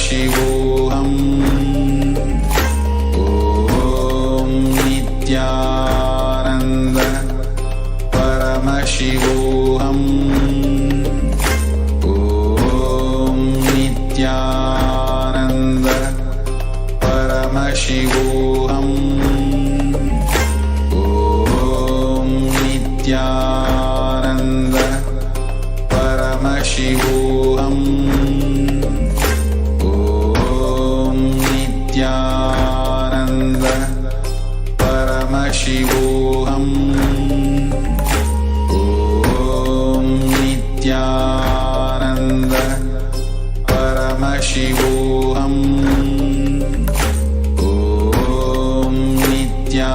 Paramashivoham. Om Nithyananda Paramashivoham. Om Nithyananda Paramashivoham. Om Nithyananda Paramashivoham. Om Nithyananda Paramashivoham. Om Nithyananda Paramashivoham. Om Nithyananda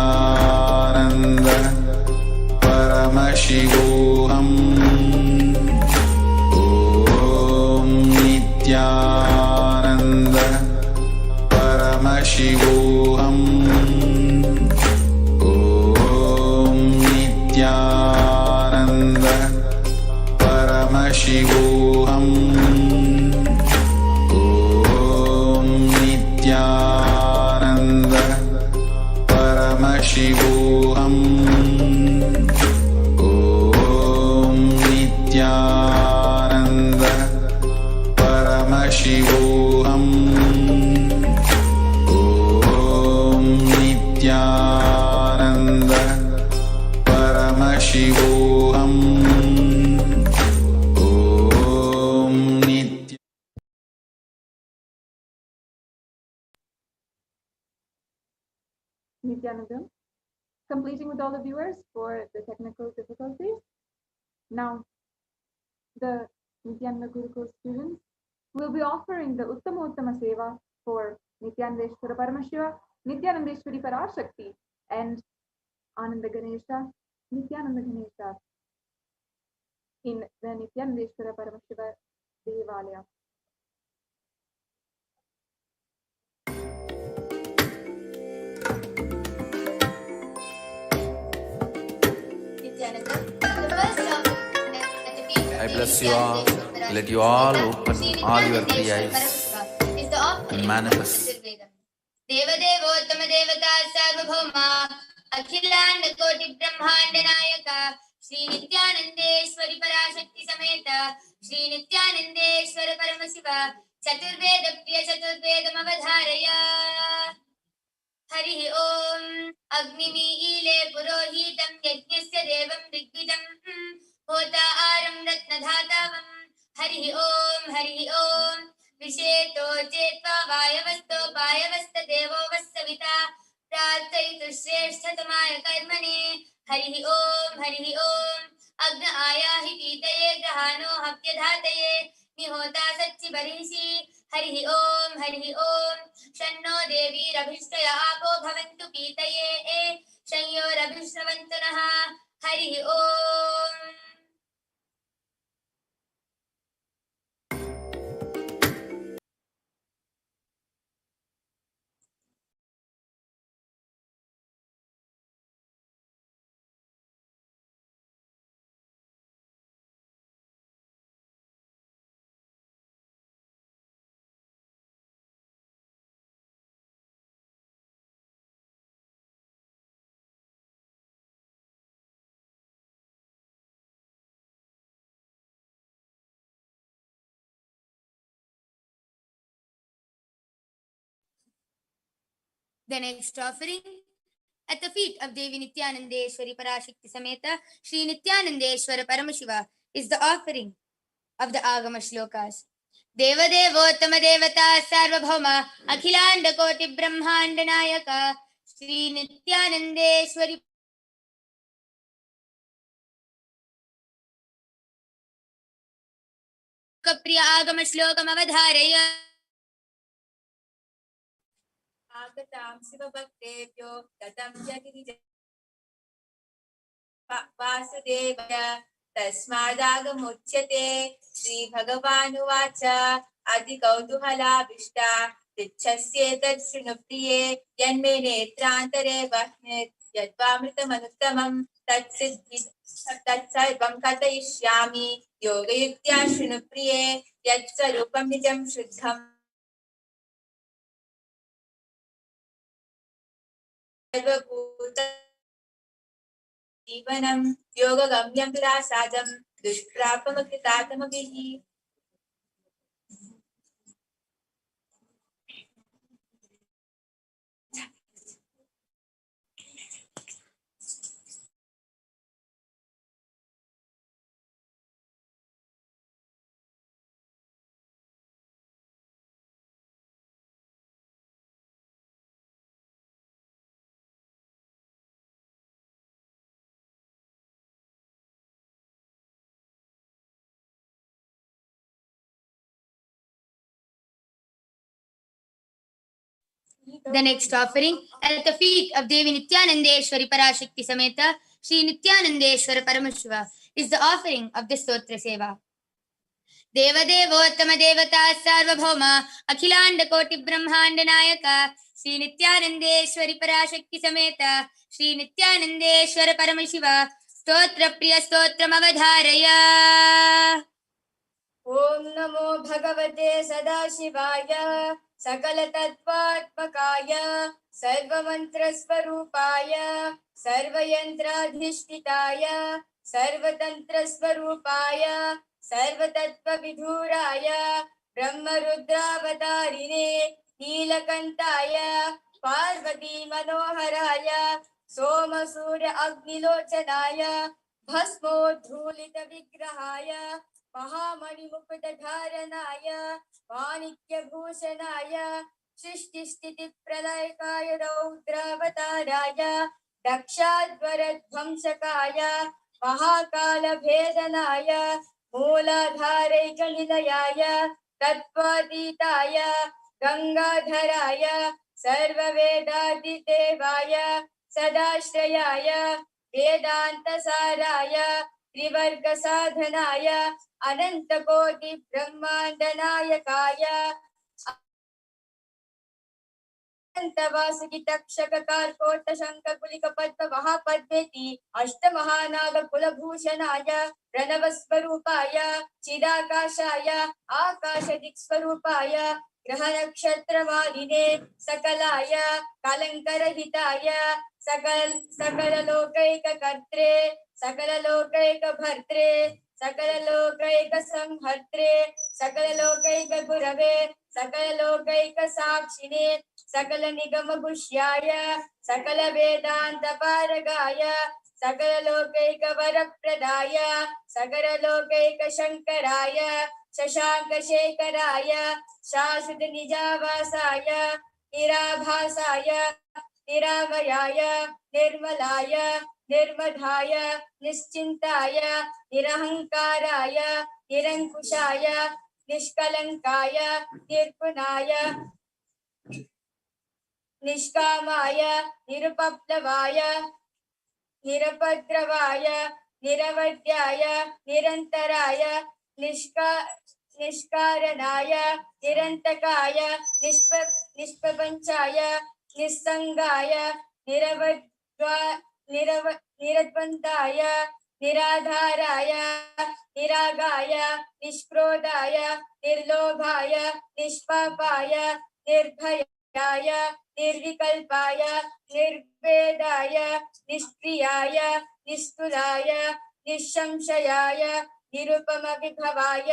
Paramashivoham. Om Nithyananda Paramashivoham. Om Nithyananda Paramashivoham. Om Nithyananda Paramashivoham. Om Nithyananda Paramashivoham. Om Nithyananda Paramashivoham. Om Nithya. Nithyananda, completing with all the viewers for the technical difficulties. Now, the Nithyananda Gurukul students will be offering the Uttama Seva for Nithyanandeshwara Paramashiva, Nithyanandeshwari Parashakti, and Ananda Ganesha, Nithyananda Ganesha in the Nithyanandeshwara Paramashiva Devalaya. I bless you all. Let you all open all your three eyes and manifest. Devadevottama Devata Sarvabhauma Akhilanda Koti Brahmanda Nayaka Shri Nithyanandeshwari Parashakti Sameta Shri Nithyanandeshwara Paramashiva Chaturveda Priya Chaturvedam Avadharaya Hari Om Agnimi Ile Purohitam Yajnasya Devam Rigvidam Hota Aram Ratnadhatavam Hari Om Visheto Chetva Vayavasta Devo Vastavita Prataitu Shresthatamaya Karmane Hari Om Agna Ayahi Titaye Grahano Hapyadhataye Nihota Sachi Barishi Hari Om Shanno Devi Rabhishtaya Apo Bhavantu Pitaye Shanyo Rabhishravantunaha Hari Om. The next offering at the feet of Devi Nithyanandeshwari Parashakti Sameta Shri Nithyanandeshwara Paramashiva is the offering of the Agama Shlokas. Devadevottama Devata Sarvabhauma Akhilanda Koti Brahmanda Nayaka Shri Nithyanandeshwari Kapriya Agama Shlokam Avadharaya Agatam Siva Bhaktevyo Tatam Jagirija Vasudevaya Tasmadagamuchyate Sri Bhagavanuvacha Adi Kautuhala Vishta Tichasyetat Shrunupriye Yanme Netrantare Vahnet Yadvamritamannuttamam Tatsarvam Katayishyami Yoga Yuktya Shrunupriye Yatsarupam Nijam Shuddham सर्वभूत जीवनं योगगम्यं विलासादं दुष्प्रापमकृतातमभिः। The next offering at the feet of Devi Nithyanandeshwari Parashikti Sameta Shri Nithyanandeshwara Paramashiva is the offering of the Stotra Seva. Devadevottama Devata Sarvabhauma Akhilanda Koti Brahmanda Nayaka Shri Nithyanandeshwari Parashikti Sameta Shri Nithyanandeshwara Paramashiva Stotra Priya Stotram Avadharaya. ॐ नमो भगवते सदाशिवाय सकल तत्त्वात्मकाय सर्वमन्त्रस्वरूपाय सर्वयन्त्राधिष्ठिताय सर्वतन्त्रस्वरूपाय सर्वतत्त्वविधुराय ब्रह्मरुद्रावतारिणे नीलकण्ठाय पार्वती मनोहराय सोमसूर्य अग्निलोचनाय भस्मोद्धूलितविग्रहाय महामणिमुकुटधारणाय माणिक्यभूषणाय सृष्टिस्थितिप्रलयकाय रौद्रावताराय दक्षाध्वरध्वंसकाय महाकालभेदनाय मूलाधारैकनिलयाय तत्त्वातीताय गंगाधराय सर्ववेदादिदेवाय सदाश्रयाय वेदान्तसाराय त्रिवर्गसाधनाय अनन्तकोटि ब्रह्माण्डनायकाय अनन्तवासुकि तक्षक कार्कोट शंख कुलिक पद्म महापद्मेति अष्टमहानाग कुलभूषणाय प्रणवस्वरूपाय चिदाकाशाय आकाशदिक्स्वरूपाय ग्रह नक्षत्र मालिने सकलाय कलंकरहिताय सकल लोकैक कर्त्रे सकल लोकैक भर्त्रे सकल लोकैक संहर्त्रे सकल लोकैक गुरवे सकल लोकैक साक्षिणे सकल निगम गुह्याय सकल वेदांत पारगाय सकल लोकैक वरप्रदाय सकल लोकैक शंकराय शशांक शेखराय शाश्वत निजावासाय निराभासाय निरामयाय निर्मलाय निर्मधाय निश्चिन्ताय निरहंकाराय निरंकुशाय निष्कलंकाय निर्गुणाय निष्कामाय निरुपप्लवाय निरपद्रवाय निरवध्याय निरंतराय निष्कारणाय निरंतकाय निष्प्रपंचाय निस्संगाय निरद्वन्द्वाय निराधाराय निरागाय निष्क्रोधाय निर्लोभाय निष्पापाय निर्भयाय निर्विकल्पाय निर्वेदाय निष्क्रियाय निस्तुलाय निःसंशयाय निरुपम विभवाय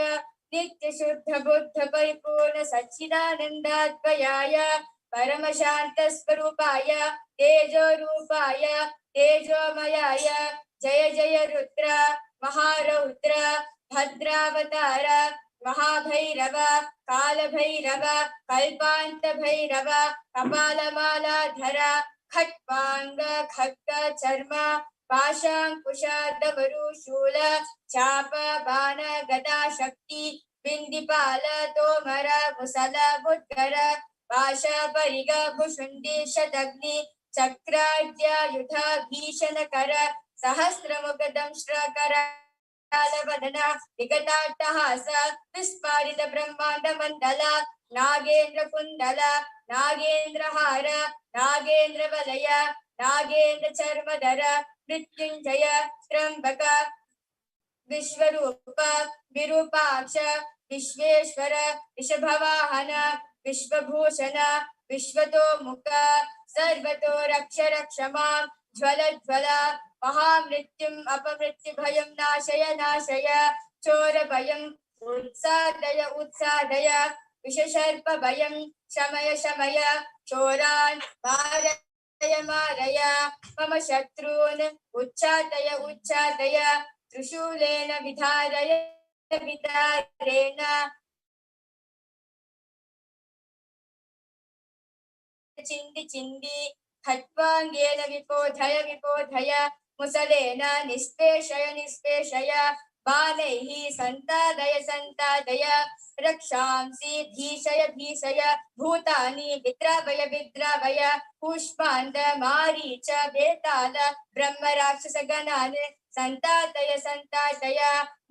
नित्य शुद्ध बुद्ध परिपूर्ण सच्चिदानंदाद्वयाय परम शांत स्वरूपाय तेजो रूपाय तेजोमयाय जय जय रुद्र महारौद्र भद्रावतार महाभैरव कालभैरव कल्पांत भैरव कपालमालाधर खट्वांग खड्ग चर्म पाशांकुशधवरु शूल चाप बाण गदा शक्ति बिंदिपाल तोमर मुसल मुद्गर पाश परिग भुषुंडी शतग्नि चक्राद्यायुध भीषणकर सहस्रमुख दंष्ट्रकर वदन विगताट्टहास विस्फारित ब्रह्मांड मंडल नागेन्द्र कुंडल नागेन्द्र हार नागेन्द्र वलय नागेन्द्र चर्मधर मृत्युंजय त्र्यंबक विश्वरूप विरूपाक्ष विश्वेश्वर विषभवाहन विश्वभूषण विश्वतो मुख सर्वतो रक्ष रक्ष मां ज्वल ज्वल महामृत्युम् अपमृत्युभयं नाशय नाशय चोरभयम् उत्सादय उत्सादय विषसर्पभयं शमय शमय चोरान् मारय मारय मम शत्रून् उच्चाटय उच्चाटय त्रिशूलेन विधारय विदारेण चिन्ति चिन्ति खट्वाङ्गेन विपोधय विपोधय मुसलेन निष्पेषय निष्पेषय बाणैः सन्तादय सन्तादय रक्षांसि भीषय भीषय भूतानि विद्रावय विद्रावय कूष्माण्ड मारीच बेताल ब्रह्मराक्षसगणान् सन्तादय सन्तादय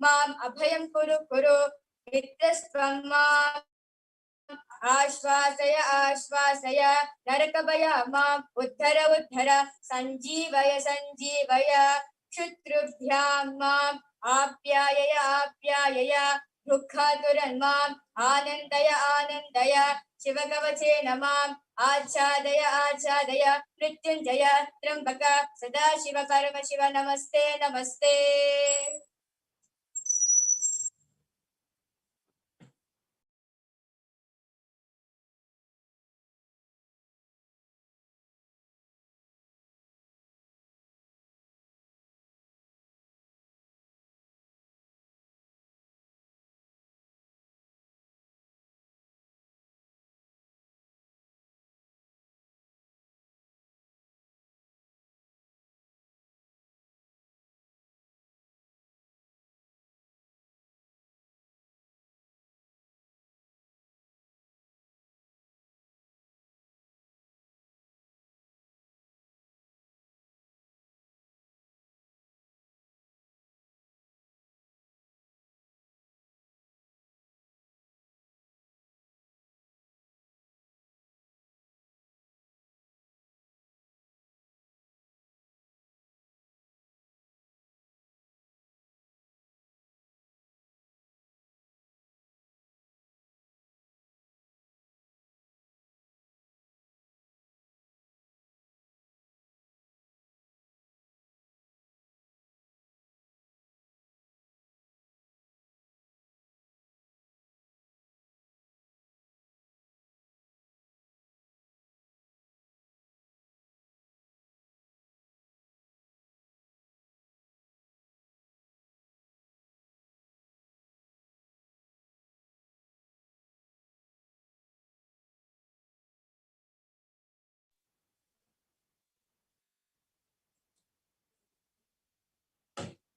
माम् अभयं कुरु कुरु मित्रस्त्वं माम् आश्वासय आश्वासय नरकभय माम् उद्धर उद्धर सञ्जीवय सञ्जीवय शत्रुभ्यां माम् आप्यायय आप्यायय दुःखातुरन् माम् आनन्दय आनन्दय शिवकवचेन माम् आच्छादय आच्छादय मृत्युञ्जय त्र्यम्बक सदाशिव परमशिव नमस्ते नमस्ते।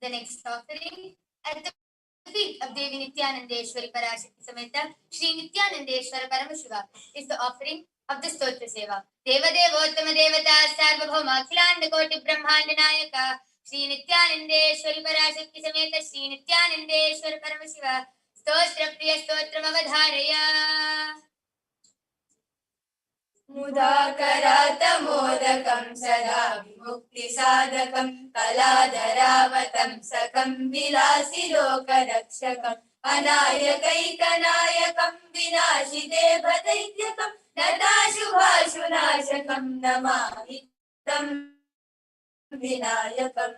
The next offering at the feet of Devi Nithyananda Parashikti Sameta Shri Nithyananda Paramashivam is the offering of the Stotra Seva. Deva Devottama Devata Sarvabhauma Akhilanda Koti Brahmanda Nayaka Shri Nithyananda Parashikti Sameta Shri Nithyananda Paramashiva Stotra Priya Stotram Avadharaya मुदाकरातमोदकं सदा विमुक्तिसाधकं कलाधरावतं सकं विलासिलोकरक्षकम् अनायकैकनायकं विनाशिदेवदैत्यकं नताशुभाशुनाशकं नमामि तं विनायकम्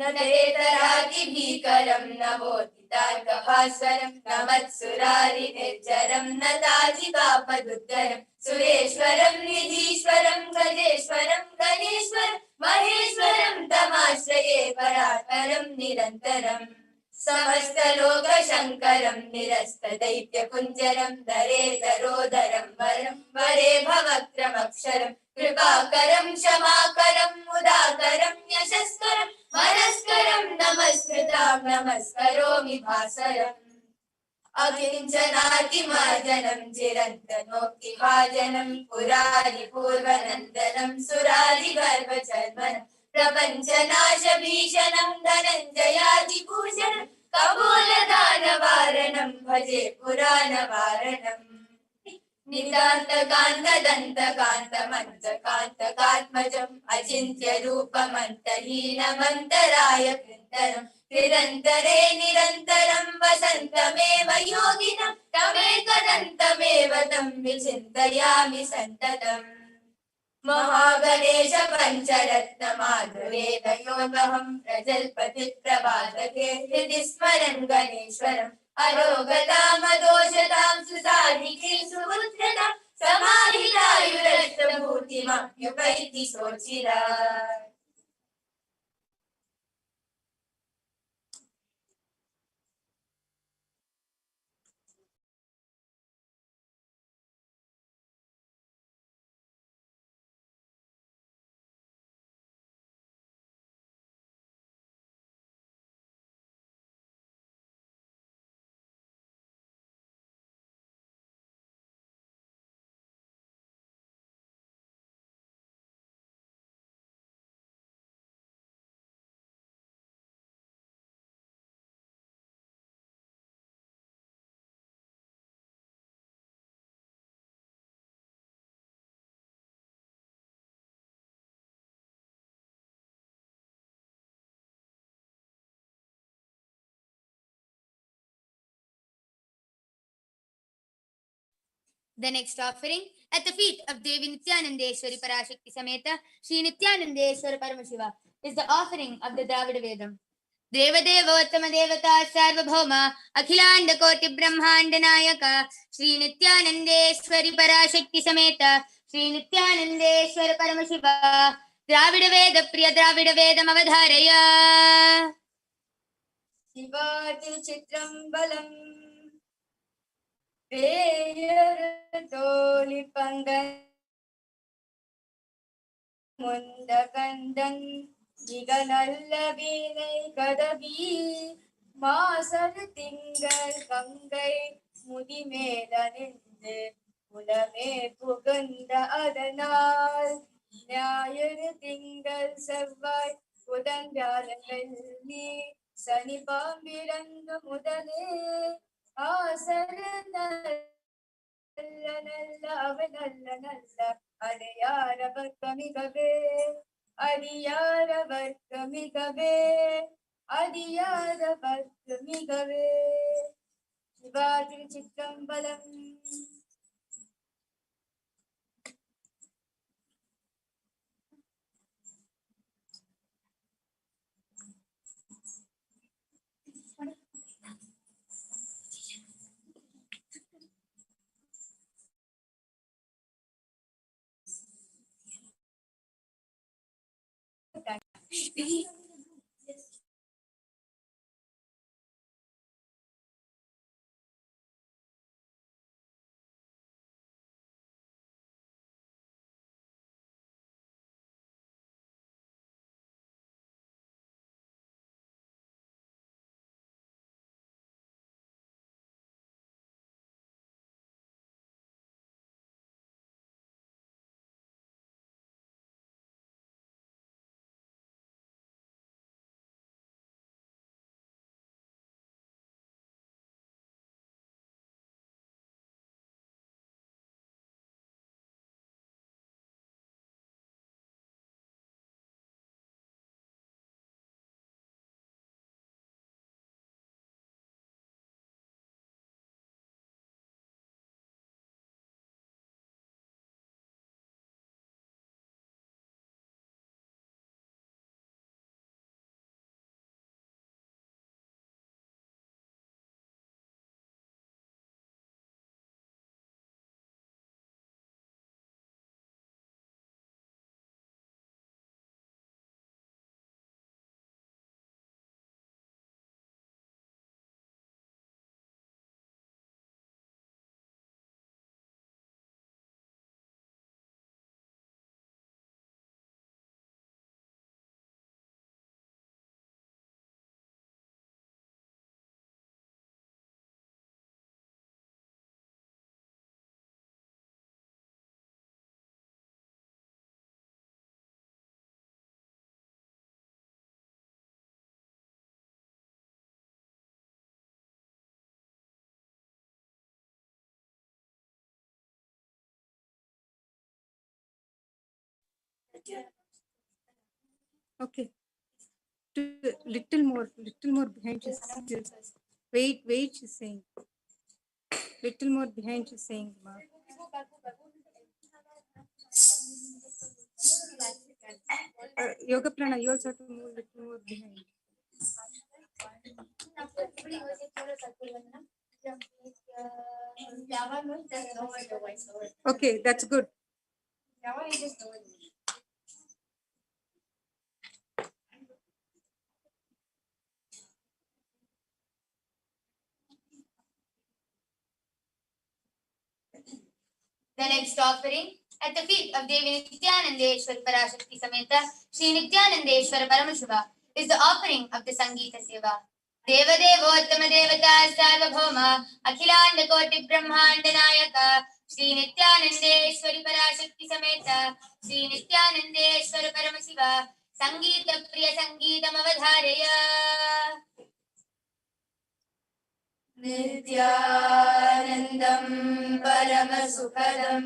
नरेतरादिभीकरं नवोदितार्कभास्वरं नमत्सुरारिनिर्जरं नताजिकापदुद्धरं सुरेश्वरं निधीश्वरं गजेश्वरं गणेश्वरं महेश्वरं तमाश्रये परात्परं निरन्तरम् समस्तलोकशङ्करं निरस्तदैत्यकुञ्जरं दरेदरोदरं वरं वरे भवक्रमक्षरं कृपाकरं क्षमाकरं मुदाकरं यशस्करं मनस्करं नमस्कृतां नमस्करोमि भास्वरम् अकिञ्चनातिमार्जनं चिरन्तनोक्तिभाजनं पुरारिपूर्वनन्दनं सुरारिगर्भचर्मनं प्रपञ्चनाशभीषणं धनञ्जयादिभूषणं कपोलदानवारणं भजे पुराणवारणम् नितान्तकान्तदन्तकान्तमन्तकान्तकात्मजम् अचिन्त्यरूपमन्तहीनमन्तराय कृन्दरम् निरन्तरे निरन्तरं वसन्तमेव योगिनं तमेकदन्तमेव तं विचिन्तयामि सन्ततम् महागणेश पञ्चरत्नमाधुरेदयोगहं प्रजल्पति प्रभातके हृदि स्मरन् गणेश्वरम् अरोगतामदोषतां सुसाधिके सुपुत्रतां समाहितायुरष्टभूतिमप्युपैति शोचिरात् The next offering at the feet of Devi Nithyanandeshwari Parashakti Sameta Shri Nithyanandeshwara Paramashiva is the offering of the Dravida Vedam. Devadevottama Devata Sarvabhauma Akhilanda Koti Brahmanda Nayaka Shri Nithyanandeshwari Parashakti Sameta Shri Nithyanandeshwara Paramashiva Dravida Veda Priya Dravida Vedam Avadharaya Shivati Chitram Balam Toli Pangan Mundakandan Diganalla Vinay Kadavi Masar Tingal Kangai Mudimela Ninde Ulame Puganda Adanal Nyayar Tingal Savai Udandalangalli Sanipambiranga Mudale Asarana அடியார வர்க்கமிகவே அடியார வர்க்கமிகவே அடியார வர்க்கமிகவே Sivaji Chitrambalam Okay. Little more behind she's wait, she's saying. Little more behind she's saying, ma. Yoga Prana, you also have to move little more behind. Okay, that's good. The next offering at the feet of Devi Nithyananda Parashakti Sameta Shri Nithyananda Paramashivam is the offering of the Sangeeta Seva. Devadevottama Devata Sarvabhauma Akhilanda Koti Brahmanda Nayaka Shri Nithyananda Parashakti Sameta Shri Nithyananda Paramashivam Sangeeta Priya Sangeetam Avadharaya. Nithyanandam Paramasukadam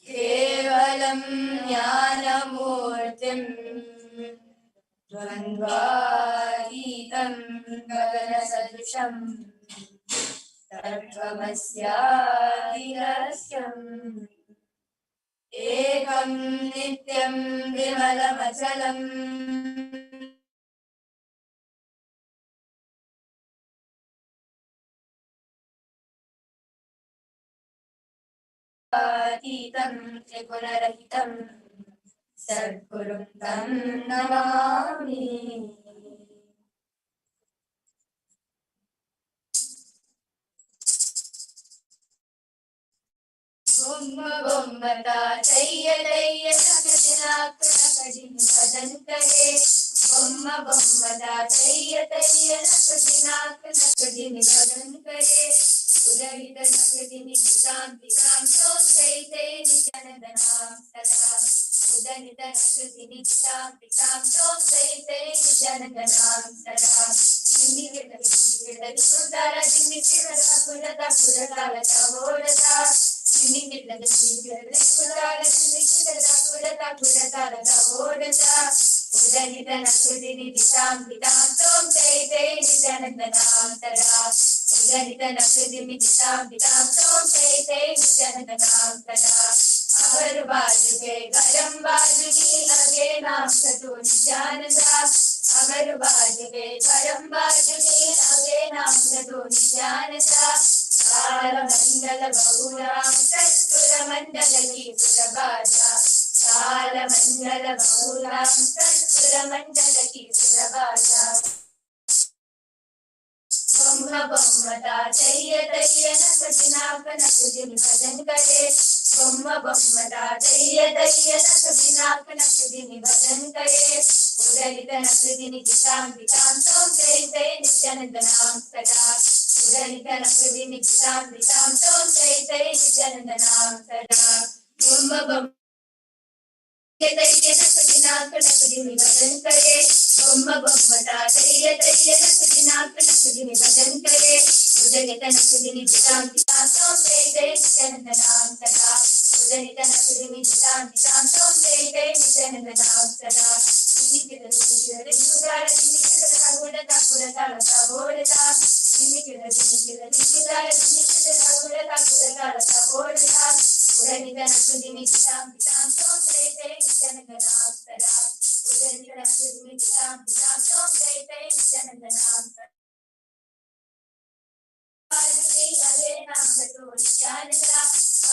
Kevalam Jnanamurtim Dvandvātītam Gaganasadusham Tattvamasyādirasyam Ekam Nityam Vimalamachalam Atitam Trigunarahitam Sadgurum Tam Namami. Bomma bomma ta tayya tayya nakadinak nakadin vadan kare. Bomma bomma ta tayya tayya nakadinak nakadin vadan kare. Udahita nakadin pisam pisam tom tay tay nityanandanam tada. Udahita nakadin pisam pisam tom tay tay nityanandanam tada. Dimikita dimikita dimudara dimikita purata purata tavodata. Dimikita dimikita dimudara dimikita purata purata tavodata. Udahita nakadin pisam pisam tom tay tay nityanandanam tada. Udahita nakadin pisam pisam tom tay tay nityanandanam tada. Agar baaju ke garam baaju ki age naam satu nityananda. Agar baaju ke garam baaju ki age naam satu nityananda. Kala mandala bahuram satpura mandala ki surabhaja. Kala mandala bahuram satpura mandala ki surabhaja. Bomma bomma ta tayya tayya nakadinaka nakadin vadan kare. Bomma bomma ta tayya tayya nakadinaka nakadin vadan kare. Udahita nakadin pisam pisam tom tay tay nityanandanam tada. Udahita nakadin pisam pisam tom tay tay nityanandanam tada. Bomma bomma tayya nakadinaka nakadin vadan kare. Bomma bomma ta tayya tayya nakadinaka nakadin vadan kare. Udahita nakadin pisam pisam tom tay tay nityanandanam tada. Udahita nakadin pisam pisam tom tay tay nityanandanam tada. Dimikita dimikita dimudara dimikita purata purata tavodata. Dimikita dimikita dimudara dimikita purata purata tavodata. Udahita nakadin pisam pisam tom tay tay nityanandanam tada. Udahita nakadin pisam pisam tom tay tay nityanandanam tada.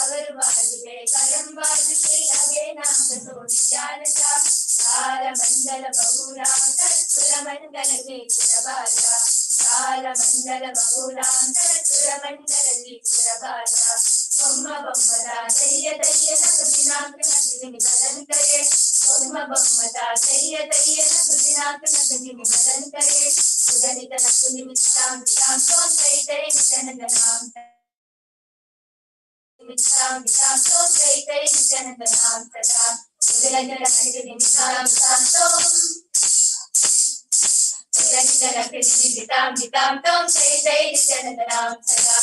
Agar baaju ke garam baaju ki age naam satu nityananda. Kala mandala bahuram satpura mandala ki surabhaja. Kala mandala bahuram satpura mandala ki surabhaja. Bomma bomma ta tayya tayya nakadinaka nakadin vadan kare. Bomma bomma ta tayya tayya nakadinaka nakadin vadan kare. Udahita nakadin pisam pisam tom tay tay nityanandanam tada. Pisam pisam tom tay tay nityanandanam tada. Udahita nakadin pisam pisam tom. Udahita nakadin pisam pisam tom tay tay nityanandanam tada.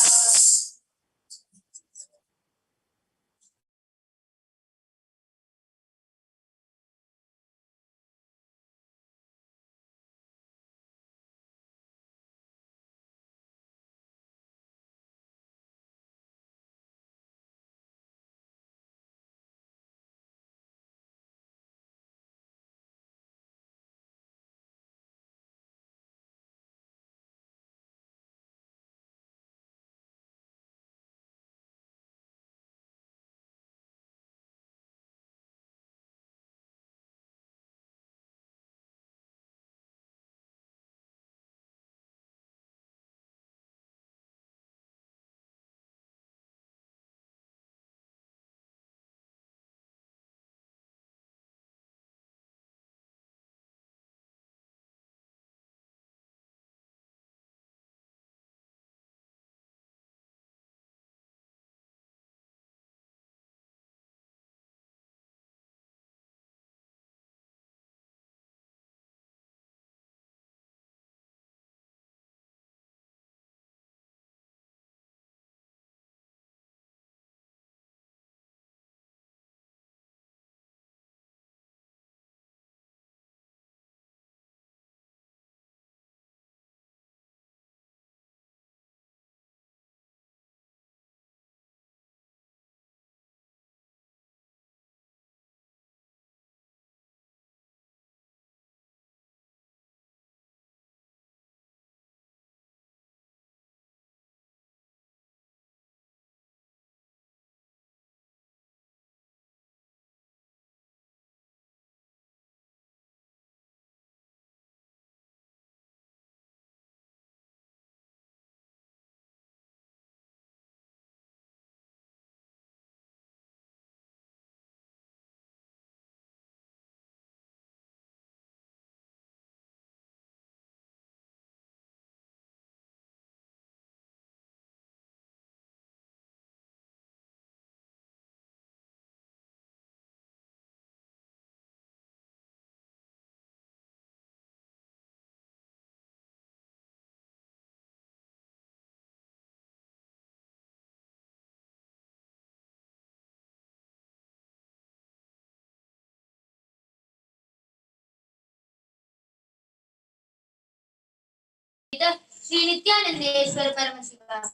Sri Nithyanandeshwara Paramashivam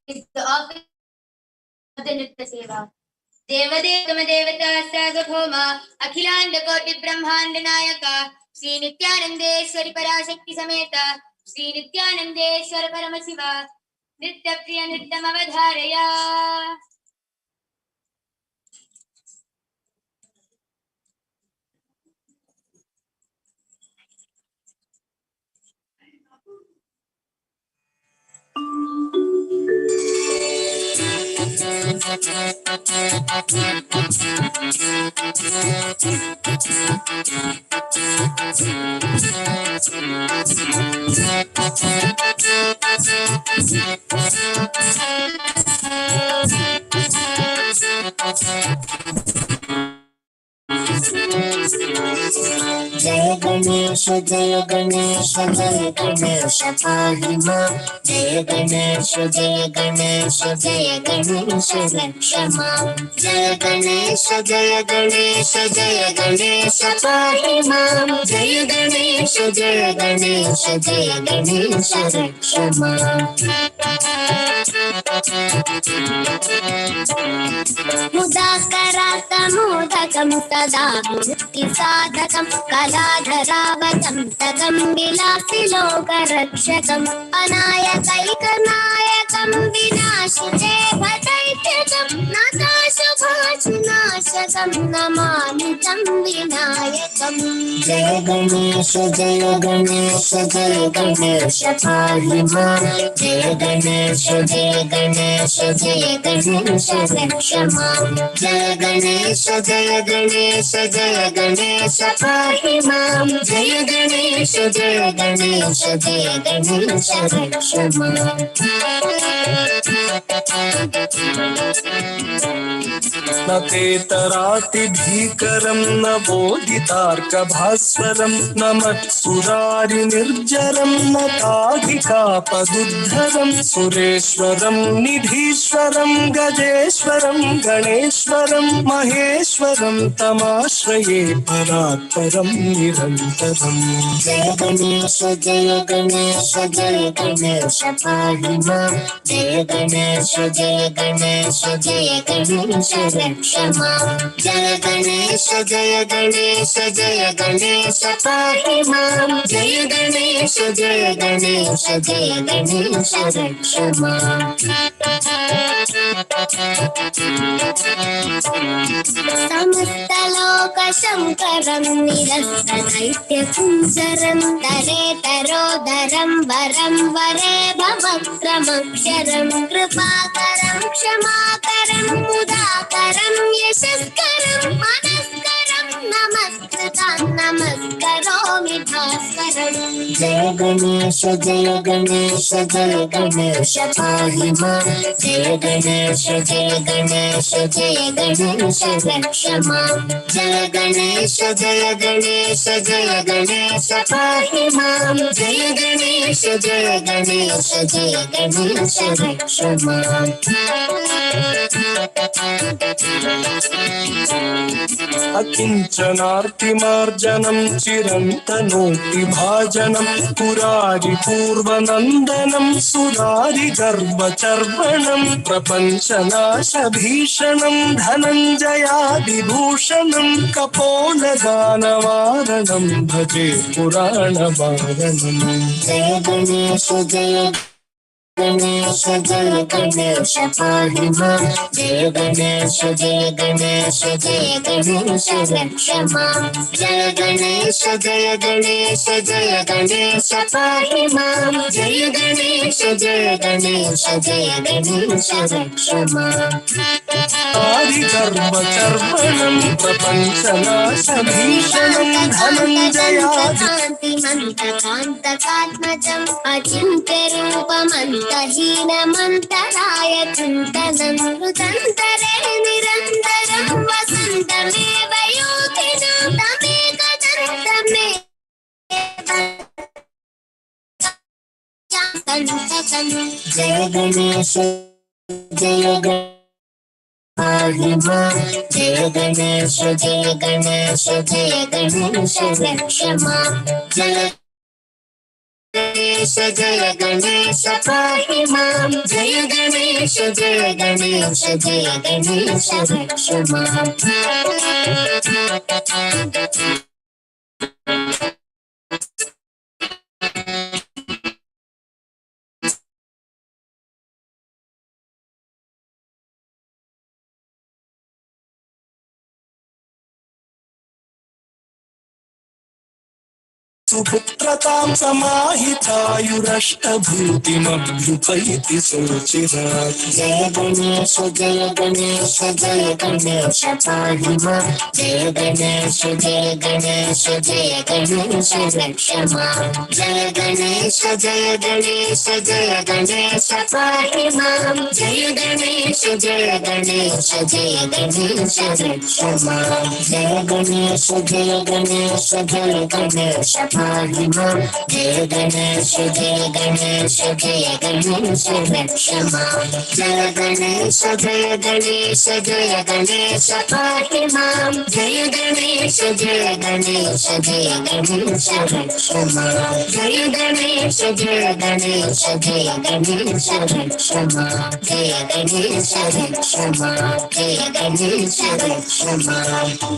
is the offering of the Nitya Seva. Devadev Devata Sarvabhauma Akhilanda Koti Brahmanda Nayaka Sri Nithyanandeshwari Parashakti Sameta Sri Nithyanandeshwara Paramashiva Nitya Priya Nityam Avadharaya. Jai Ganesha Jai Ganesha Jai Ganesha Pahima Jai Ganesha Jai Ganesha Jai Ganesha Lakshama Jai Ganesha Jai Ganesha Jai Ganesha Pahima Jai Ganesha Jai Ganesha Jai Ganesha Lakshama Mudakaratamudakam tada mukti sadakam kaladharavakam tadam vilasilokarakshatam anayakaikanayakam vinashite bhataityakam natasubhachunashakam namamitam vinayakam Jai Ganesha Jai Ganesha Jai Ganesha Pahima Jai Ganesha Jai Ganesha Jai Ganesha Lakshama Jai Ganesha Jai Ganesha Jai Ganesha Pahima Jai Ganesha Jai Ganesha Jai Ganesha Lakshama Natetaraati bhikaram navoditarka bhaswaram namatsurari nirjaram natadhika padudharam sureshwaram nidhishwaram gajeshwaram ganeshwaram maheshwaram tamashraye paratparam nirantaram Jai Ganesha Jai Ganesha Jai Ganesha Pahima Jai Ganesha Jai Ganesha Jai Ganesha Lakshama Jai Ganesha Jai Ganesha Jai Ganesha Pahima Jai Ganesha Jai Ganesha Jai Ganesha Lakshama Samastaloka Shankaram Nirasta Daitya Kunsaram Tare Tarodaram Varam Vare Bhavakramaksharam Kripakaram Kshemakaram Mudakaram Yashaskaram Manaskaram Namaskaram Namaskaromi Bhaskaram Jai Ganesha Jai Ganesha Jai Ganesha Pahima Jai Ganesha Jai Ganesha Jai Ganesha Lakshama Jai Ganesha Jai Ganesha Jai Ganesha Pahima Jai Ganesha Jai Ganesha Jai Ganesha Lakshama Akinchanaartimarjanam chirantanoti bhajanam Purari purvanandanam surari garbacharvanam Prapanchanasha bhishanam dhananjayadibhushanam Kapoladhanavaranam bhaje purana varanam Jai Ganesha Jai Ganesha Jai Ganesha Pahima Jai Ganesha Jai Ganesha Jai Ganesha Lakshama Jai Ganesha Jai Ganesha Jai Ganesha Pahima Jai Ganesha Jai Ganesha Jai Ganesha Lakshama Adi garbacharvanam prapanchanasha bhishanam dhananjayadi Mantakantakaatmajam achintyarupamantahinamantaraaya chintanam rutantare nirantaram vasantame yoginam tamekadantame Jai Ganesha Jai Ganesha Pahima Jai Ganesha Jai Ganesha Jai Ganesha Lakshama Jai Ganesh जय गणेश पाहि मां जय गणेश जय गणेश जय गणेश रक्ष माम् सुपुत्रतां समाहितायुरष्टभूतिमभ्युपैति सुचिरात् जय गणेश जय गणेश जय गणेश पाहि मां जय गणेश जय गणेश जय गणेश रक्ष माम् जय गणेश जय गणेश जय गणेश पाहि मां जय गणेश जय गणेश जय गणेश रक्ष माम् जय गणेश जय गणेश जय गणेश पाहि मां जय गणेश जय गणेश जय गणेश रक्ष माम् जय गणेश जय गणेश जय गणेश पाहि मां जय गणेश जय गणेश जय गणेश रक्ष माम् जय गणेश जय गणेश जय गणेश रक्ष माम् जय गणेश रक्ष माम् जय गणेश रक्ष माम्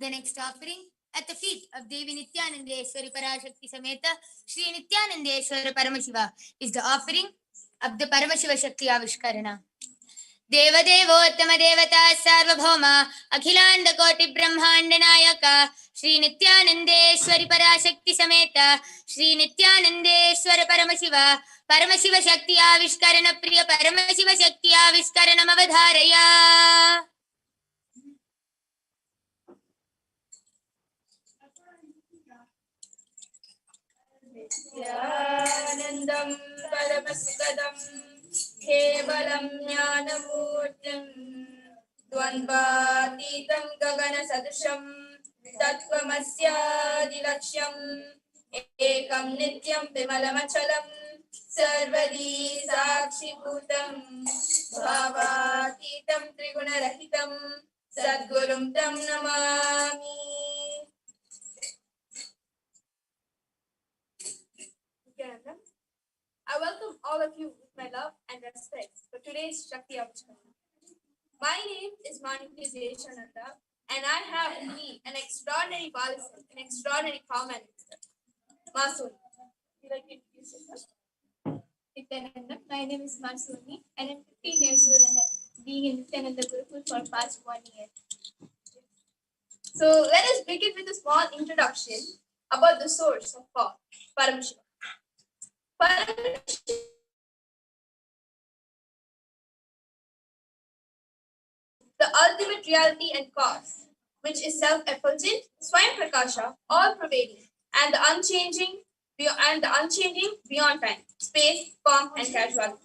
The next offering at the feet of Devi Nithyananda Parashakti Sameta Shri Nithyananda Paramashiva is the offering of the Paramashiva Shakti Avishkarana. देवदेवोत्तम देवता सार्वभौम अखिलांड कोटि ब्रह्मांड नायक श्री नित्यानंदेश्वरी पराशक्ति समेत श्री नित्यानंदेश्वर परमशिव परमशिव शक्ति आविष्करण प्रिय परमशिव शक्ति आविष्करणम अवधारय. नित्यानन्दं परमसुखदं केवलं ज्ञानमूर्तिं द्वन्द्वातीतं गगनसदृशं तत्त्वमस्यादिलक्ष्यम् एकं नित्यं विमलमचलं सर्वदी साक्षिभूतं भावातीतं त्रिगुणरहितं सद्गुरुं तं Namami. I welcome all of you with my love and respect. today's Shakti Avachana. My name is Nithyananda, and I have with me an extraordinary policy, an extraordinary power minister, Masuni. Would you like to introduce yourself? Nithyananda. My name is Masuni, and I'm 15 years old and have been in Nithyananda Gurukul for past 1 year. So let us begin with a small introduction about the source of power, Paramashivoham. Paramashivoham, the ultimate reality and cause, which is self-effulgent, Swayam Prakasha, all-pervading, and the unchanging beyond time, space, form, and causality.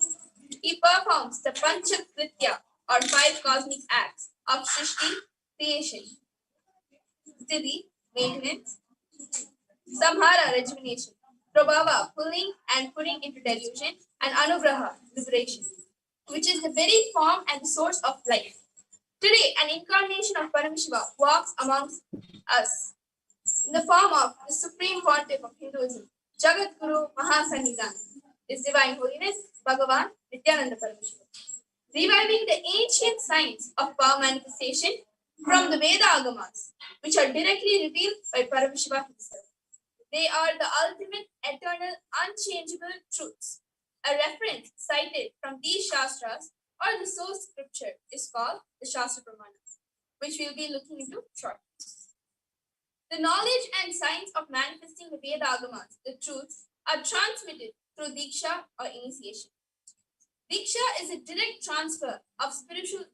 He performs the Pancha Kritya, or 5 cosmic acts of Srishti, creation, Sthiti, maintenance, Samhara, rejuvenation, Prabhava, pulling and putting into delusion, and Anugraha, liberation, which is the very form and the source of life. Today, an incarnation of Paramashiva walks amongst us in the form of the Supreme Pontiff of Hinduism, Jagat Guru Mahasannidhan, His Divine Holiness, Bhagavan Nithyananda Paramashivam, reviving the ancient science of power manifestation from the Veda Agamas, which are directly revealed by Paramashiva himself. They are the ultimate, eternal, unchangeable truths. A reference cited from these Shastras or the source scripture is called the Shastra Pramanas, which we'll be looking into shortly. The knowledge and science of manifesting the Veda Agamas, the truths, are transmitted through Diksha or initiation. Diksha is a direct transfer of spiritual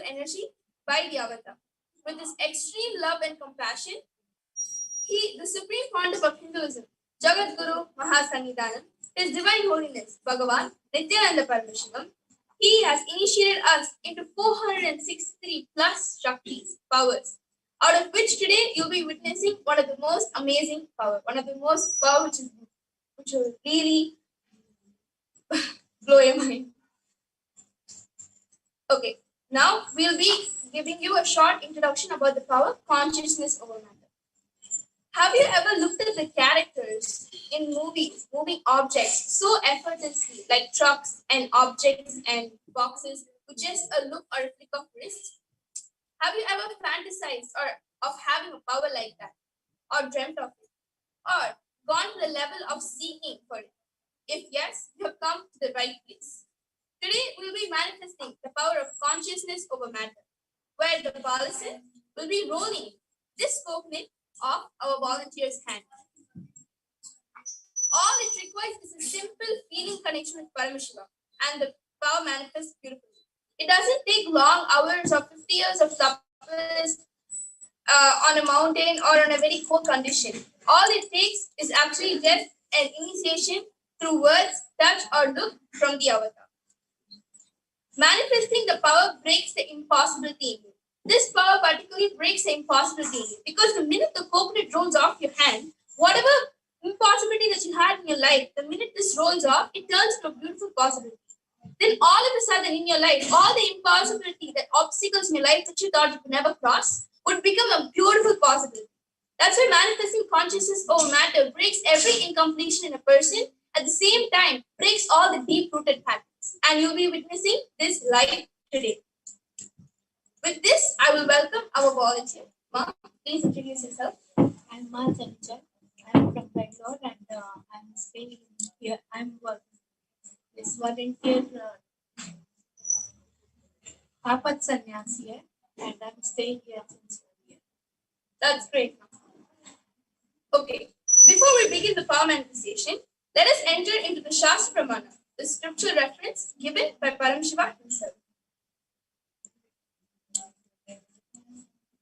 energy by the avatar. With his extreme love and compassion, the Supreme Pontiff of Hinduism, Jagat Guru Mahasannidhanam, His Divine Holiness, Bhagavan Nithyananda Paramashivam, he has initiated us into 463 plus Shaktis, powers, out of which today you'll be witnessing one of the most amazing power, one of the most power which will really blow your mind. Okay, now we'll be giving you a short introduction about the power consciousness over matter. Have you ever looked at the characters in movies moving objects so effortlessly, like trucks and objects and boxes, with just a look or a flick of wrist? Have you ever fantasized of having a power like that, or dreamt of it, or gone to the level of seeking for it? If yes, you have come to the right place. Today, we'll be manifesting the power of consciousness over matter, where the balancing will be rolling this coconut off our volunteer's hand. All it requires is a simple feeling connection with Paramashiva, and the power manifests beautifully. It doesn't take long hours or 50 years of tapas on a mountain or on a very cold condition. All it takes is actually just an initiation through words, touch, or look from the avatar. Manifesting the power breaks the impossibility in you. This power particularly breaks the impossibility in you, because the minute the coconut rolls off your hand, whatever impossibility that you had in your life, the minute this rolls off, it turns to a beautiful possibility. Then all of a sudden in your life, all the impossibility, the obstacles in your life that you thought you could never cross, would become a beautiful possibility. That's why manifesting consciousness over matter breaks every incompletion in a person, at the same time breaks all the deep-rooted patterns. And you'll be witnessing this live today. With this, I will welcome our volunteer. Ma, please introduce yourself. I'm Ma Chandra. I'm from Bangalore and I'm staying here. I'm this volunteer Apat Sannyasi here, and I'm staying here since 1 year. That's great. Okay, before we begin the power manifestation, let us enter into the Shastra Pramana, the scripture reference given by Paramashiva himself.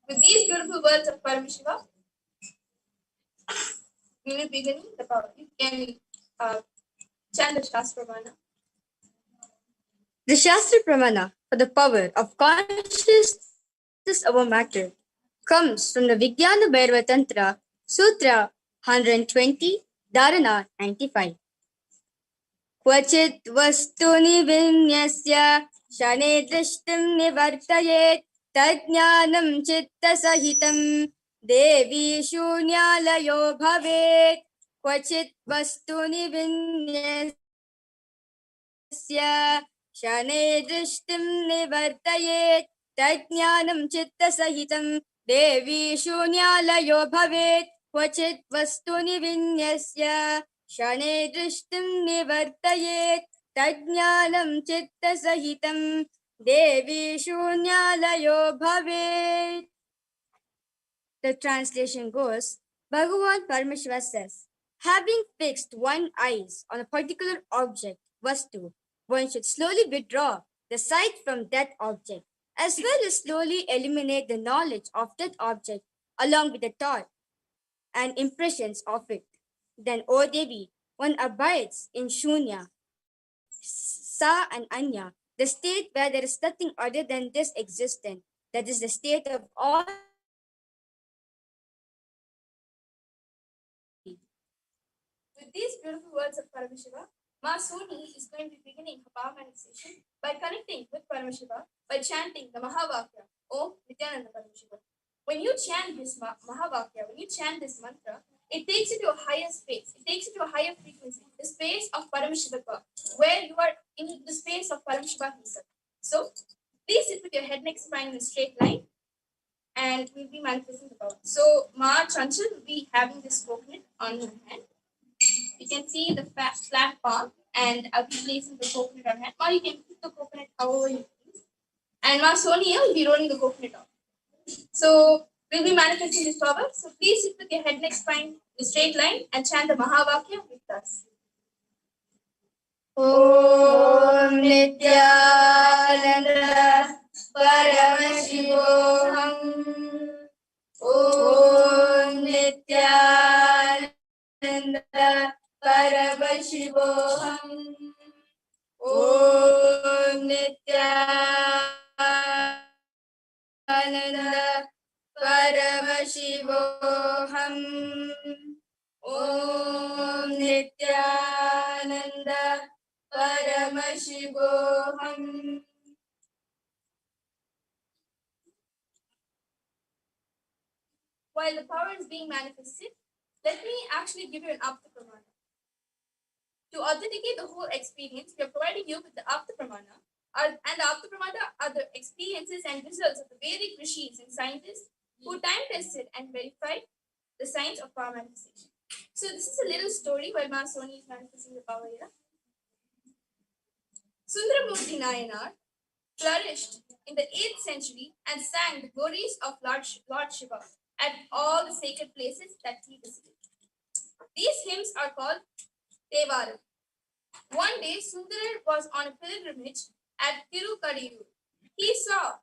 With these beautiful words of Paramashiva, we will begin the power. You can chant the Shastra Pramana. The Shastra Pramana for the power of consciousness over matter comes from the Vijnana Bhairava Tantra, Sutra 120, Dharana 95. Kvachit vastuni vinyasya shane drishtim nivartayet tadjnanam chitta sahitam devi shunyalayo bhavet. Kvachit vastuni vinyasya शनैः दृष्टिं निवर्तयेत् तज्ज्ञानं चित्तसहितं देवी शून्यालयो भवेत् क्वचित् वस्तुनि विन्यस्य शनैः दृष्टिं निवर्तयेत् तज्ज्ञानं चित्तसहितं देवी शून्यालयो भवेत्. The translation goes, Bhagavan Paramashiva says, having fixed one's eyes on a particular object, Vastu, one should slowly withdraw the sight from that object, as well as slowly eliminate the knowledge of that object along with the thought and impressions of it. Then, O Devi, one abides in Shunya, Sa and Anya, the state where there is nothing other than this existence, that is the state of all. With these beautiful words of Paramashiva, Ma Soni is going to be beginning her power manifestation by connecting with Paramashiva by chanting the Mahavakya, Om Nithyananda Paramashivam. When you chant this Mahavakya, when you chant this mantra, it takes you to a higher space. It takes you to a higher frequency, the space of Paramashiva, where you are in the space of Paramashiva himself. So, please sit with your head neck spine in a straight line, and we'll be manifesting the power. So, Ma Chanchal will be having this coconut on her hand. You can see the flat palm, and I'll be placing the coconut on hand. Or you can put the coconut however you please. And Ma Sonia will be rolling the coconut off. So we'll be manifesting this power. So please sit with your head neck spine in a straight line and chant the Mahavakya with us. Om Nithyananda Paramashivoham. Om Nithyananda Paramashivoham. Om Nithyananda Paramashivoham. Om Nithyananda Paramashivoham. While the power is being manifested, let me actually give you an Apta Pramana. To authenticate the whole experience, we are providing you with the Apta Pramana. And the Apta Pramana are the experiences and results of the Vedic rishis and scientists who time tested and verified the science of power manifestation. So this is a little story while Ma Soni is manifesting the power here. Sundaramurti Nayanar flourished in the 8th century and sang the glories of Lord Shiva at all the sacred places that he visited. These hymns are called Tevaram. One day, Sundarar was on a pilgrimage at Tirukadiyur. He saw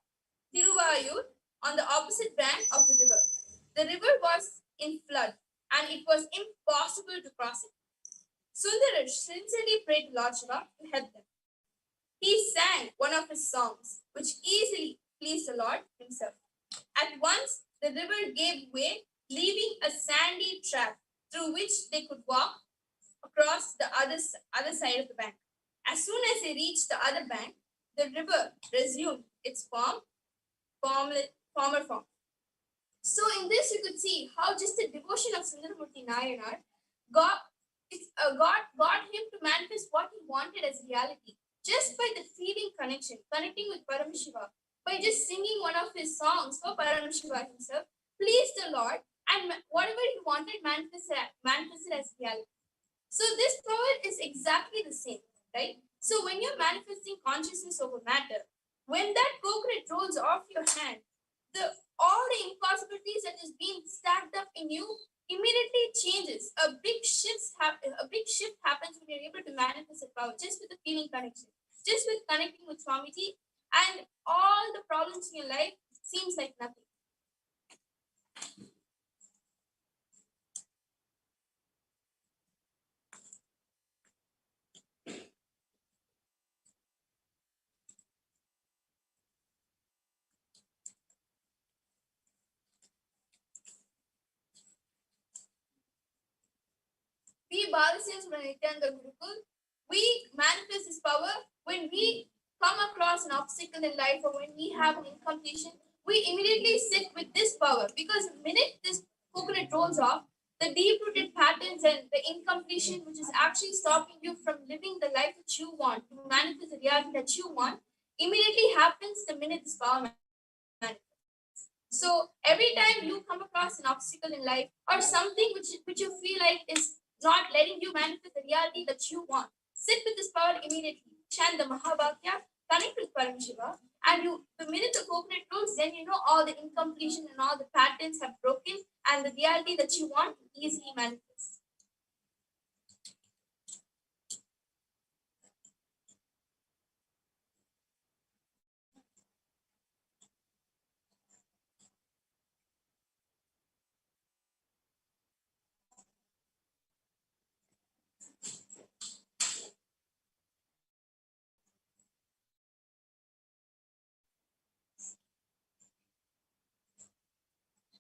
Tiruvayur on the opposite bank of the river. The river was in flood and it was impossible to cross it. Sundarar sincerely prayed to Lord Shiva to help them. He sang one of his songs, which easily pleased the Lord himself. At once, the river gave way, leaving a sandy track through which they could walk across the other side of the bank. As soon as they reached the other bank, the river resumed its former form. So in this, you could see how just the devotion of Sundaramurti Nayanar got him to manifest what he wanted as reality, just by the feeling connection, connecting with Paramashiva, by just singing one of his songs for Paramashiva himself, pleased the Lord, and whatever he wanted manifested as reality. So this power is exactly the same, right? So when you're manifesting consciousness over matter, when that coconut rolls off your hand, all the impossibilities that is being stacked up in you immediately changes. A big shift happens when you're able to manifest the power just with the feeling connection, just with connecting with Swamiji, and all the problems in your life seems like nothing. We Balasyans from Nithyananda Gurukul, we manifest this power when we come across an obstacle in life or when we have an incompletion. We immediately sit with this power because the minute this coconut rolls off, the the deep-rooted patterns and the incompletion which is actually stopping you from living the life that you want, to manifest the reality that you want, immediately happens the minute this power manifests. So every time you come across an obstacle in life or something which you feel like is not letting you manifest the reality that you want, sit with this power immediately. Chant the Mahavakya, connect with Paramashiva, and the minute the coconut rolls, then you know all the incompletion and all the patterns have broken, and the reality that you want easily manifests.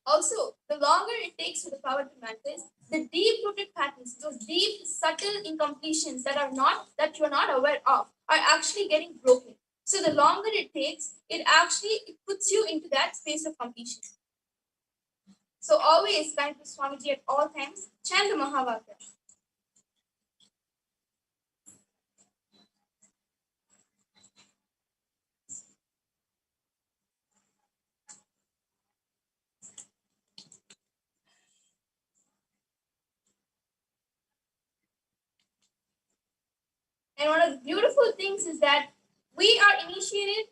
Also, the longer it takes for the power to manifest, the deep-rooted patterns, those deep, subtle incompletions that you're not aware of, are actually getting broken. So the longer it takes, it puts you into that space of completion. So always connect with Swamiji at all times. Chant the Mahavakya. And one of the beautiful things is that we are initiated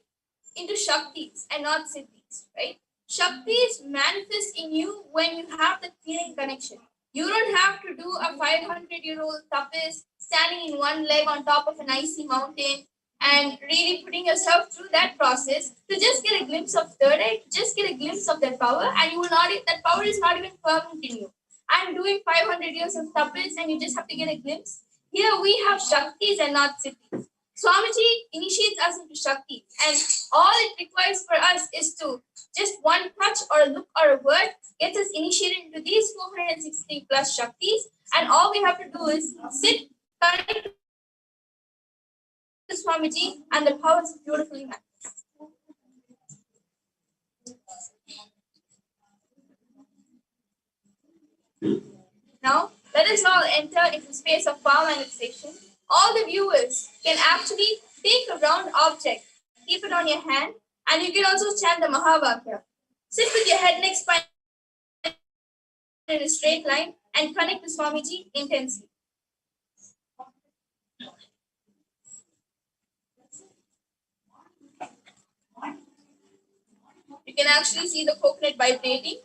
into Shaktis and not Siddhis, right? Shaktis manifest in you when you have the feeling connection. You don't have to do a 500-year-old tapas, standing in one leg on top of an icy mountain and really putting yourself through that process to just get a glimpse of third eye, just get a glimpse of that power, and that power is not even permanent in you. I'm doing 500 years of tapas and you just have to get a glimpse. Here we have Shaktis and not Siddhis. Swamiji initiates us into Shakti, and all it requires for us is to just one touch or a look or a word gets us initiated into these 460 plus Shaktis, and all we have to do is sit, connect to Swamiji, and the power is beautifully manifest. Now, let us all enter into the space of power manifestation. All the viewers can actually take a round object, keep it on your hand, and you can also chant the Mahavakya. Sit with your head, neck, spine in a straight line and connect to Swamiji intensely. You can actually see the coconut vibrating.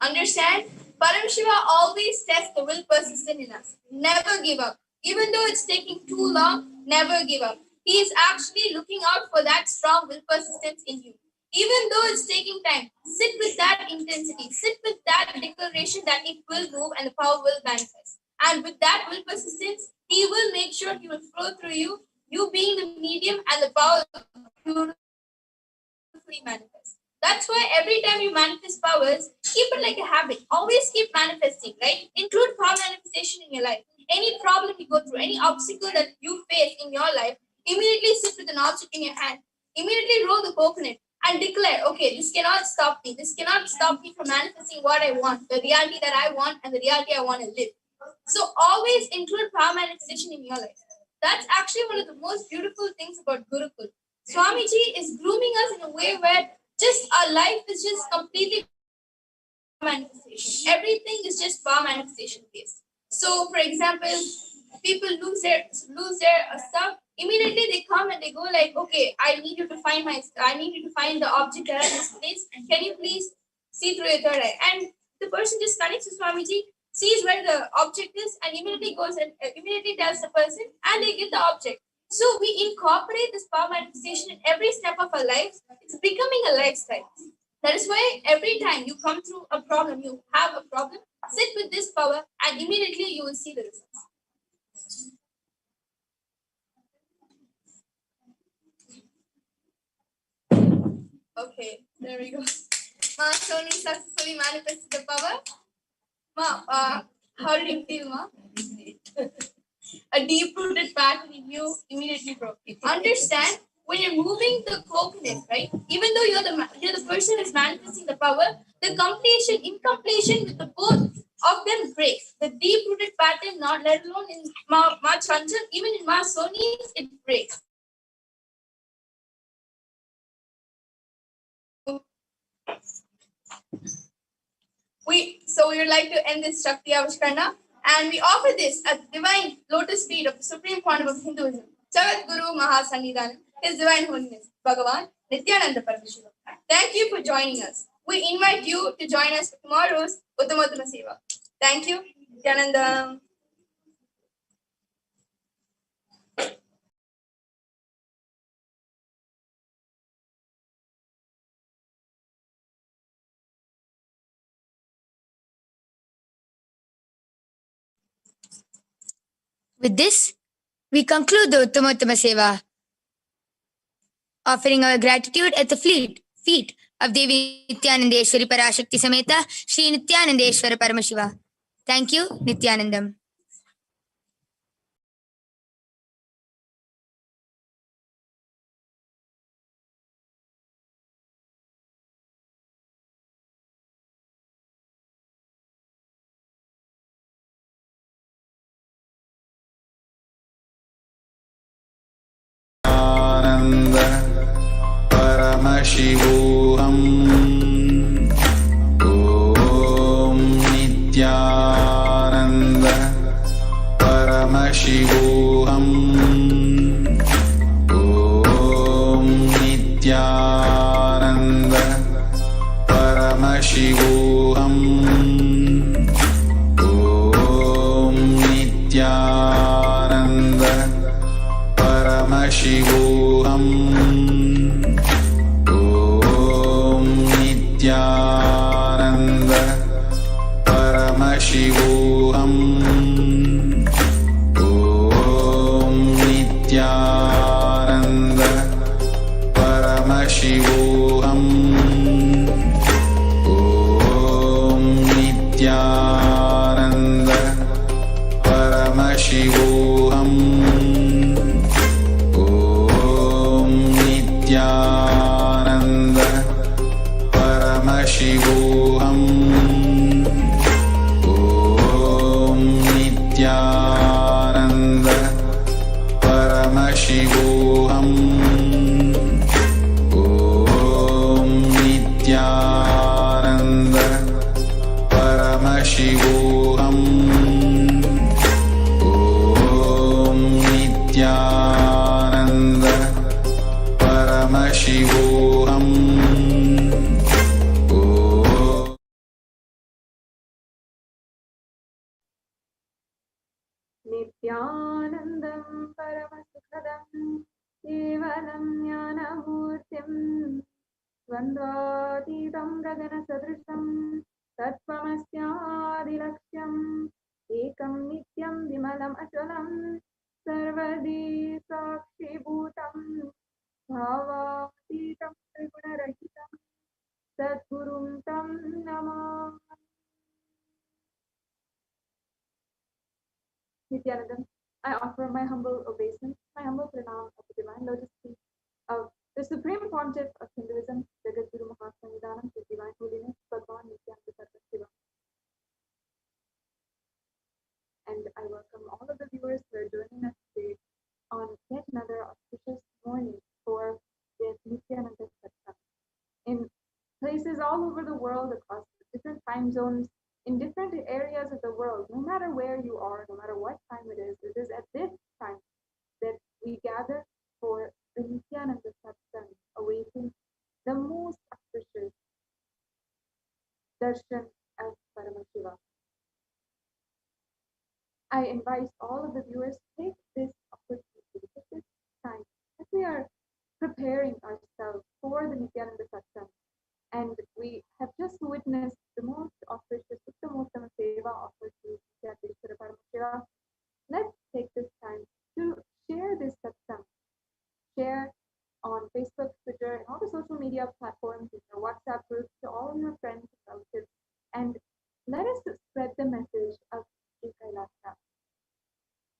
Understand? Paramashiva always tests the will persistent in us. Never give up. Even though it's taking too long, never give up. He is actually looking out for that strong will persistence in you. Even though it's taking time, sit with that intensity. Sit with that declaration that it will move and the power will manifest. And with that will persistence, he will make sure he will flow through you, you being the medium, and the power will beautifully manifest. That's why every time you manifest powers, keep it like a habit. Always keep manifesting, right? Include power manifestation in your life. Any problem you go through, any obstacle that you face in your life, immediately sit with an object in your hand. Immediately roll the coconut and declare, okay, this cannot stop me. This cannot stop me from manifesting what I want, the reality that I want, and the reality I want to live. So always include power manifestation in your life. That's actually one of the most beautiful things about Gurukul. Swamiji is grooming us in a way where just our life is just completely manifestation. Everything is just power manifestation based. So, for example, people lose their stuff. Immediately they come and they go like, okay, I need you to find the object that I misplaced. Can you please see through your third eye? And the person just connects to Swamiji, sees where the object is, and immediately goes and immediately tells the person, and they get the object. So we incorporate this power manifestation in every step of our lives. It's becoming a lifestyle. That is why every time you come through a problem, you have a problem, sit with this power and immediately you will see the results. Okay, there we go. Ma, Sony successfully manifested the power. Ma, how did you feel, Ma? a deep-rooted pattern in you immediately broke. Understand, when you're moving the coconut, right? Even though you're the person who's manifesting the power, the incompletion with the both of them breaks. The deep-rooted pattern, not let alone in Ma Chanchal, even in Ma Soni, it breaks. We would like to end this Shakti Avishkarna, and we offer this at the divine lotus feet of the Supreme Quantum of Hinduism, Jagat Guru Mahasannidhanam, His Divine Holiness, Bhagavan Nithyananda Paramashivam. Thank you for joining us. We invite you to join us for tomorrow's Uttamottama Seva. Thank you, Nithyananda. With this, we conclude the Uttamottama Seva, offering our gratitude at the feet of Devi Nithyanandeshwari Parashakti Sameta Shri Nithyanandeshwara Paramashiva. Thank you, Nithyanandam. Nithyananda Paramashivoham. Om Nithyananda Paramashivoham. Om Nithyananda Paramashivoham. Om Nithyananda Paramashivoham. Om Nithyananda Paramashivoham. Om Nithyananda Paramashivoham. Om Nithyananda Paramashivoham. Om Nithyananda Paramashivoham. Om Nithyananda Paramashivoham. Om Nithyananda Paramashivoham. Om Nithyananda Paramashivoham. Nithyanandam Paramasukhadam Kevalam Jnanamurtim Dvandvatitam Gagana Sadrisham Tattvamasyaadilakshyam Ekam Nityam Vimalam Achalam Sarvadi Sakshibhutam Bhavatitam Trigunarahitam Sadgurum Tam Namah. Nithyanandam, I offer my humble obeisance, my humble pranam of the divine lotus feet of the Supreme Pontiff of Hinduism, Jagat Guru Mahasannidhanam, His Divine Holiness, Bhagavan Nithyananda Paramashivam. And I welcome all of the viewers who are joining us today on yet another auspicious morning for the Nithyananda Satsang. In places all over the world, across different time zones, in different areas of the world, no matter where you are, no matter what time it is at this time that we gather for the Nithyananda Satsang, awaiting the most auspicious darshan of Paramashiva. I invite all of the viewers to take this opportunity, take this time, as we are preparing ourselves for the Nithyananda Satsang. And we have just witnessed the most auspicious Uttamottama Seva offered to Nithyananda Paramashiva. Let's take this time to share this satsang. Share on Facebook, Twitter, and all the social media platforms, in your WhatsApp groups, to all your friends and relatives. And let us spread the message of Sri Kailasa,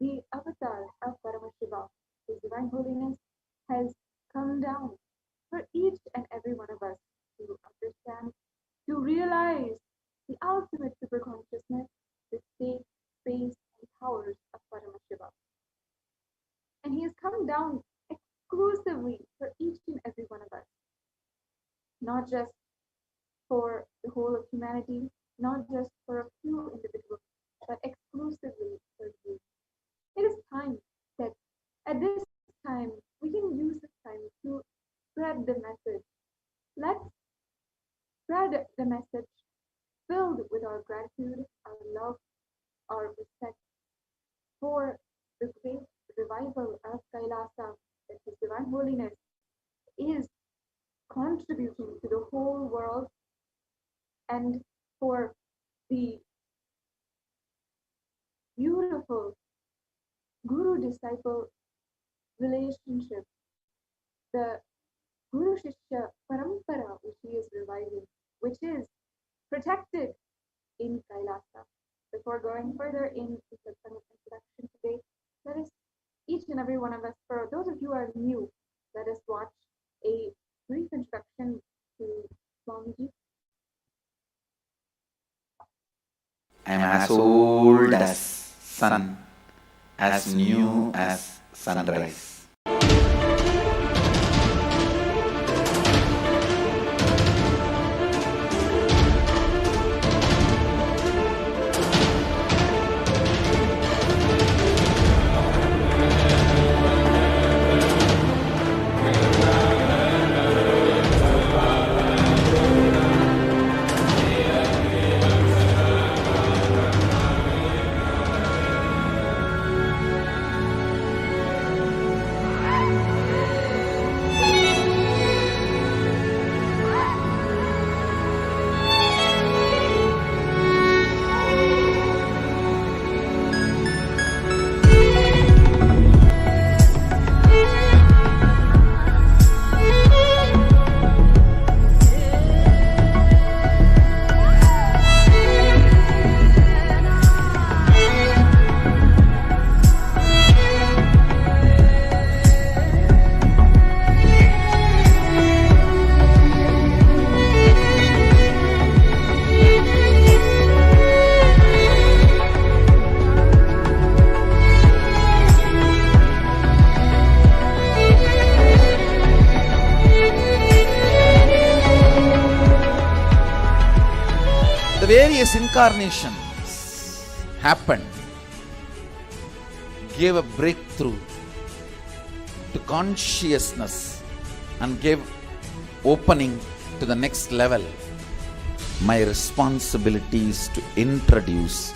the avatar Avatar of Paramashiva, His Divine Holiness, has come down for each and every one of us to understand, to realize the ultimate super consciousness, the state, space, and powers of Paramashiva. And he has come down exclusively for each and every one of us, not just for the whole of humanity, not just for a few individuals, but exclusively for you. It is time that at this time we can use this time to spread the message. Let's spread the message filled with our gratitude, our love, our respect for the great revival of Kailasa that His Divine Holiness is contributing to the whole world, and for the beautiful guru-disciple relationship, the Guru-Shishya Parampara which he is reviving, which is protected in Kailasa. Before going further in the Satsang introduction today, let us, each and every one of us, for those of you who are new, let us watch a brief introduction to Swamiji. I am as old as sun, as new as sunrise. Various incarnations happened, gave a breakthrough to consciousness and gave opening to the next level. My responsibility is to introduce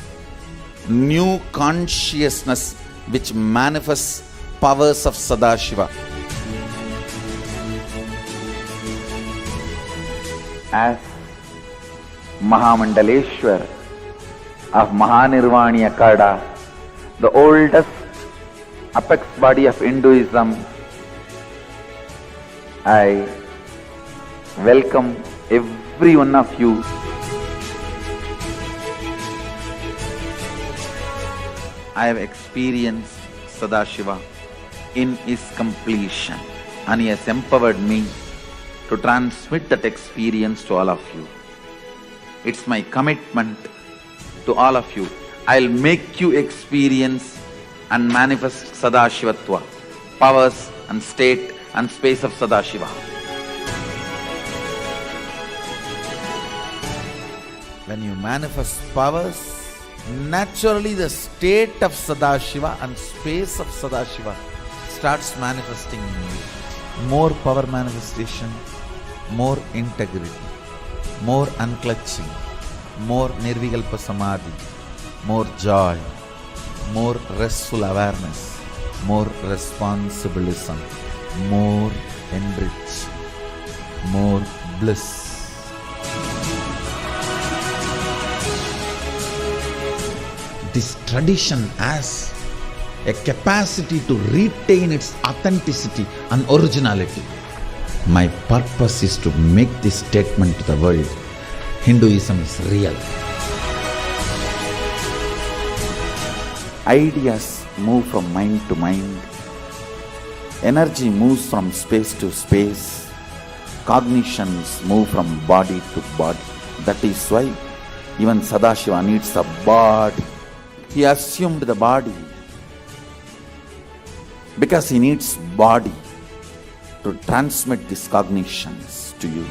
new consciousness which manifests powers of Sadashiva. As Mahamandaleshwar of Mahanirvani Akada, the oldest apex body of Hinduism, I welcome every one of you. I have experienced Sadashiva in his completion, and he has empowered me to transmit that experience to all of you. It's my commitment to all of you. I'll make you experience and manifest Sadashivatva, powers and state and space of Sadashiva. When you manifest powers, naturally the state of Sadashiva and space of Sadashiva starts manifesting in you. More power manifestation, more integrity, more unclutching, more nirvikalpa samadhi, more joy, more restful awareness, more responsibilism, more enrich, more bliss. This tradition has a capacity to retain its authenticity and originality. My purpose is to make this statement to the world: Hinduism is real. Ideas move from mind to mind. Energy moves from space to space. Cognitions move from body to body. That is why even Sadashiva needs a body. He assumed the body because he needs body to transmit these cognitions to you.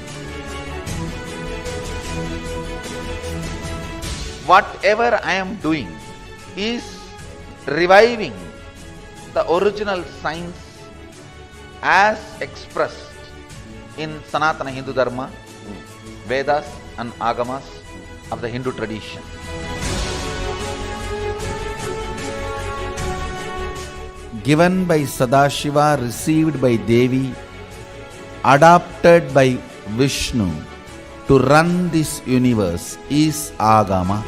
Whatever I am doing is reviving the original science as expressed in Sanatana Hindu Dharma, Vedas and Agamas of the Hindu tradition. Given by Sadashiva, received by Devi, adopted by Vishnu to run this universe is Agama.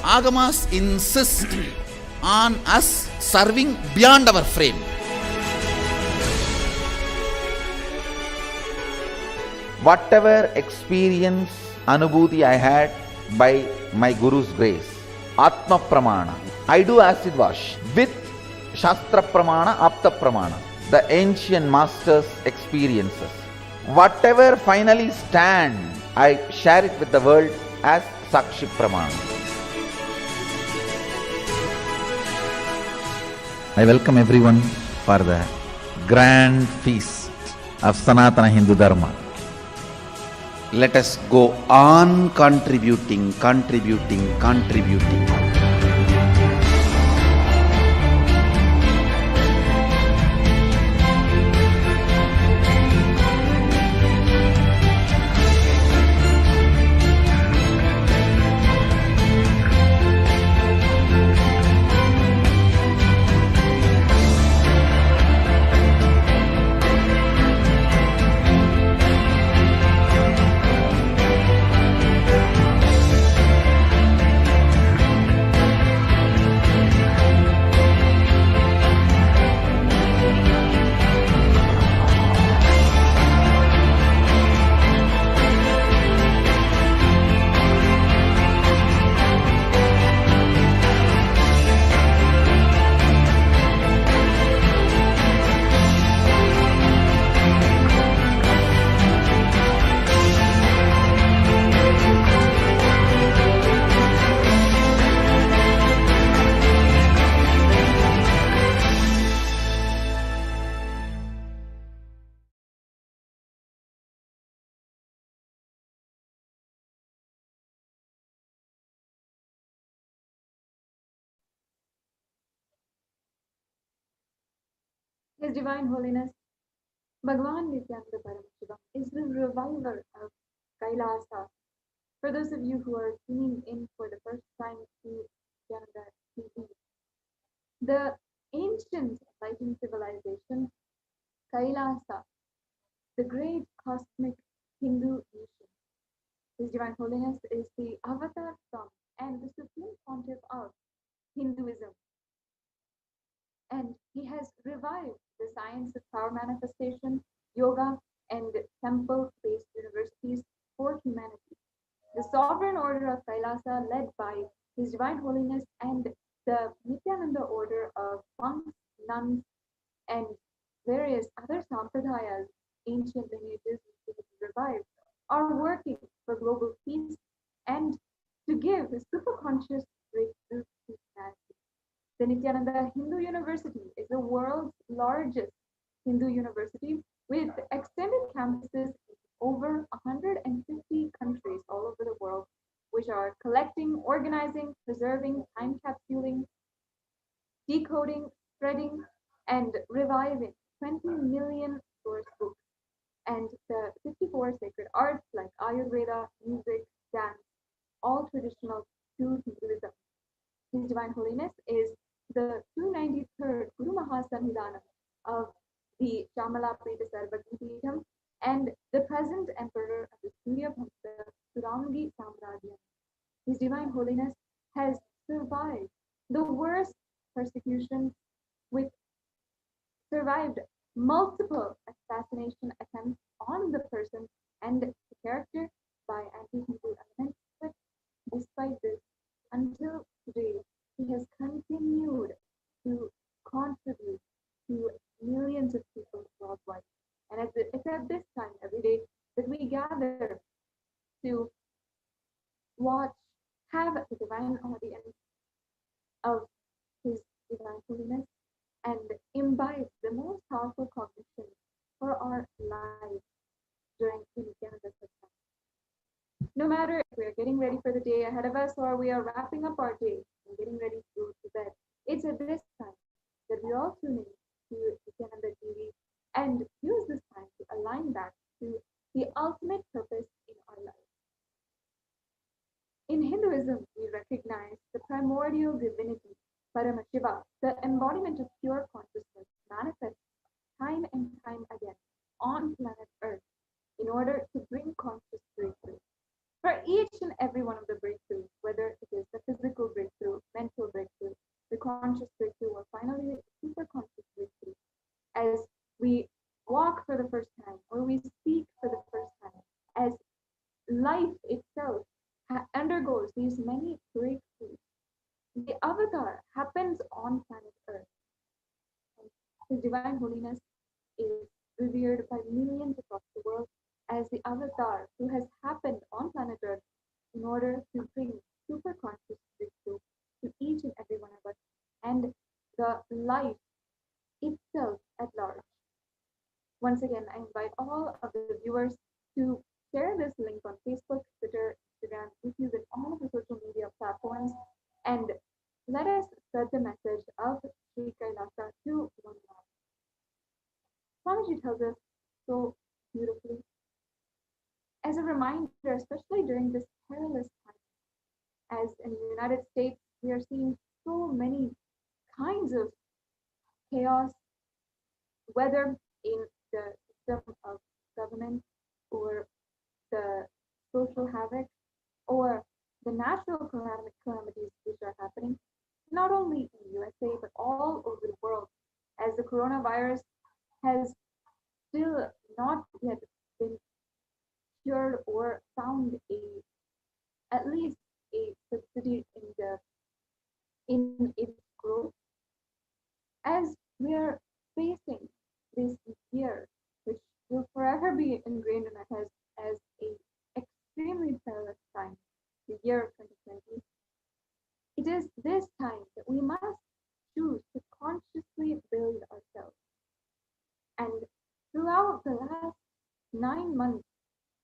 Agamas insist on us serving beyond our frame. Whatever experience, anubhuti I had by my Guru's grace, Atma Pramana, I do acid wash with Shastra Pramana, Apta Pramana, the ancient masters' experiences. Whatever finally stand, I share it with the world as Sakshi Pramana. I welcome everyone for the grand feast of Sanatana Hindu Dharma. Let us go on contributing. His Divine Holiness, Bhagavan Nithyananda Paramashivam is the reviver of Kailasa. For those of you who are tuning in for the first time to Nithyananda TV, the ancient enlightened civilization, Kailasa, the great cosmic Hindu nation. His Divine Holiness is the avatar from and the supreme pontiff of Hinduism. And he has revived the science of power manifestation, yoga, and temple-based universities for humanity. The sovereign order of Kailasa, led by His Divine Holiness and the Nithyananda order of monks, nuns, and various other sampradayas, ancient lineages which have been revived, are working for global peace and to give a superconscious breakthrough to humanity. The Nithyananda Hindu University is the world's largest Hindu university with extended campuses in over 150 countries all over the world, which are collecting, organizing, preserving, time capsuling, decoding, spreading, and reviving 20 million source books and the 54 sacred arts like Ayurveda, music, dance, all traditional to Hinduism. His Divine Holiness is the 293rd Guru Mahasannidhanam of the Shamalapeta Sarvagni Peetham and the present Emperor of the Surya Bhamsa Surangi Samrajyam. His Divine Holiness has survived the worst persecution with survived multiple assassination attempts on the person and the character by anti-Hindu elements, but despite this, until today, he has continued to contribute to millions of people worldwide. And it's at this time every day that we gather to watch, have the divine audience of His Divine Holiness and imbibe the most powerful cognition for our lives during the Nithyananda Satsang. No matter if we are getting ready for the day ahead of us or we are wrapping up our day and getting ready to go to bed, it's at this time that we all tune in to Nithyananda TV and use this time to align back to the ultimate purpose in our life. In Hinduism, we recognize the primordial divinity, Paramashiva, the embodiment of pure consciousness, manifests time and time again on planet Earth in order to bring conscious breakthrough. For each and every one of the breakthroughs, whether it is the physical breakthrough, mental breakthrough, the conscious breakthrough, or finally the super conscious breakthrough, as we walk for the first time or we speak for the first time, as life itself undergoes these many breakthroughs, the avatar happens on planet Earth. And His Divine Holiness is revered by millions across the world as the avatar who has happened on planet Earth in order to bring super conscious breakthrough to each and every one of us and the life itself at large. Once again, I invite all of the viewers to share this link on Facebook, Twitter, Instagram, YouTube, and all of the social media platforms, and let us spread the message of Sri Kailasa to one another. Swamiji tells us so beautifully, as a reminder, especially during this perilous time, as in the United States, we are seeing so many kinds of chaos, whether in the system of government or the social havoc or the natural calamities which are happening, not only in the USA, but all over the world, as the coronavirus has still not yet been cured or found at least a subsidy in its growth. As we are facing this year, which will forever be ingrained in our heads as a extremely perilous time, the year of 2020, it is this time that we must choose to consciously build ourselves. And throughout the last 9 months,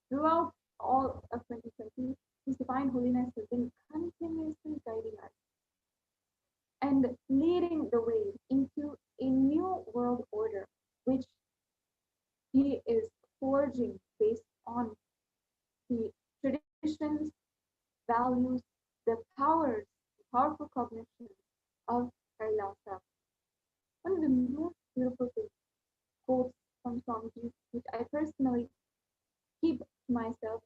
throughout all of 2020, His Divine Holiness has been continuously guiding us and leading the way into a new world order, which He is forging based on the traditions, values, the powerful cognition of Kailasa. One of the most beautiful quotes from Swamiji, which I personally keep to myself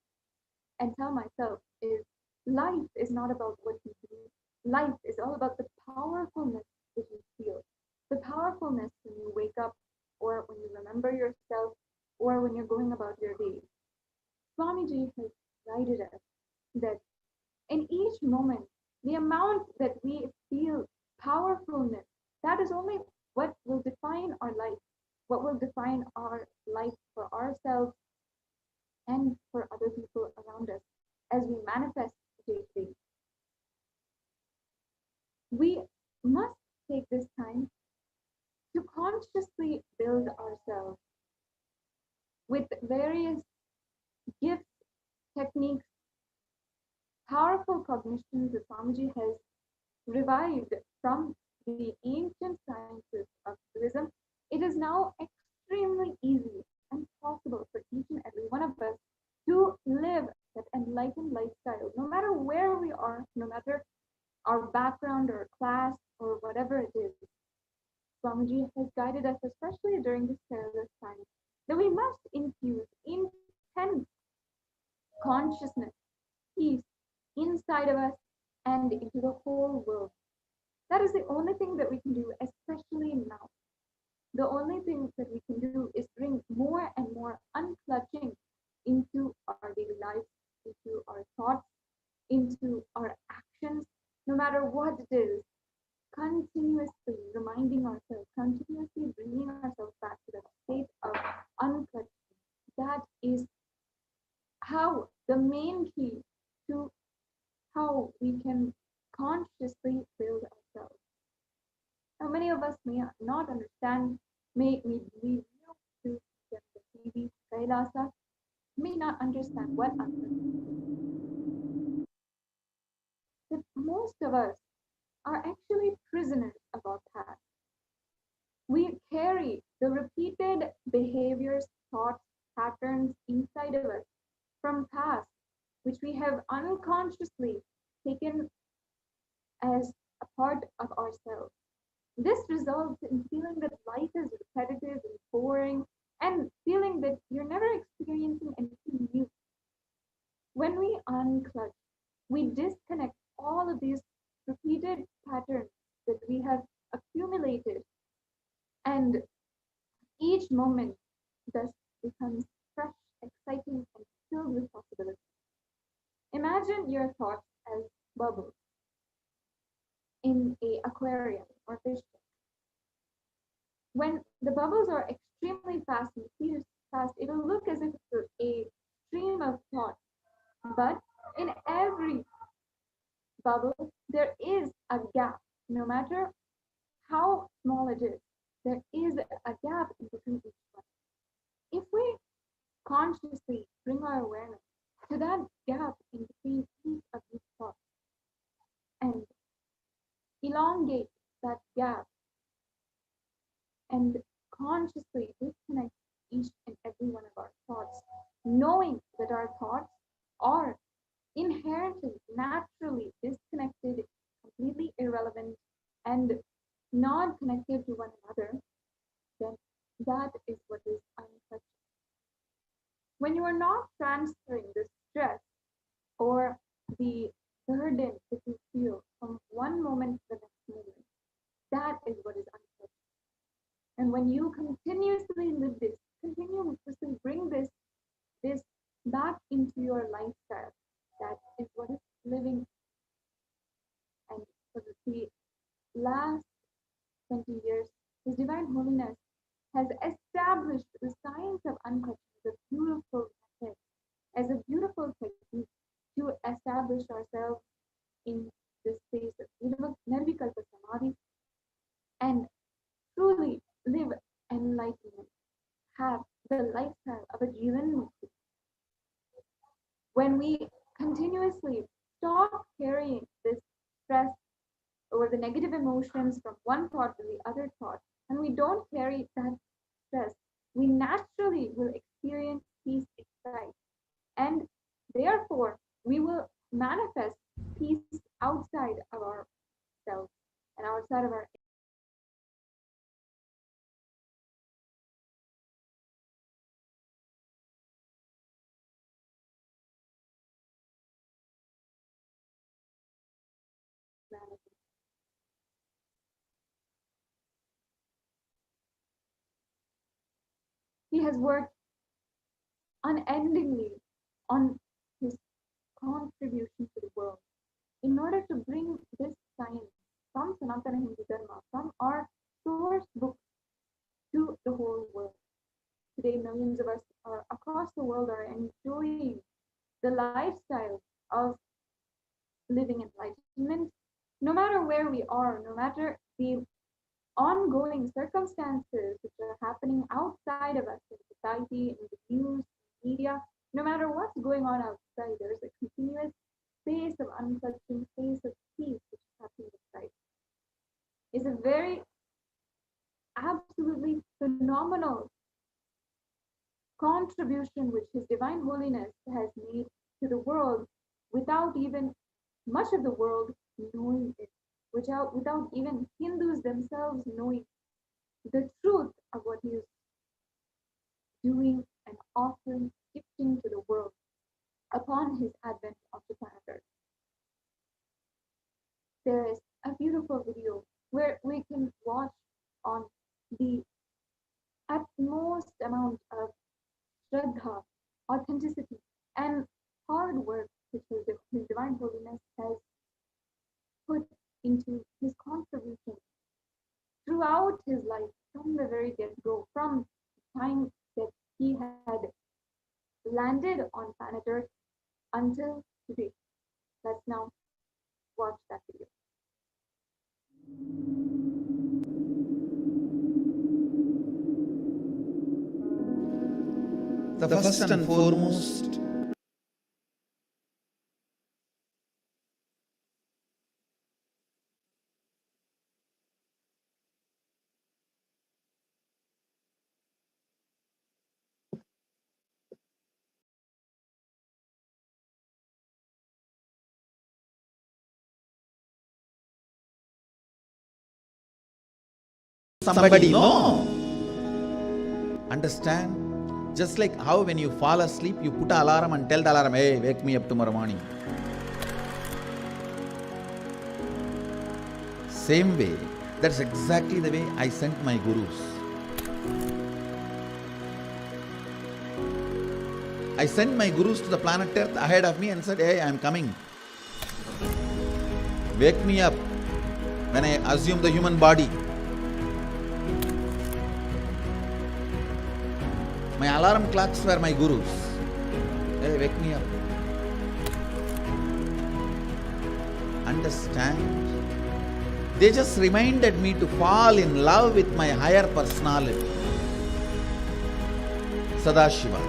and tell myself, is life is not about what you do. Life is all about the powerfulness that you feel. The powerfulness when you wake up or when you remember yourself or when you're going about your day. Swamiji has guided us that in each moment, the amount that we feel powerfulness, that is only what will define our life, what will define our life for ourselves and for other people around us as we manifest day to day. We must take this time to consciously build ourselves with various gifts, techniques, powerful cognitions that Swamiji has revived from the ancient sciences of Buddhism. It is now extremely easy and possible for each and every one of us to live that enlightened lifestyle, no matter where we are, no matter our background or class or whatever it is. Swamiji has guided us, especially during this perilous time, that we must infuse intense consciousness, peace inside of us and into the whole world. That is the only thing that we can do, especially now. The only thing that we can do is bring more and more unclutching into our daily lives, into our thoughts, into our actions, it is continuously reminding ourselves, continuously bringing ourselves back to that state of unclutching. That is how the main key to how we can consciously build ourselves. Now, many of us may not understand, may be new to the TV, Kailasa, may not understand what unclutching is. That most of us are actually prisoners of our past. We carry the repeated behaviors, thoughts, patterns inside of us from past, which we have unconsciously taken as a part of ourselves. This results in feeling that life is repetitive and boring, and feeling that you're never experiencing anything new. When we unclutch, we disconnect all of these repeated patterns that we have accumulated, and each moment thus becomes fresh, exciting, and filled with possibilities. Imagine your thoughts as bubbles in an aquarium or fish tank. When the bubbles are extremely fast and the speed is fast, it'll look as if it's a stream of thought. But in every bubble, there is a gap. No matter how small it is, there is a gap in between each one. If we consciously bring our awareness to that gap in between each of these thoughts and elongate that gap and consciously disconnect each and every one of our thoughts, knowing that our thoughts are inherently, naturally disconnected, completely irrelevant, and not connected to one another, then that is what is untouchable. When you are not transferring the stress or the burden that you feel from one moment to the next moment, that is what is untouchable. And when you continuously live this, continuously bring this back into your lifestyle, that is what is living. And for the last 20 years, His Divine Holiness has established the science of unclutching as a beautiful method, as a beautiful technique to establish ourselves in this space of beautiful Nirvikalpa Samadhi and truly live enlightenment, have the lifestyle of a Jivan Mukti. When we continuously stop carrying this stress or the negative emotions from one thought to the other thought, and we don't carry that stress, we naturally will experience peace inside. And therefore, we will manifest peace outside of ourselves and outside of our humanity. He has worked unendingly on his contribution to the world in order to bring this science from Sanatana Hindu Dharma, from our source book, to the whole world. Today, millions of us across the world are enjoying the lifestyle of living enlightenment, no matter where we are, no matter the ongoing circumstances which are happening outside of us in society, in the news, media, no matter what's going on outside, there's a continuous space of unclutching, space of peace which is happening inside. It's a very absolutely phenomenal contribution which His Divine Holiness has made to the world without even much of the world knowing it, without even Hindus themselves knowing the truth of what he is doing and offering, gifting to the world upon his advent onto planet Earth. There is a beautiful video where we can watch on the utmost amount of Shraddha, authenticity, and hard work which His Divine Holiness has put into the first and foremost somebody no. Understand? Just like how when you fall asleep, you put an alarm and tell the alarm, hey, wake me up tomorrow morning. Same way, that's exactly the way I sent my gurus. I sent my gurus to the planet Earth ahead of me and said, hey, I am coming. Wake me up when I assume the human body. My alarm clocks were my gurus. Hey, wake me up. Understand? They just reminded me to fall in love with my higher personality, Sadashiva.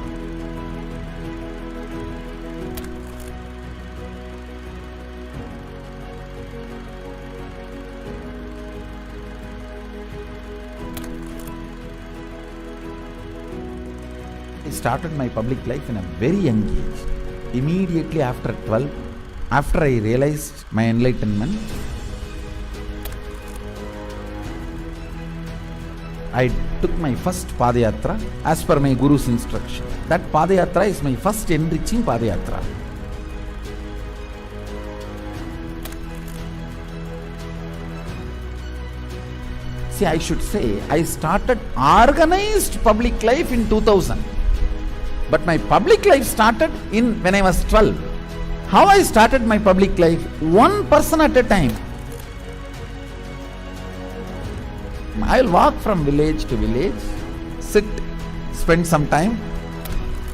I started my public life in a very young age. Immediately after 12, after I realized my enlightenment, I took my first Padayatra as per my Guru's instruction. That Padayatra is my first enriching Padayatra. See, I should say, I started organized public life in 2000. But my public life started when I was 12. How I started my public life? One person at a time. I'll walk from village to village, sit, spend some time.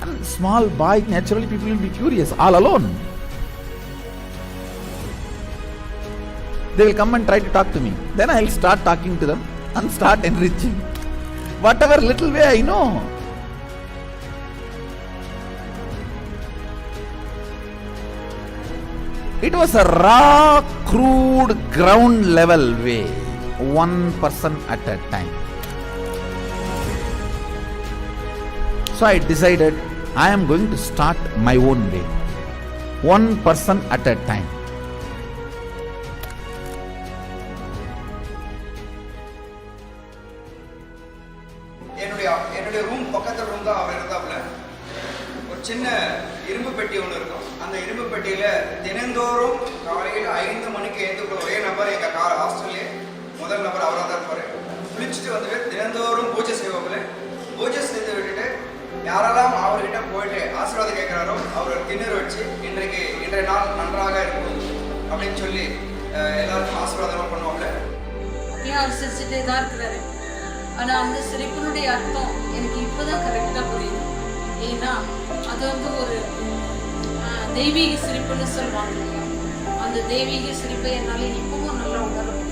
And small boy, naturally people will be curious, all alone. They will come and try to talk to me. Then I'll start talking to them and start enriching. Whatever little way I know. It was a raw, crude, ground level way, one person at a time. So I decided I am going to start my own way, one person at a time. என்னுடைய room பக்கத்து room தான் அவர் இருந்தாப்புல. ஒரு சின்ன இரும்பு பெட்டி ஒன்று இருக்கும். அந்த இரும்பு பெட்டியில தினந்தோறும் காலையில் 5 மணிக்கு எழுந்து ஒரே நபர் எங்க ஹாஸ்டல்லே முதல் நபர் அவராக தான் இருப்பாரு. குளிச்சுட்டு வந்துட்டு தினந்தோறும் பூஜை செய்வாப்புல. பூஜை செய்து விட்டுட்டு யாரெல்லாம் அவர்கிட்ட போயிட்டு ஆசீர்வாதம் கேட்கிறாரோ அவர் திண்ணூறு வச்சு இன்றைய நாள் நன்றாக இருக்கும் அப்படின்னு சொல்லி எல்லாருக்கும் ஆசீர்வாதம் பண்ணுவாப்புல. ஏன் அவர் சிரிச்சுட்டே தான் இருக்கிறாரு. ஆனால் அந்த சிரிப்பினுடைய அர்த்தம் எனக்கு இப்போதான் கரெக்டாக புரியுது. ஏன்னா அது ஒரு தெய்வீக சிரிப்புன்னு சொல்லுவாங்க. அந்த தெய்வீக சிரிப்பை என்னால் இப்பவும் நல்லா உணர முடியும்.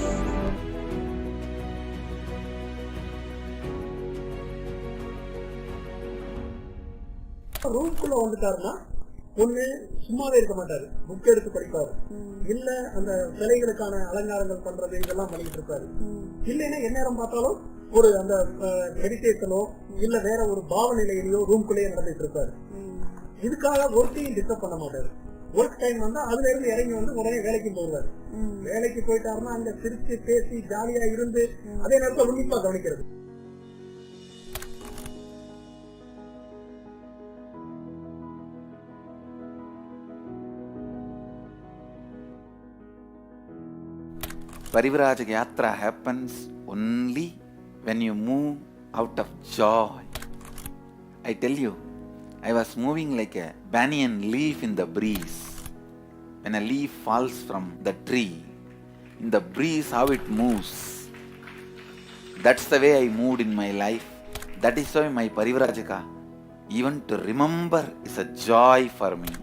ரூம்குள்ள வந்துட்டாருன்னா ஒண்ணு சும்மாவே இருக்க மாட்டாரு, புக் எடுத்து படிப்பாரு, இல்ல அந்த சிலைகளுக்கான அலங்காரங்கள் பண்றது இதெல்லாம் பண்ணிட்டு இருப்பாரு. இல்லைன்னா எந்நேரம் பார்த்தாலும் ஒரு அந்த மெடிடேஷனோ இல்ல வேற ஒரு பாவநிலையிலயோ ரூம்குள்ளேயே நடந்துட்டு இருப்பாரு. இதுக்காக ஒர்க்கையும் டிஸ்டர்ப் பண்ண மாட்டாரு. ஒர்க் டைம் வந்தா அதுல இருந்து இறங்கி வந்து உடனே வேலைக்கு போடுவாரு. வேலைக்கு போயிட்டாருன்னா அங்க சிரிச்சு பேசி ஜாலியா இருந்து அதே நேரத்தில் உன்னிப்பா கவனிக்கிறது. Parivrajaka Yatra happens only when you move out of joy. I tell you, I was moving like a banyan leaf in the breeze. When a leaf falls from the tree, in the breeze how it moves. That's the way I moved in my life. That is why my Parivrajaka, even to remember, is a joy for me.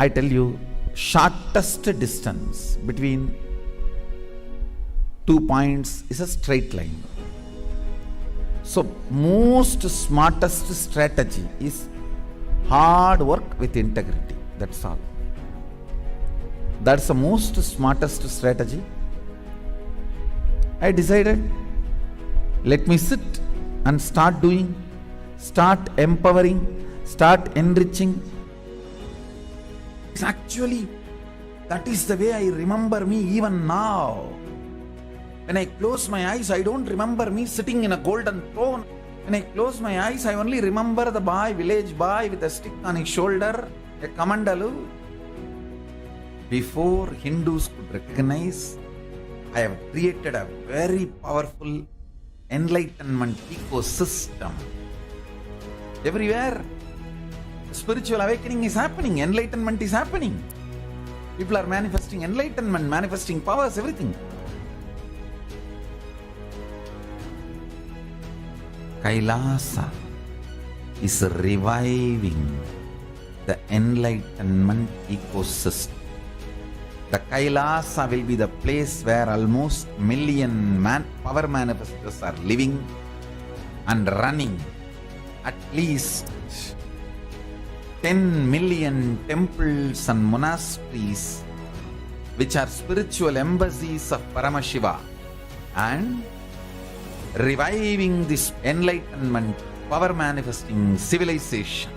I tell you, shortest distance between 2 points is a straight line. So most smartest strategy is hard work with integrity. That's all. That's the most smartest strategy. I decided, let me sit and start doing, start empowering, start enriching. It's actually, that is the way I remember me even now. When I close my eyes, I don't remember me sitting in a golden throne. When I close my eyes, I only remember the boy, village boy with a stick on his shoulder, a kamandalu. Before Hindus could recognize, I have created a very powerful enlightenment ecosystem. Everywhere, spiritual awakening is happening, enlightenment is happening. People are manifesting enlightenment, manifesting powers, everything. Kailasa is reviving the enlightenment ecosystem. The Kailasa will be the place where almost million power manifestors are living and running. At least 10 million temples and monasteries, which are spiritual embassies of Paramashiva, and reviving this enlightenment, power manifesting civilization.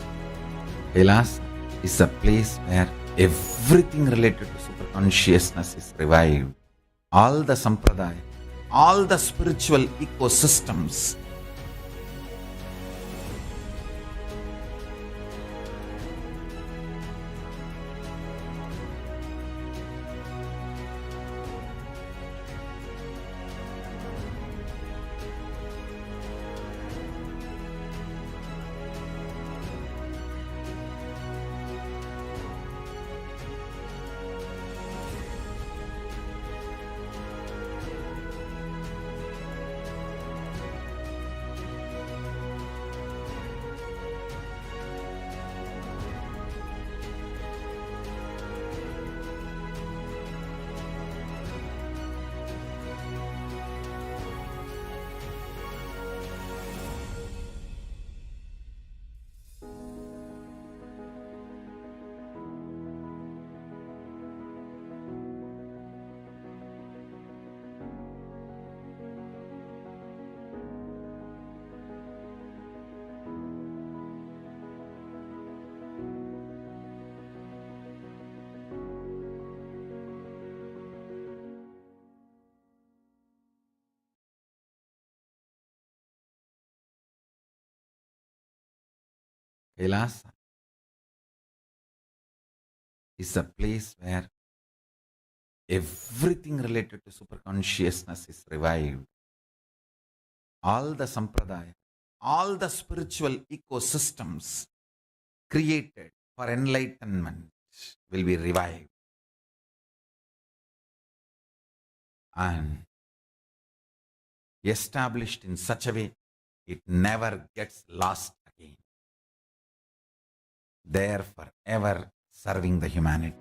Kailas is a place where everything related to super consciousness is revived. All the sampradaya, all the spiritual ecosystems. Kailasa is a place where everything related to super consciousness is revived. All the sampradaya, all the spiritual ecosystems created for enlightenment will be revived. And established in such a way, it never gets lost again. There forever serving the humanity.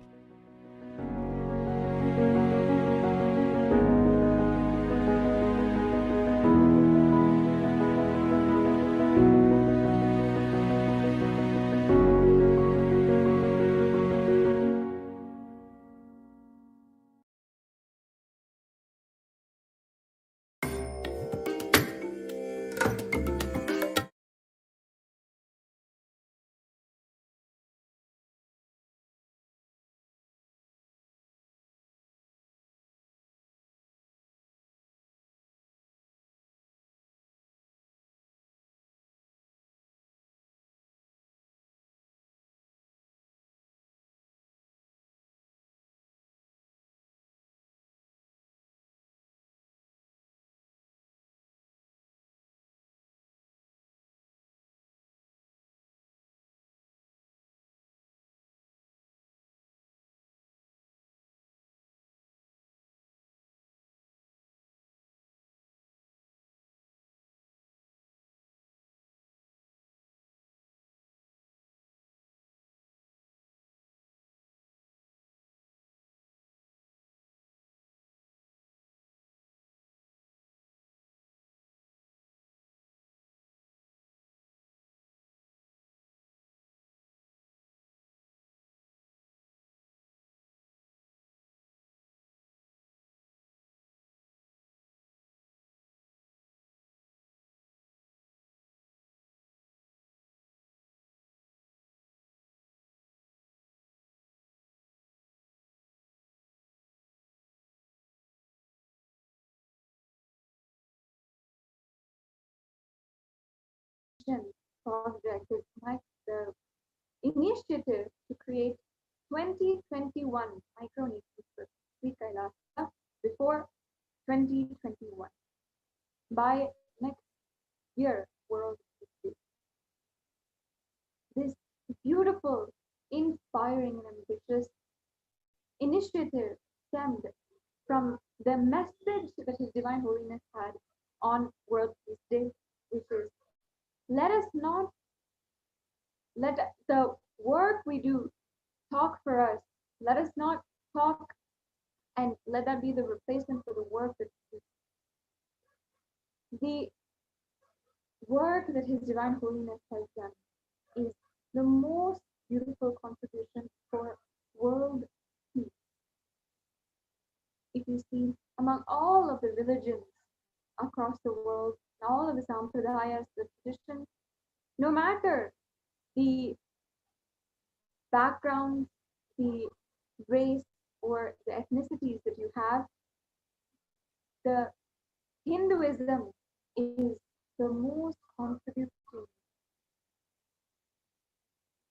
vision project, the initiative to create 2021 micronations for Sri Kailasa before 2021. By next year, World Peace Day. This beautiful, inspiring, and ambitious initiative stemmed from the message that His Divine Holiness had on World Peace Day, which is, let the work we do talk for us. Let us not talk, and let that be the replacement for the work that we do. The work that His Divine Holiness has done is the most beautiful contribution for world peace. If you see, among all of the religions across the world, all of the sampradayas, the traditions, no matter the background, the race, or the ethnicities that you have, the Hinduism is the most contributing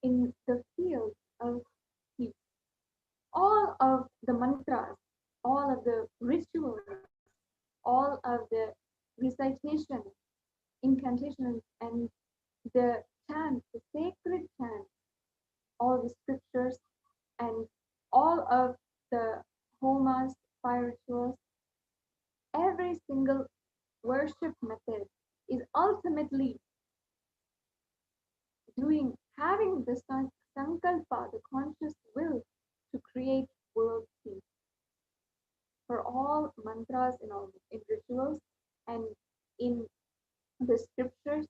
in the field of peace. All of the mantras, all of the rituals, all of the recitation, incantations, and the chants, the sacred chants, all the scriptures, and all of the homas, fire rituals, every single worship method is ultimately having the sankalpa, the conscious will to create world peace. For all mantras in rituals and in the scriptures,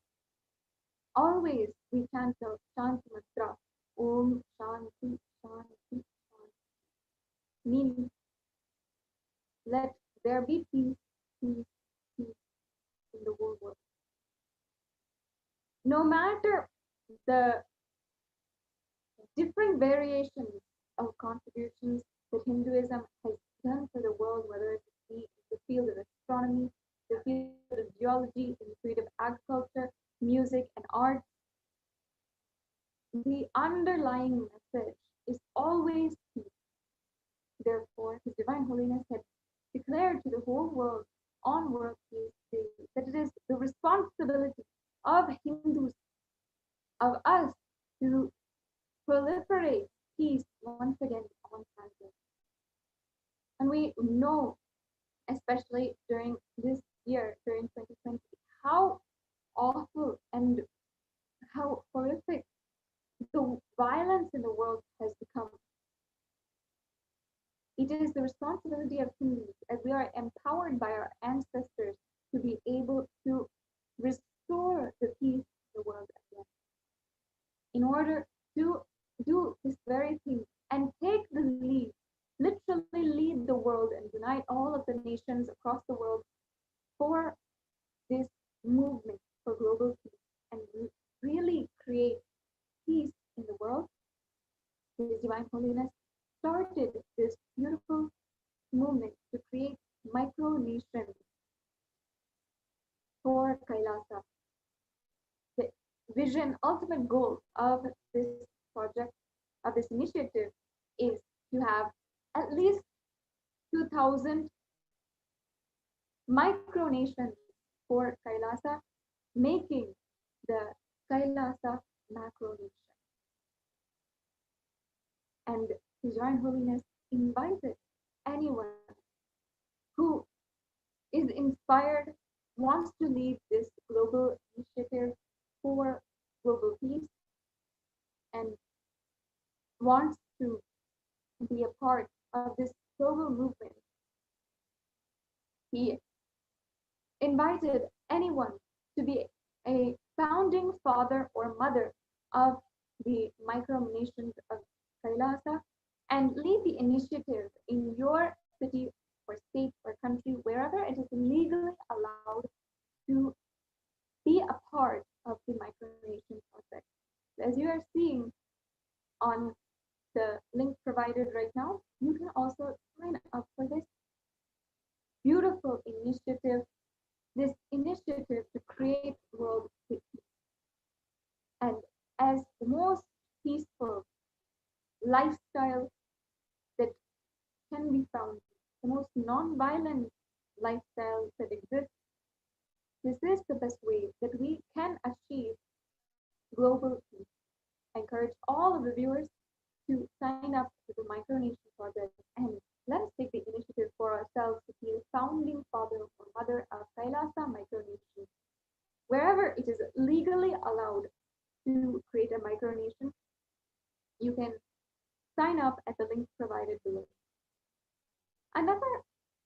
always we chant the mantra Om Shanti Shanti Shanti, meaning let there be peace, peace, peace in the whole world. No matter the different variations of contributions that Hinduism has done for the world, whether it be in the field of astronomy, the field of geology, in the field of agriculture, music, and art, the underlying message is always peace. Therefore, His Divine Holiness had declared to the whole world on World Peace Day that it is the responsibility of Hindus, of us, to proliferate peace once again on planet. And we know, especially during this year, during 2020, how awful and how horrific the violence in the world has become. It is the responsibility of Hindus, as we are empowered by our ancestors, to be able to restore the peace in the world again. In order to do this very thing and take the lead, literally lead the world and unite all of the nations across the world for this movement for global peace and really create peace in the world, His Divine Holiness started this beautiful movement to create micronations for Kailasa. The vision, ultimate goal of this project, of this initiative, is to have at least 2,000 micronations for Kailasa, making the Kailasa macronation. And His Divine Holiness invited anyone who is inspired, wants to lead this global initiative for global peace, and wants to be a part of this global movement. He invited anyone to be a founding father or mother of the micronations of Kailasa and lead the initiative in your city or state or country, wherever it is legally allowed to be a part of the micronation project. As you are seeing on the link provided right now, you can also sign up for this beautiful initiative, this initiative to create world peace. most peaceful lifestyle that can be found, the most non-violent lifestyle that exists. This is the best way that we can achieve global peace. I encourage all of the viewers to sign up to the Micronation Project, and let us take the initiative for ourselves to be a founding father or mother of Kailasa Micronation. Wherever it is legally allowed to create a micronation, you can sign up at the link provided below. Another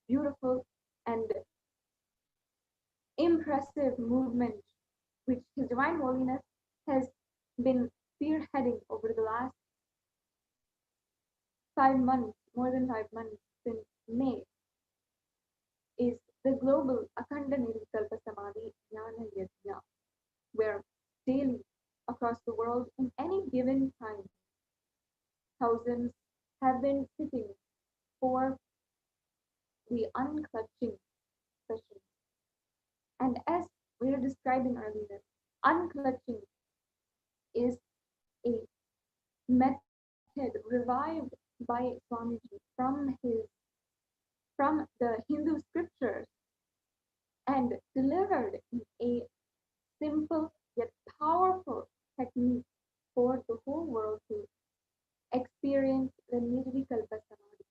beautiful and impressive movement which His Divine Holiness has been spearheading over the last 5 months, more than 5 months, since May, is the global Akhanda Nirvikalpa Samadhi Jnana Yajna, where daily across the world in any given time, thousands have been sitting for the unclutching session. And as we were describing earlier, unclutching is a method revived by Swamiji from the Hindu scriptures and delivered in a simple yet powerful technique for the whole world to experience the Nirvikalpa Samadhi.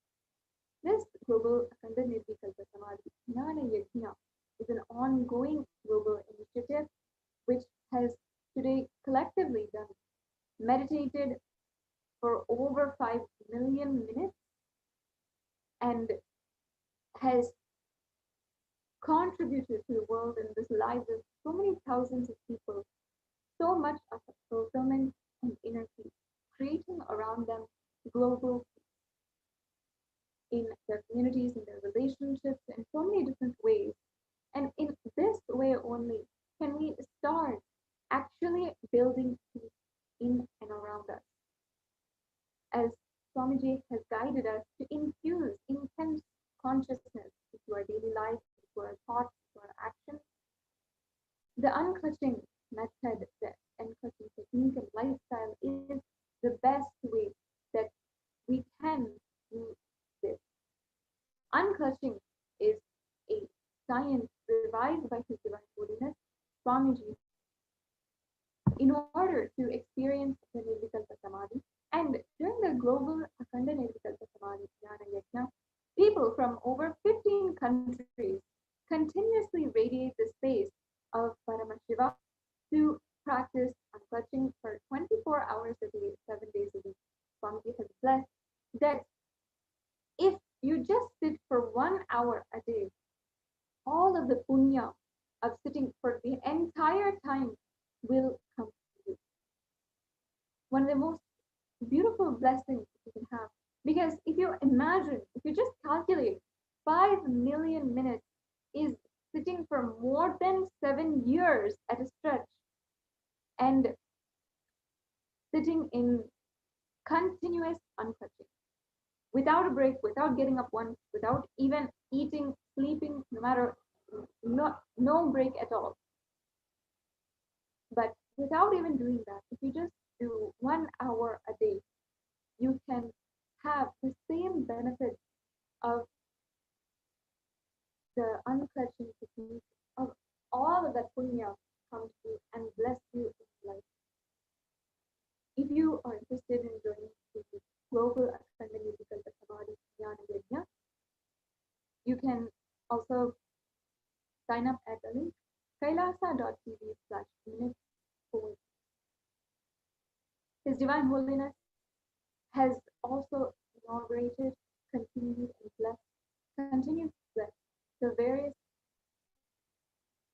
This global Akhanda Nirvikalpa Samadhi Jnana Yajna is an ongoing global initiative which has today collectively done meditated for over 5 million minutes and has contributed to the world and the lives of so many thousands of people, so much of fulfillment and inner peace, creating around them global peace in their communities, in their relationships, in so many different ways. And in this way only can we start actually building peace in and around us. As Swamiji has guided us to infuse intense consciousness into our daily life, into our thoughts, into our actions, the unclutching method, the unclutching technique and lifestyle is the best way that we can do this. Unclutching is a science revised by His Divine Holiness Swamiji in order to experience the Nirvikalpa Samadhi. And during the global Akhanda Nirvikalpa Samadhi Jnana Yajna, people from over 15 countries continuously radiate the space of Paramashiva to practice unclutching for 24 hours a day, 7 days a week. Swamiji has blessed that if you just sit for 1 hour a day, all of the punya of sitting for the entire time will come to you. One of the most beautiful blessings you can have. Because if you imagine, if you just calculate 5 million minutes is sitting for more than 7 years at a stretch and sitting in continuous unclutching without a break, without getting up once, without even eating, sleeping, no break at all. But without even doing that, if you just do 1 hour a day, you can have the same benefits of the unclutching technique, of all of that punya comes to you and bless you in life. If you are interested in joining the global Akhanda Nirvikalpa Samadhi Jnana Yajna, you can also sign up at the link kailasa.tv/minutes. His Divine Holiness has also inaugurated, continued to bless the various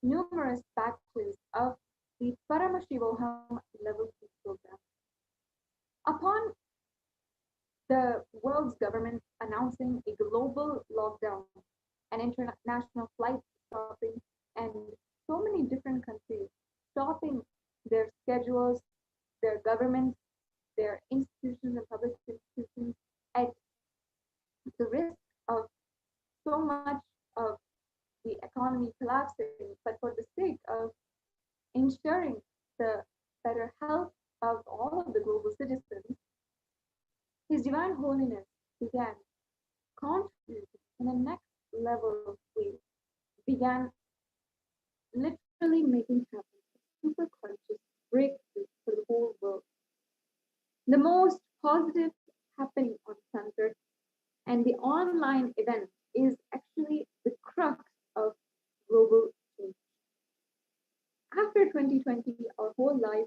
numerous batches of the Paramashivoham level 2 program. Upon the world's government announcing a global lockdown and international flights stopping, and so many different countries stopping their schedules, their governments, their institutions and public institutions at the risk of so much of the economy collapsing, but for the sake of ensuring the better health of all of the Divine Holiness began contributing in a next level way, began literally making happen a super conscious breakthrough for the whole world. The most positive happening on planet Earth, and the online event is actually the crux of global change. After 2020, our whole life,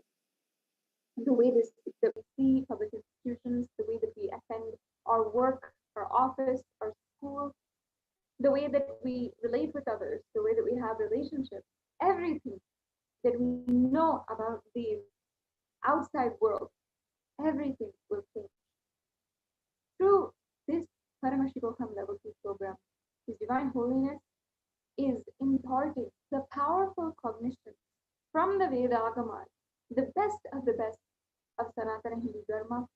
the way that we see public institutions, the way that we attend our work, our office, our school, the way that we relate with others, the way that we have relationships, everything that we know about the outside world, everything will change. Through this Paramashivoham Level 2 program, His Divine Holiness is imparting the powerful cognition from the Vedagamas, the best of Sanatana Hindu Dharma,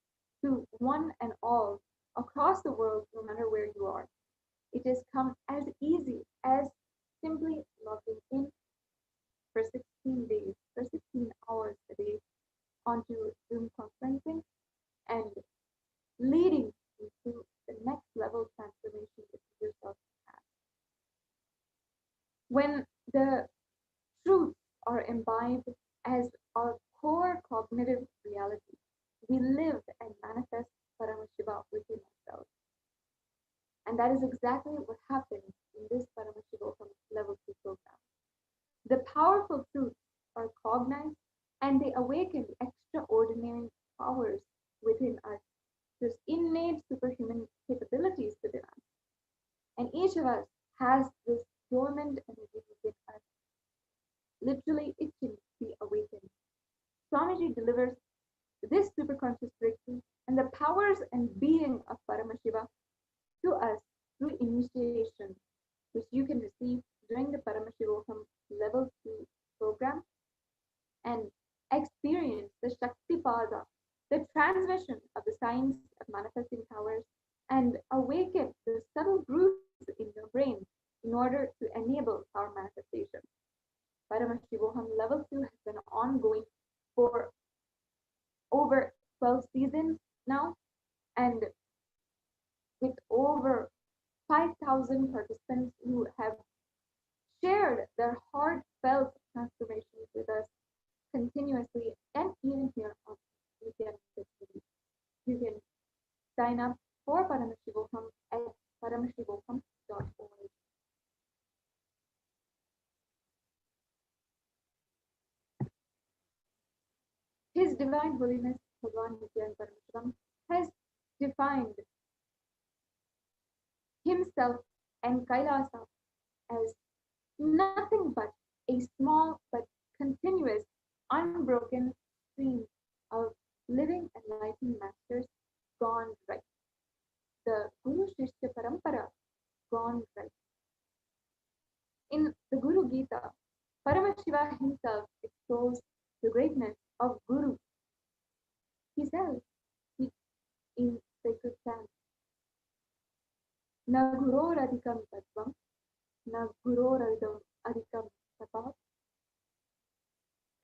to one and all across the world, no matter where you are. It has come as easy as simply logging in for 16 days, for 16 hours a day onto Zoom conferencing and leading you to the next level transformation that you yourself have. When the truths are imbibed as our core cognitive reality, we live and manifest Paramashiva within ourselves. And that is exactly what happens in this Paramashivoham Level 2 program. The powerful truths are cognized and they awaken extraordinary powers within us. There's innate superhuman capabilities within us. And each of us has this dormant energy within us, literally itching to be awakened. Swamiji delivers this superconscious breakthrough and the powers and being of Paramashiva to us through initiation, which you can receive during the Paramashivoham Level 2 program and experience the Shaktipada, the transmission of the science of manifesting powers, and awaken the subtle grooves in your brain in order to enable power manifestation. Paramashivoham Level 2 has been ongoing for over 12 seasons now, and with over 5,000 participants who have shared their heartfelt transformations with us continuously, and even here on Nithya. You can sign up for Paramashivoham at paramashivoham.org. His Divine Holiness Bhagavan Nithyananda Paramashivam has defined himself and Kailasa as nothing but a small but continuous, unbroken stream of living enlightened masters gone right. The Guru Shishya Parampara gone right. In the Guru Gita, Paramashiva himself extols the greatness of Guru. He says in sacred chant, Na guror adhikam tattvam, na guror adhikam tapat,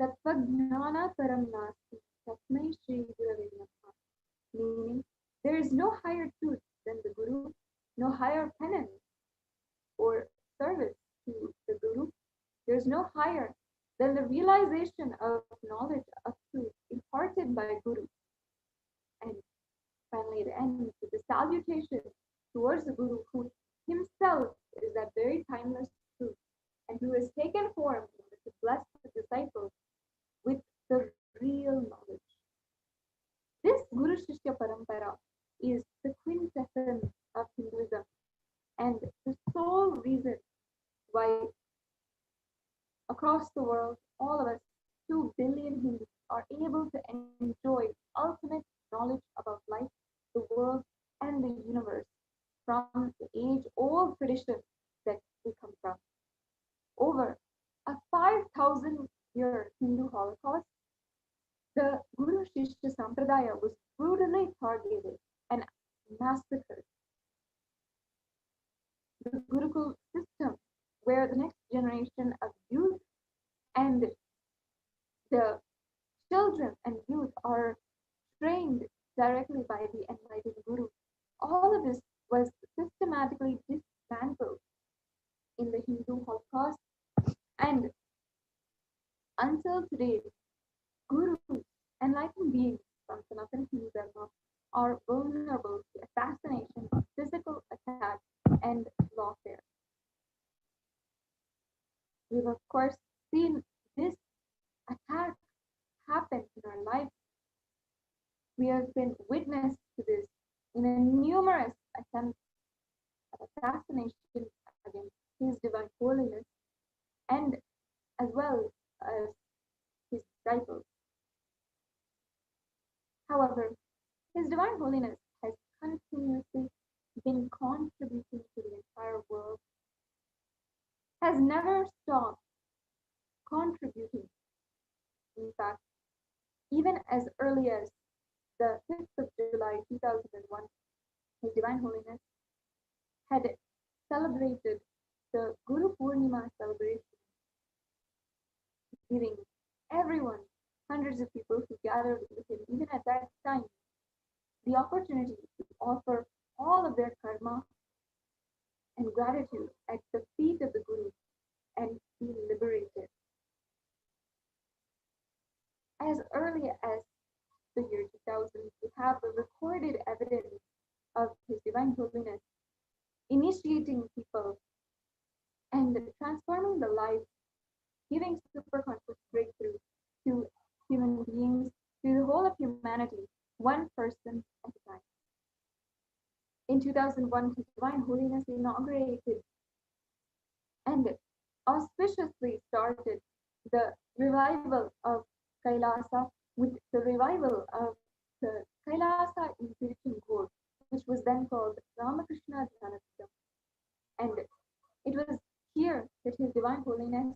tattva jnana taram nasti, tasmai shri gurave namaha. Meaning, there is no higher truth than the Guru, no higher penance or service to the Guru. There is no higher than the realization of knowledge of truth imparted by Guru. And finally, it ends with the salutation towards the Guru, who himself is that very timeless truth and who has taken form in order to bless the disciples with the real knowledge. This Guru Shishya Parampara is the quintessence of Hinduism and the sole reason why across the world, all of us, 2 billion Hindus, are able to enjoy ultimate knowledge about life, the world, and the universe from the age-old tradition that we come from. Over a 5,000-year Hindu Holocaust, the Guru Shishya Sampradaya was brutally targeted and massacred. The Gurukul system, where the next generation of youth and the children and youth are trained directly by the enlightened Guru. All of this was systematically dismantled in the Hindu Holocaust, and until today, Gurus, enlightened beings from Sanatana Hindu Dharma, are vulnerable to assassination, physical attack, and lawfare. We've of course seen this attack happen in our life. We have been witness to this in a numerous attempts at assassination against His Divine Holiness and as well as his disciples. However, His Divine Holiness has continuously been contributing to the entire world, has never stopped contributing. In fact, even as early as the 5th of July 2001, His Divine Holiness had celebrated the Guru Purnima celebration, giving everyone, hundreds of people who gathered with him, even at that time, the opportunity to offer all of their karma and gratitude at the feet of the Guru and be liberated. As early as the year 2000, we have the recorded evidence of His Divine Holiness initiating people and transforming the lives, giving superconscious breakthrough to human beings, to the whole of humanity, one person at a time. In 2001, His Divine Holiness inaugurated and auspiciously started the revival of Kailasa with the revival of the Kailasa in Tiruchendur, which was then called Ramakrishna Dhyanatham. And it was here that His Divine Holiness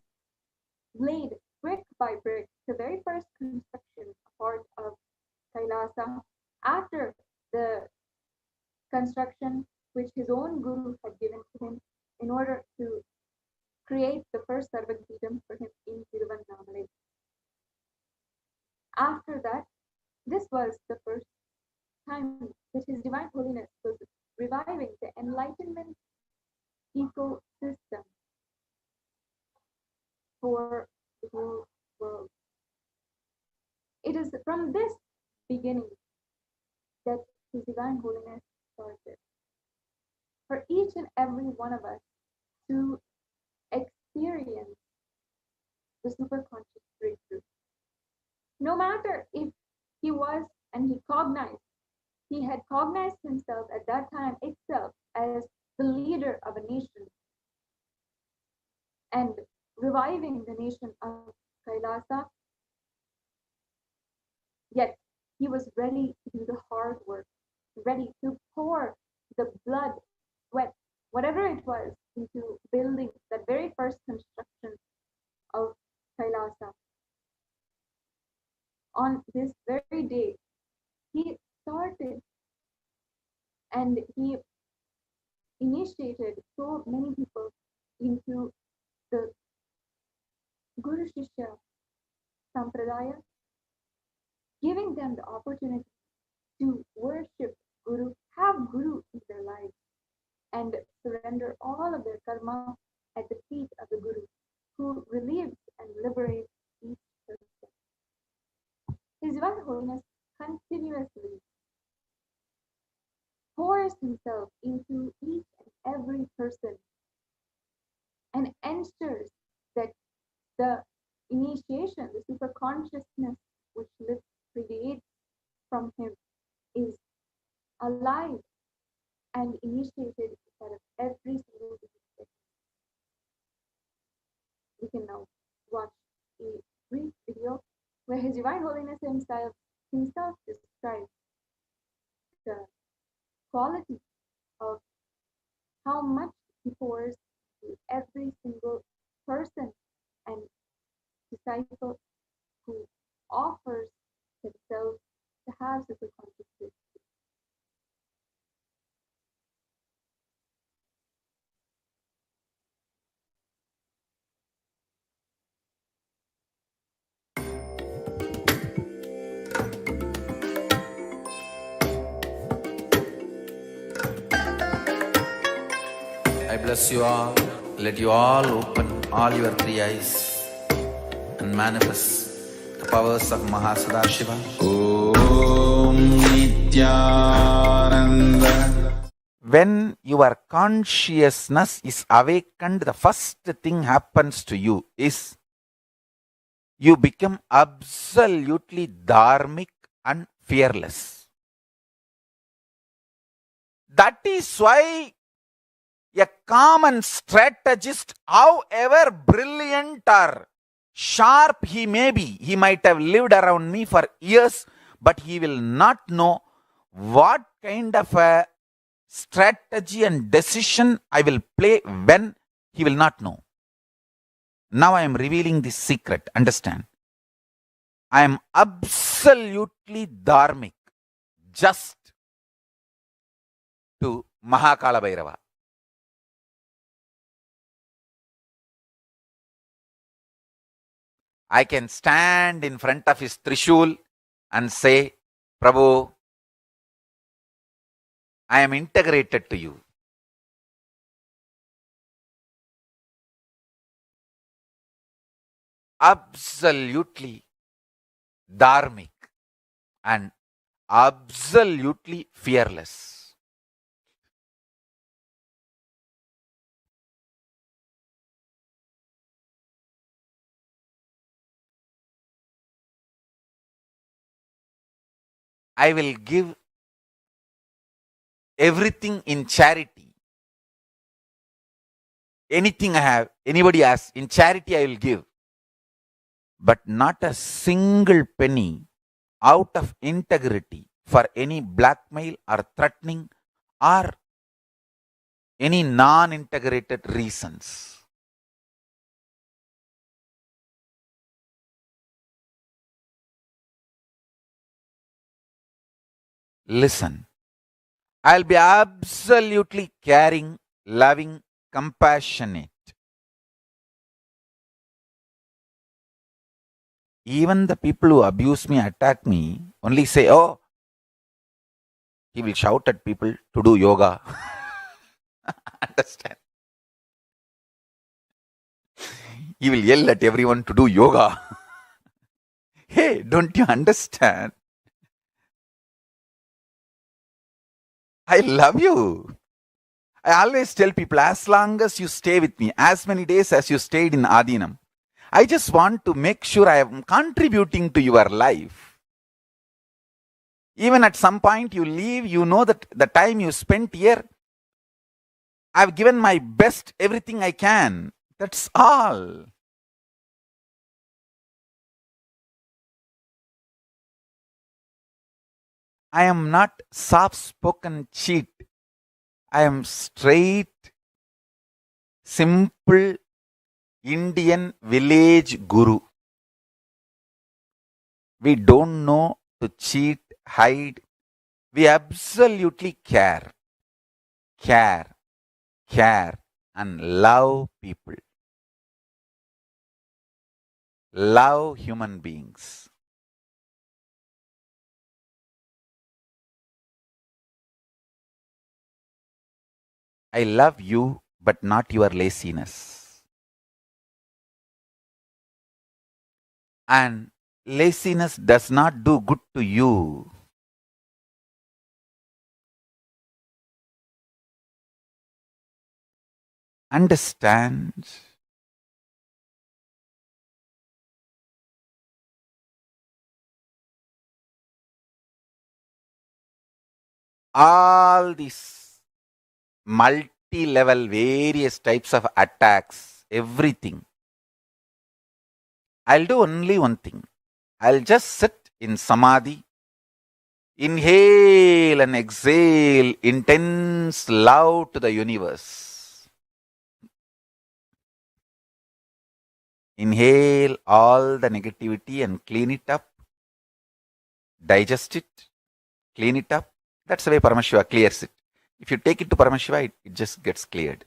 laid brick by brick the very first construction part of Kailasa after the construction which his own Guru had given to him in order to create the first Sarvagidam for him in Tiruvannamalai. After that, this was the first time that His Divine Holiness was reviving the enlightenment ecosystem for the whole world. It is from this beginning that His Divine Holiness started. For each and every one of us to experience the superconscious breakthrough. No matter if he was and he had cognized himself at that time itself as the leader of a nation and reviving the nation of Kailasa, yet he was ready to do the hard work, ready to pour the blood, sweat, whatever it was, into building that very first construction of Kailasa. On this very day, he started and he initiated so many people into the Guru Shishya Sampradaya, giving them the opportunity to worship Guru, have Guru in their lives, and surrender all of their karma at the feet of the Guru, who relieves and liberates each person. His Divine Holiness continuously pours himself into each and every person and ensures that the initiation, the super consciousness which radiates from him is alive and initiated inside of every single being. We can now watch a brief video where His Divine Holiness himself describes the quality of how much he pours to every single person and disciple who offers themselves to have super consciousness. bless you all. Let you all open all your three eyes and manifest the powers of Mahasadashiva. Om Nithyananda. When your consciousness is awakened, the first thing happens to you is you become absolutely dharmic and fearless. That is why a common strategist, however brilliant or sharp he may be, he might have lived around me for years, but he will not know what kind of a strategy and decision I will play when. He will not know. Now I am revealing this secret. Understand? I am absolutely dharmic, just to Mahakala Bhairava. I can stand in front of his Trishul and say, Prabhu, I am integrated to you. Absolutely dharmic and absolutely fearless. I will give everything in charity. Anything I have, anybody asks, in charity I will give. But not a single penny out of integrity for any blackmail or threatening or any non-integrated reasons. Listen, I'll be absolutely caring, loving, compassionate. Even the people who abuse me, attack me, only say, oh, he will shout at people to do yoga. Understand? He will yell at everyone to do yoga. Hey, don't you understand? I love you. I always tell people, as long as you stay with me, as many days as you stayed in Adinam, I just want to make sure I am contributing to your life. Even at some point you leave, you know that the time you spent here, I've given my best, everything I can. That's all. I am not soft-spoken cheat. I am straight, simple Indian village guru. We don't know to cheat, hide. We absolutely care, and love people. Love human beings. I love you, but not your laziness. And laziness does not do good to you. Understand? All these multi-level, various types of attacks, everything. I'll do only one thing. I'll just sit in samadhi, inhale and exhale intense love to the universe. Inhale all the negativity and clean it up, digest it, clean it up. That's the way Paramashiva clears it. If you take it to Paramashiva, it just gets cleared.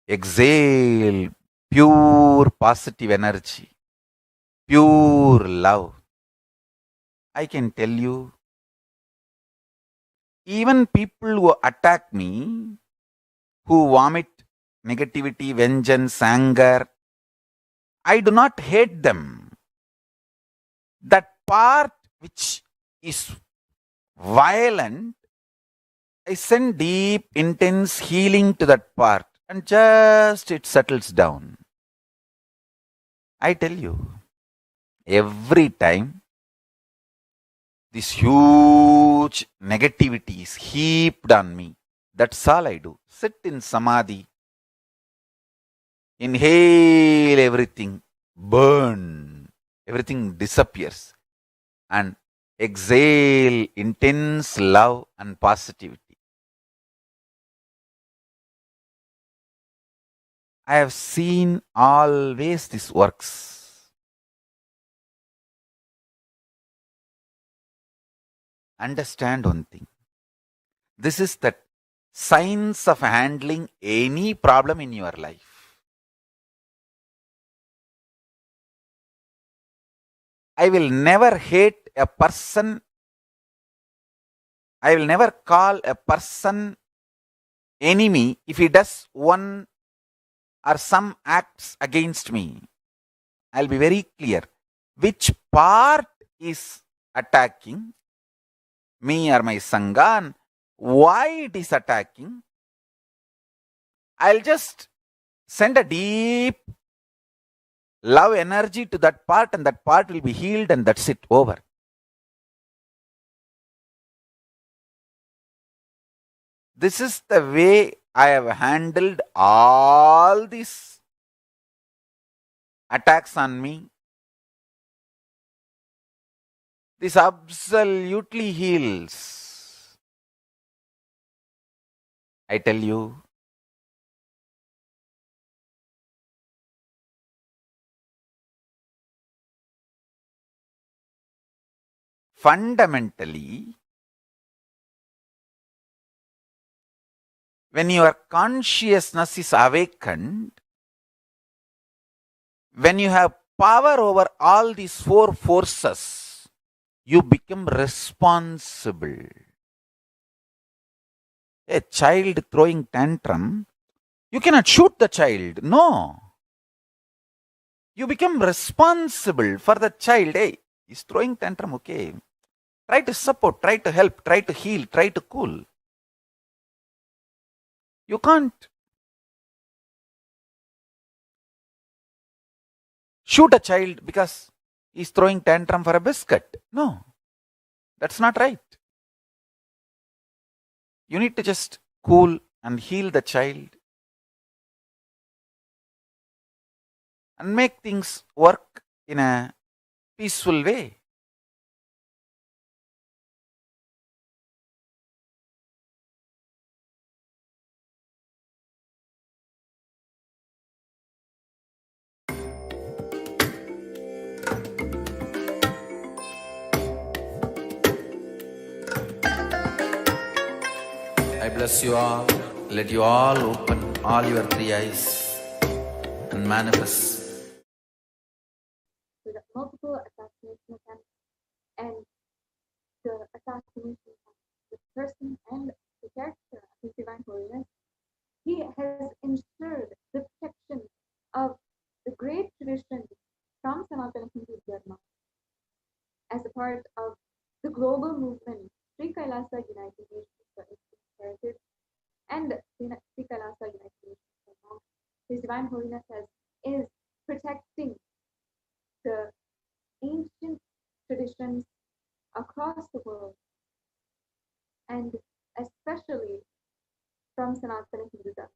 Exhale pure positive energy, pure love. I can tell you, even people who attack me, who vomit negativity, vengeance, anger, I do not hate them. That part which is violent, I send deep, intense healing to that part and just it settles down. I tell you, every time this huge negativity is heaped on me, that's all I do. Sit in samadhi, inhale everything, burn, everything disappears, and exhale intense love and positivity. I have seen always this works. Understand one thing. This is the science of handling any problem in your life. I will never hate a person. I will never call a person enemy if he does one or some acts against me. I'll be very clear. Which part is attacking me or my Sangha and why it is attacking? I'll just send a deep love energy to that part and that part will be healed and that's it, over. This is the way I have handled all these attacks on me. This absolutely heals. I tell you, fundamentally, when your consciousness is awakened, when you have power over all these four forces, you become responsible. A child throwing tantrum, you cannot shoot the child. No. You become responsible for the child. Hey, he's throwing tantrum, okay. Try to support, try to help, try to heal, try to cool. You can't shoot a child because he's throwing tantrum for a biscuit. No, that's not right. You need to just cool and heal the child and make things work in a peaceful way. I bless you all. Let you all open all your three eyes and manifest. So the multiple assassination attempts and the assassination of the person and the character of His Divine Holiness, he has ensured the protection of the great tradition from Sanatana Hindu Dharma as a part of the global movement, Sri Kailasa United Nations for Indian Heritage and Sri Kailasa United Nations for Monks. His Divine Holiness is protecting the ancient traditions across the world and especially from Sanatana Hindu Dharma.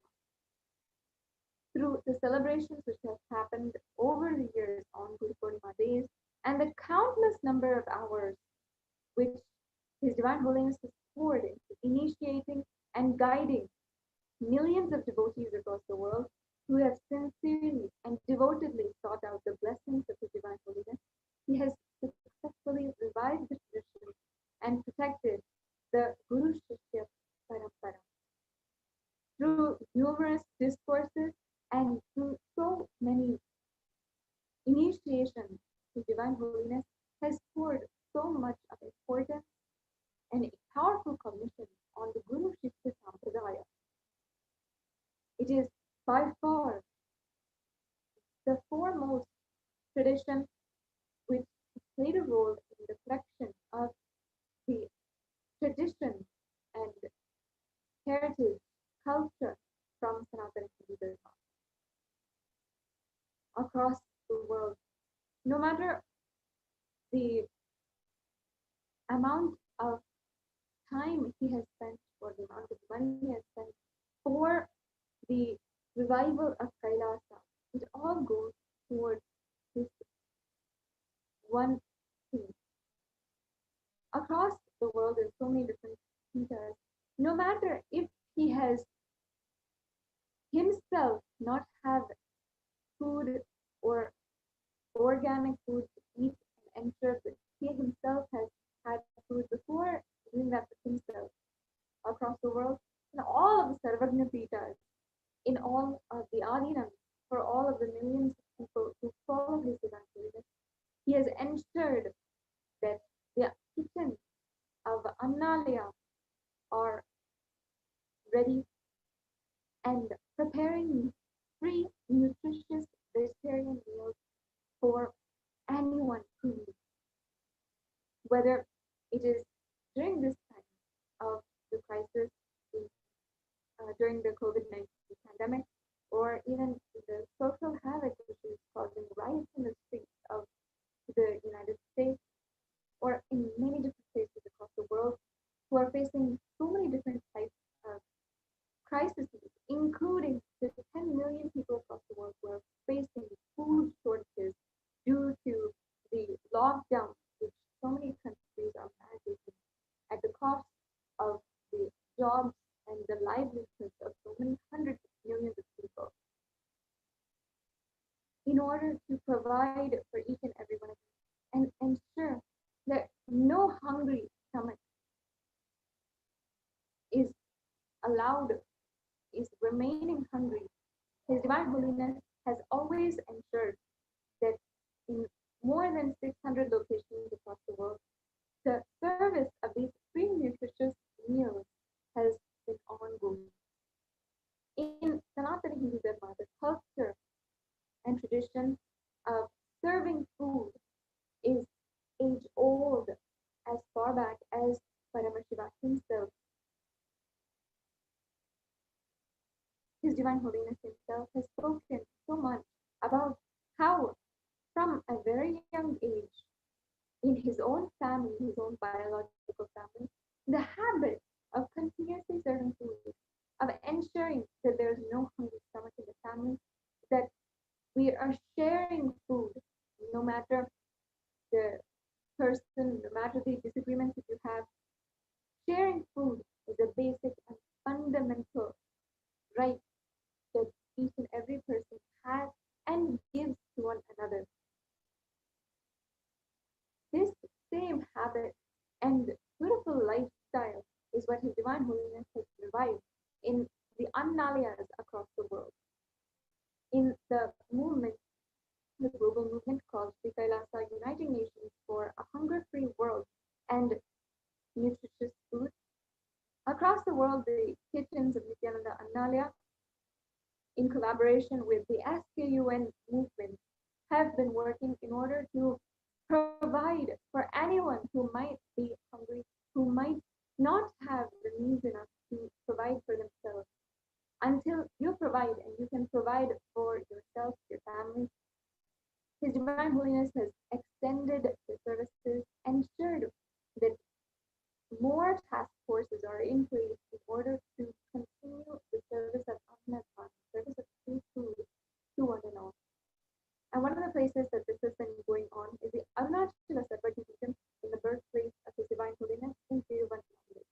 Through the celebrations which have happened over the years on Guru Purnima days and the countless number of hours which His Divine Holiness has poured into initiating and guiding millions of devotees across the world who have sincerely and devotedly sought out the blessings of His Divine Holiness, he has successfully revived the tradition and protected the Guru Shishya Parampara. Through numerous discourses and through so many initiations, His Divine Holiness has poured so much of importance and a powerful commission on the Guru Shishya Sampradaya. It is by amount of time he has spent, or the amount of money he has spent for the revival of Kailasa, it all goes towards this one thing. Across the world, there's so many different teachers. No matter if he has himself not have food or organic food to eat and ensure that he himself has had food before doing that for himself across the world, in all of the Sarvagna Pitas, in all of the Adinams, for all of the millions of people who follow his divine holiness, he has ensured that the kitchens of Annalaya are ready and preparing free, nutritious vegetarian meals for anyone who needs. Whether it is during this time of the crisis, during the COVID-19 pandemic, or even the social havoc which is causing riots in the streets of the United States, or in many different places across the world, who are facing so many different types of crises, including the 10 million people across the world who are facing food shortages due to the lockdown which so many countries are mandating at the cost of the jobs and the livelihoods of so many hundreds of millions of people. In order to provide for each and every one of them and ensure that no hungry stomach is allowed, is remaining hungry, His Divine Holiness has always ensured that in more than 600 locations across the world, the service of these free nutritious meals has been ongoing. In Sanatana Hindu Dharma, the culture and tradition of serving food is age old, as far back as Paramashiva himself. His Divine Holiness himself has spoken so much about how, from a very young age, in his own family, his own biological family, the habit of continuously serving food, of ensuring that there's no hungry stomach in the family, that we are sharing food, no matter the person, no matter the disagreements that you have. Sharing food is a basic and fundamental right that each and every person has and gives to one another. This same habit and beautiful lifestyle is what His Divine Holiness has revived in the Annalayas across the world. In the movement, the global movement called Sri Kailasa Uniting Nations for a Hunger-Free World and Nutritious Food. Across the world, the kitchens of Nithyananda Annalaya, in collaboration with the SKUN movement, have been working in order to provide for anyone who might be hungry, who might not have the means enough to provide for themselves. Until you provide and you can provide for yourself, your family, His Divine Holiness has extended the services, ensured that more task forces are in place in order to continue the service of Annadatam, service of free food to one and all. And one of the places that this has been going on is the Arunachala Sarvagna in the birthplace of His Divine Holiness in Tiruvannamalai.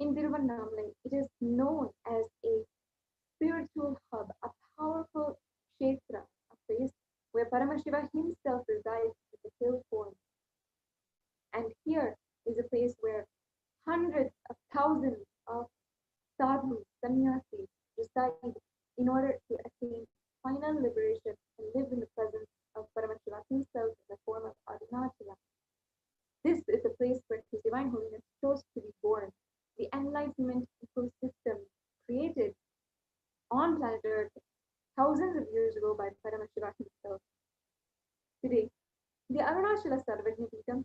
In Tiruvannamalai, it is known as a spiritual hub, a powerful kshetra, a place where Paramashiva himself resides in the hill form. And here is a place where hundreds of thousands of sadhus, sannyasis reside in order to attain final liberation and live in the presence of Paramashiva himself in the form of Arunachala. This is the place where His Divine Holiness chose to be born, the enlightenment ecosystem created on planet Earth thousands of years ago by Paramashiva himself. Today, the Arunachala Sarvagna Peetham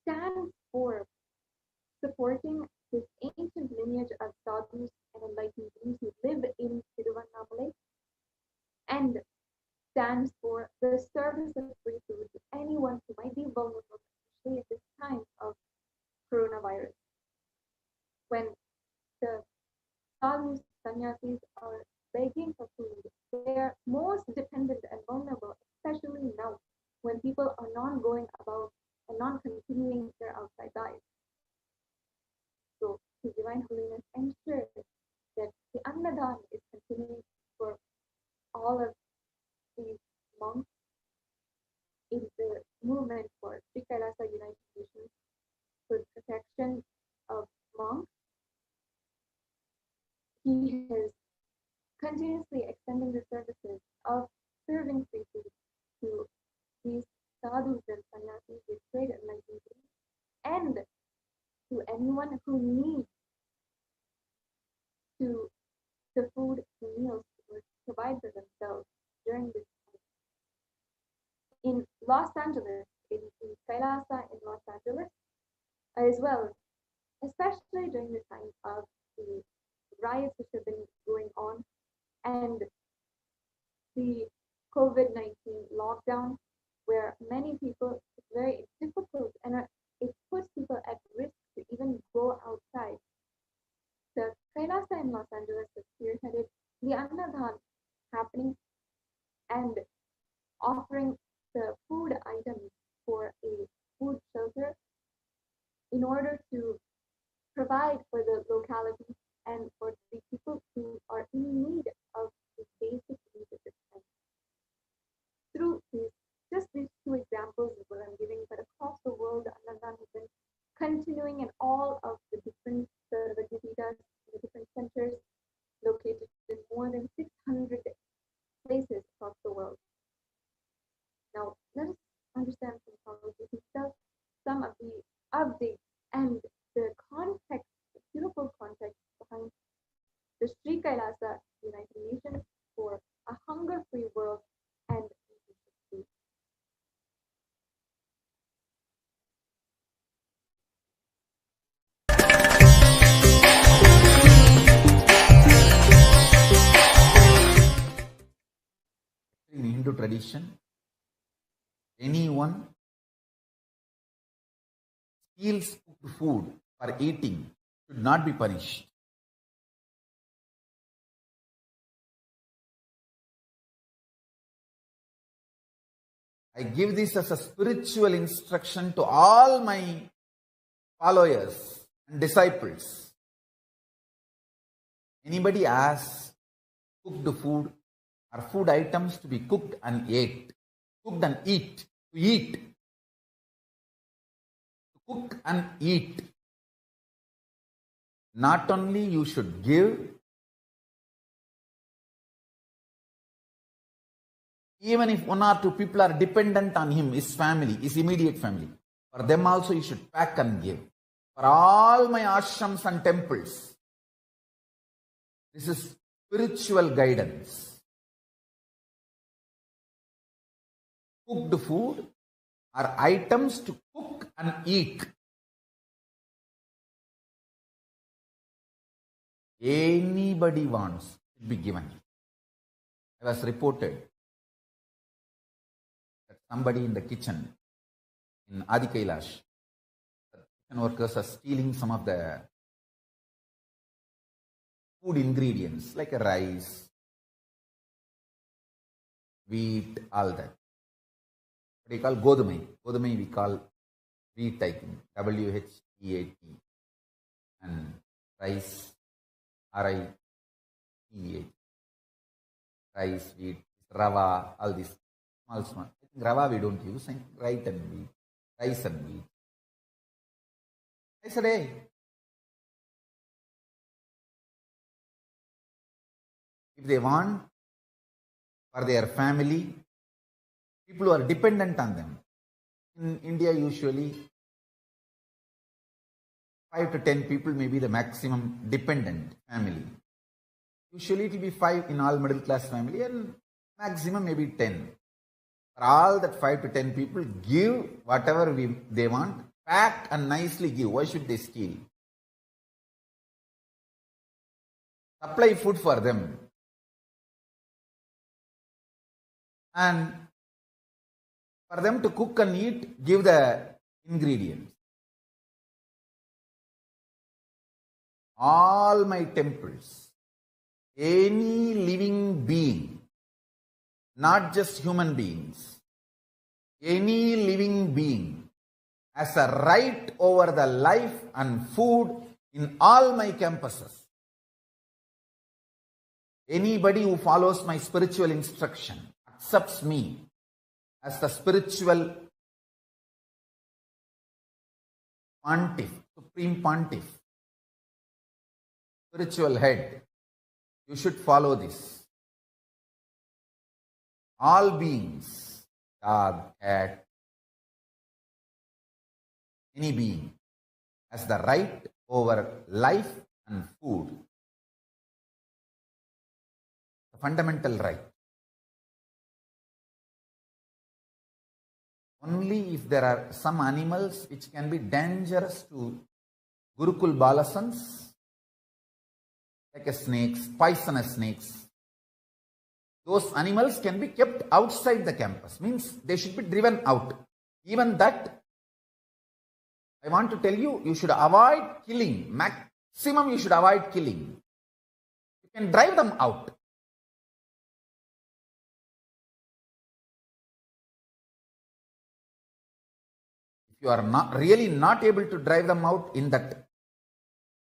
stands for supporting this ancient lineage of sadhus and enlightened beings who live in Tiruvannamalai, and stands for the service of free food to anyone who might be vulnerable, especially at this time of sannyasis are begging for food. They are most dependent and vulnerable, especially now when people are not going about and not continuing their outside diet. So His Divine Holiness ensures that the Annadan is continuing for all of these monks in the movement for Sri Kailasa United Nations for the protection of monks. He is continuously extending the services of serving free food to these sadhus and sannyasis with great enlightenment, and to anyone who needs to the food and meals to provide for themselves during this time. In Los Angeles, in Kailasa in Los Angeles, as well, especially during the time of the riots which have been going on and the COVID-19 lockdown, where many people, it's very difficult and it puts people at risk to even go outside. The Kailasa in Los Angeles has spearheaded the Annadan happening and offering the food items for a food shelter in order to provide for the locality and for the people who are in need of the basic needs at this time. Through these two examples is what I'm giving, but across the world, Annadan has been continuing in all of the different Sarvagyapitas, the different centers located in more than 600 places across the world. Now, let us understand from Paramashivoham himself some of the updates and the context, the beautiful context behind the Sri Kailasa United Nations for a hunger-free world and food. In Hindu tradition, anyone steals cooked food for eating should not be punished. I give this as a spiritual instruction to all my followers and disciples. Anybody asks cooked food or food items to be cooked and ate, cooked and eat, to eat, to cook and eat. Not only you should give, even if one or two people are dependent on him, his family, his immediate family, for them also you should pack and give. For all my ashrams and temples, this is spiritual guidance. Cooked food are items to cook and eat. Anybody wants should be given. I was reported that somebody in the kitchen in Adi Kailash, the kitchen workers are stealing some of the food ingredients like rice, wheat, all that. What we call godumai. Godumai we call wheat, I think. WHEAT. And rice, RICEH. Rice, wheat, rava, all this. Small. I think rava we don't use. I think rice and wheat. Rice and wheat. I said, hey, if they want for their family, people who are dependent on them. In India, usually 5 to 10 people may be the maximum dependent family. Usually it will be 5 in all middle class family and maximum maybe 10. For all that 5 to 10 people, give whatever they want, pack and nicely give. Why should they steal? Supply food for them. And for them to cook and eat, give the ingredients. All my temples, any living being, not just human beings, any living being has a right over the life and food in all my campuses. Anybody who follows my spiritual instruction accepts me as the spiritual pontiff, supreme pontiff, spiritual head. You should follow this. All beings, dog, cat, any being has the right over life and food. A fundamental right. Only if there are some animals which can be dangerous to Gurukul Balasans, like snakes, poisonous snakes, those animals can be kept outside the campus. Means they should be driven out. Even that, I want to tell you, you should avoid killing. Maximum you should avoid killing. You can drive them out. If you are really not able to drive them out in that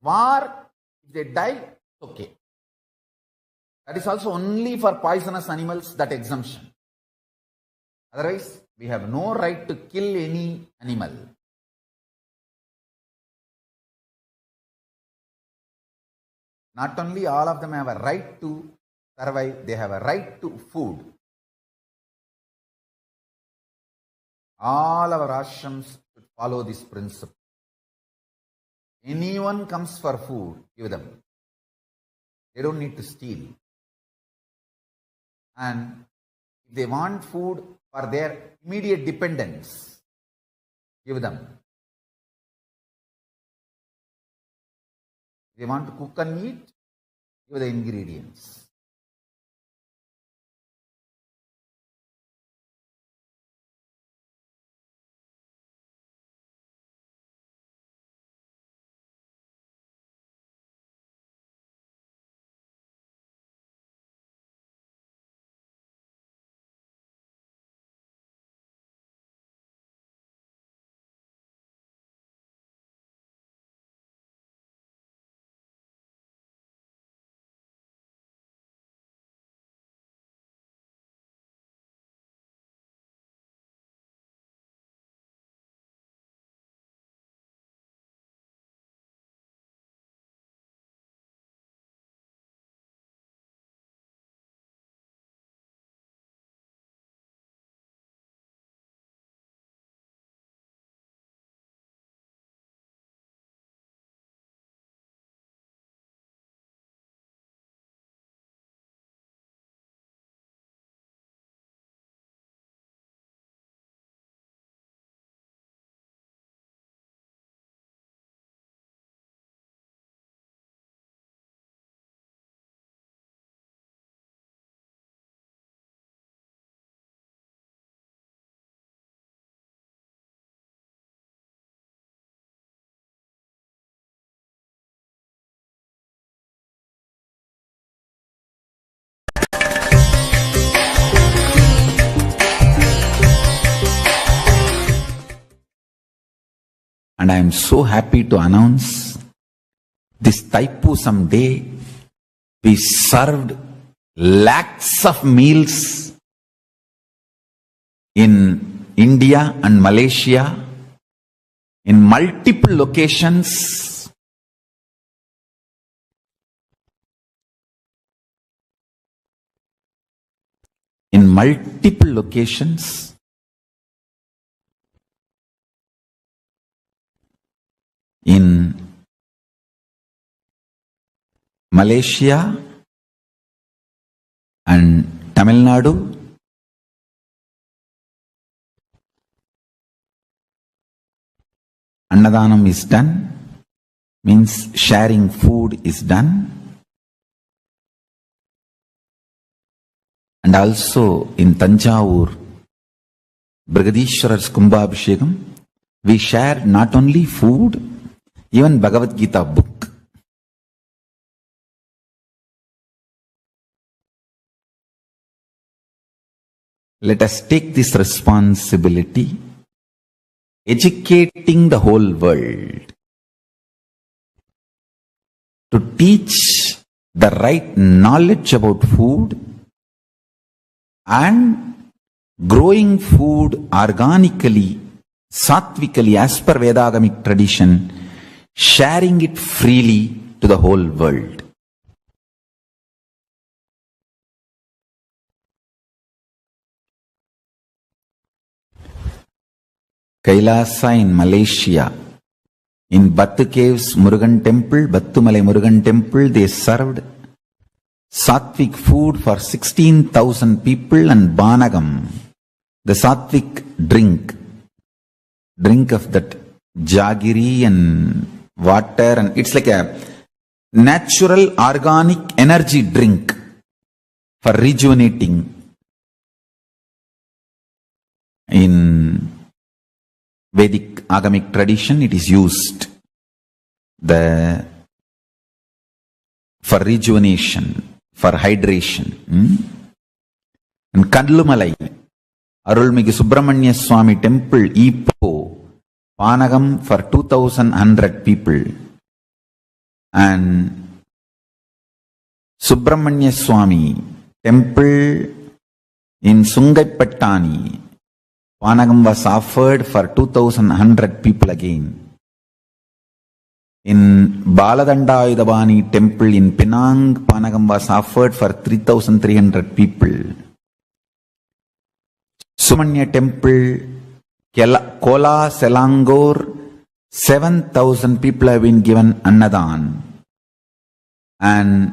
war, if they die, okay. That is also only for poisonous animals, that exemption. Otherwise, we have no right to kill any animal. Not only all of them have a right to survive, they have a right to food. All our ashrams should follow this principle. Anyone comes for food, give them. They don't need to steal. And if they want food for their immediate dependents, give them. If they want to cook and eat, give the ingredients. And I am so happy to announce this Thaipusam day, we served lakhs of meals in India and Malaysia, in multiple locations. In multiple locations. In Malaysia and Tamil Nadu, Annadanam is done, means sharing food is done. And also in Tanjavur, Brigadishwar's Kumbhabhishekam, we shared not only food, even Bhagavad Gita book. let us take this responsibility, educating the whole world, to teach the right knowledge about food and growing food organically, sattvically as per Vedagamic tradition, sharing it freely to the whole world. Kailasa in Malaysia, in Battu Caves Murugan Temple, Battumalai Murugan Temple, they served Sattvic food for 16,000 people and Banagam, the Sattvic drink of that jaggery and water, and it's like a natural organic energy drink for rejuvenating. In Vedic Agamic tradition, it is used for rejuvenation, for hydration. And Kadlumalai, Arulmigi Subramanya Swami Temple, Ipoh, Panagam for 2,100 people. And Subramanya Swami Temple in Sungaipattani, Panagam was offered for 2,100 people again. In Baladandayudabani temple in Penang, Panagam was offered for 3,300 people. Sumanya temple, Kola, Selangor, 7,000 people have been given Annadan. And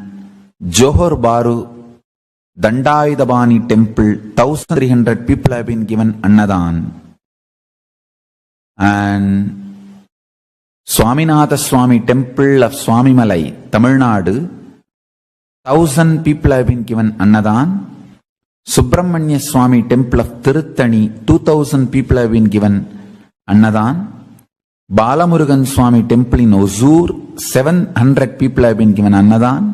Johor Bahru, Dandayudabani temple, 1,300 people have been given Annadan. And Swaminatha Swami temple of Swamimalai, Tamil Nadu, 1,000 people have been given Annadan. Subramanya Swami temple of Tiruttani, 2,000 people have been given Annadan. Balamurugan Swami temple in Ozur, 700 people have been given Annadan.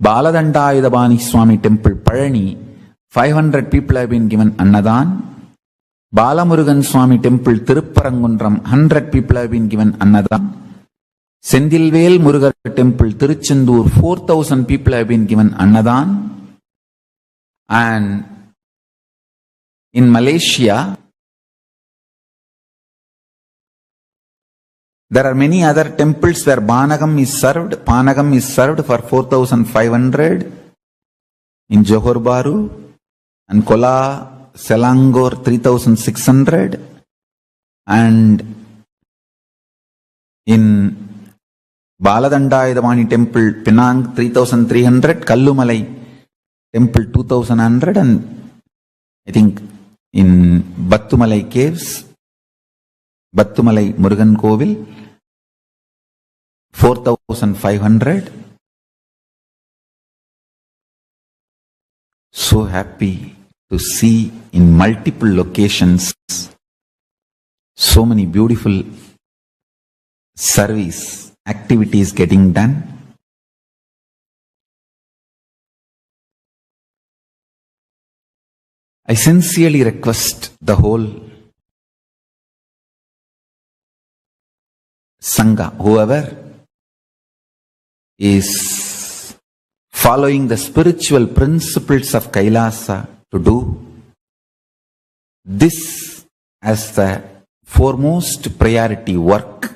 Baladandayudabani Swami temple, Palani, 500 people have been given Annadan. Balamurugan Swami temple, Tirupparangundram, 100 people have been given Annadan. Sendilvel Murugar temple, Tiruchendur, 4,000 people have been given Annadan. And in Malaysia, there are many other temples where Panagam is served for 4,500 in Johor Bahru, and Kola, Selangor 3,600, and in Baladandayudabani temple, Penang 3,300, Kallumalai temple 2,100, and I think in Battumalai caves, Battumalai Murugan Kovil 4,500. So happy to see in multiple locations so many beautiful service activities getting done. I sincerely request the whole Sangha, whoever is following the spiritual principles of Kailasa, to do this as the foremost priority work.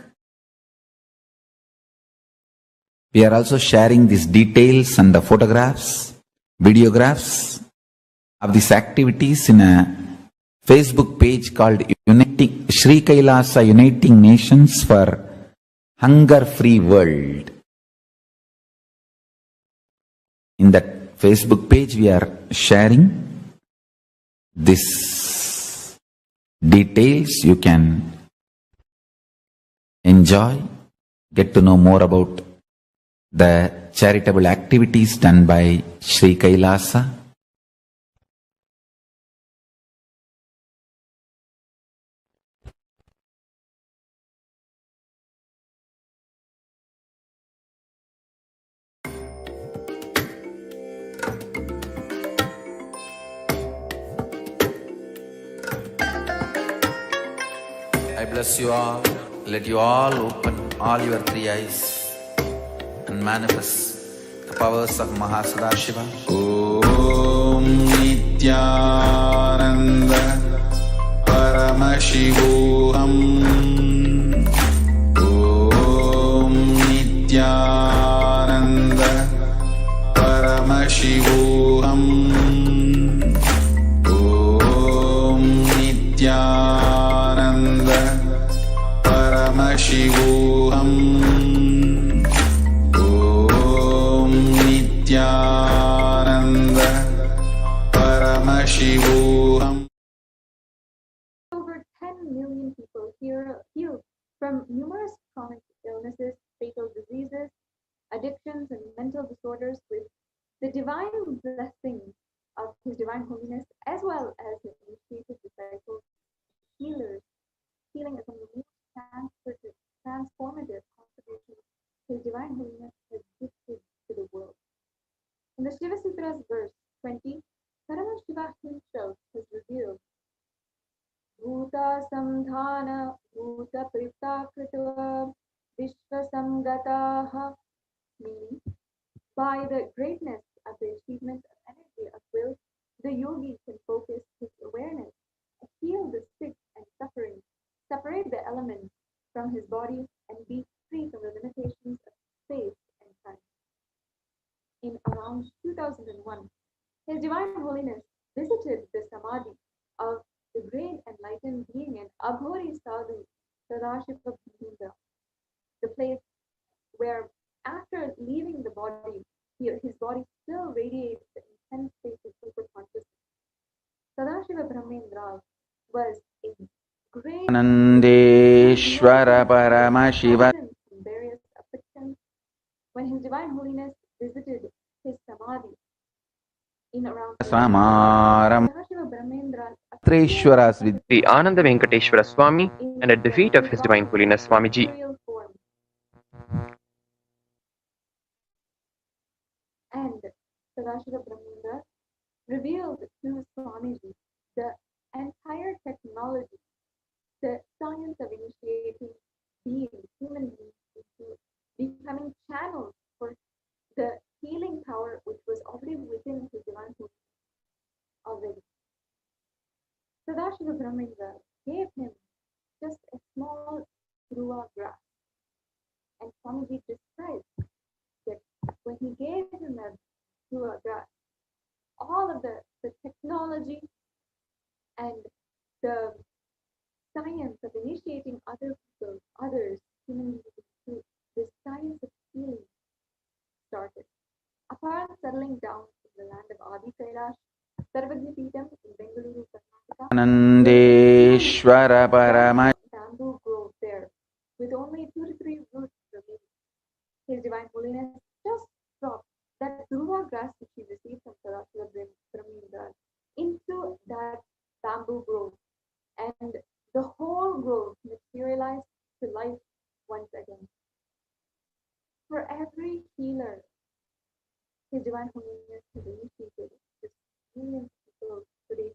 We are also sharing these details and the photographs, videographs of these activities in a Facebook page called Sri Kailasa Uniting Nations for Hunger-Free World. In that Facebook page, we are sharing these details. You can enjoy, get to know more about the charitable activities done by Sri Kailasa. bless you all. Let you all open all your three eyes and manifest the powers of Mahasadashiva. Om Nithyananda Paramashivoham. Om Nithyananda Paramashivoham. Om Nithyananda Paramashivoham. Om Nithyananda Paramashivoham. Over 10 million people healed from numerous chronic illnesses, fatal diseases, addictions, and mental disorders with the divine blessings of His Divine Holiness, as well as His initiated disciples, healers. Healing is one of the most transformative contributions His Divine Holiness has gifted to the world. In the Shiva Sutras, verse 20, Paramashiva himself has revealed Bhuta Samdhana Bhuta Pripta Kritva Vishva Samgataha, meaning by the greatness of the achievement of energy of will, the yogi can focus his awareness, heal the sick and suffering, separate the elements from his body, and be free from the limitations of space and time. In around 2001, His Divine Holiness visited the Samadhi of the great enlightened being and Abhori Sadhu Sadashiva, the place where after leaving the body, his body still radiates the intense state of super consciousness. Sadashiva Brahmendra was a great Nandeshwara Paramashiva from various afflictions. When His Divine Holiness visited his Samadhi in around Samaram Sadashiva Brahmendra Trishwaras with The Ananda Venkateshwara Swami and at the feet of His Divine Holiness Swamiji. And Sadashiva Brahmendra revealed to Swamiji the entire technology, the science of initiating beings, human beings, into becoming channels for the healing power which was already within His Divine Holiness already. Sadashiva Brahmendra gave him just a small dhruva grass. And Swamiji describes that when he gave him a dhruva grass, all of the technology and the science of initiating others, human beings, to the science of healing started. Upon settling down in the land of Adi Kailash, Sarvagya Peetham in Bengaluru, Karnataka, Nandeshwara Paramash bamboo grove there with only 2 to 3 roots remaining. His Divine Holiness just dropped that dhruva grass which he received from Sadashiva Brahmendra into that bamboo grove, and the whole grove materialized to life once again. For every healer His Divine Holiness has initiated just millions of people today,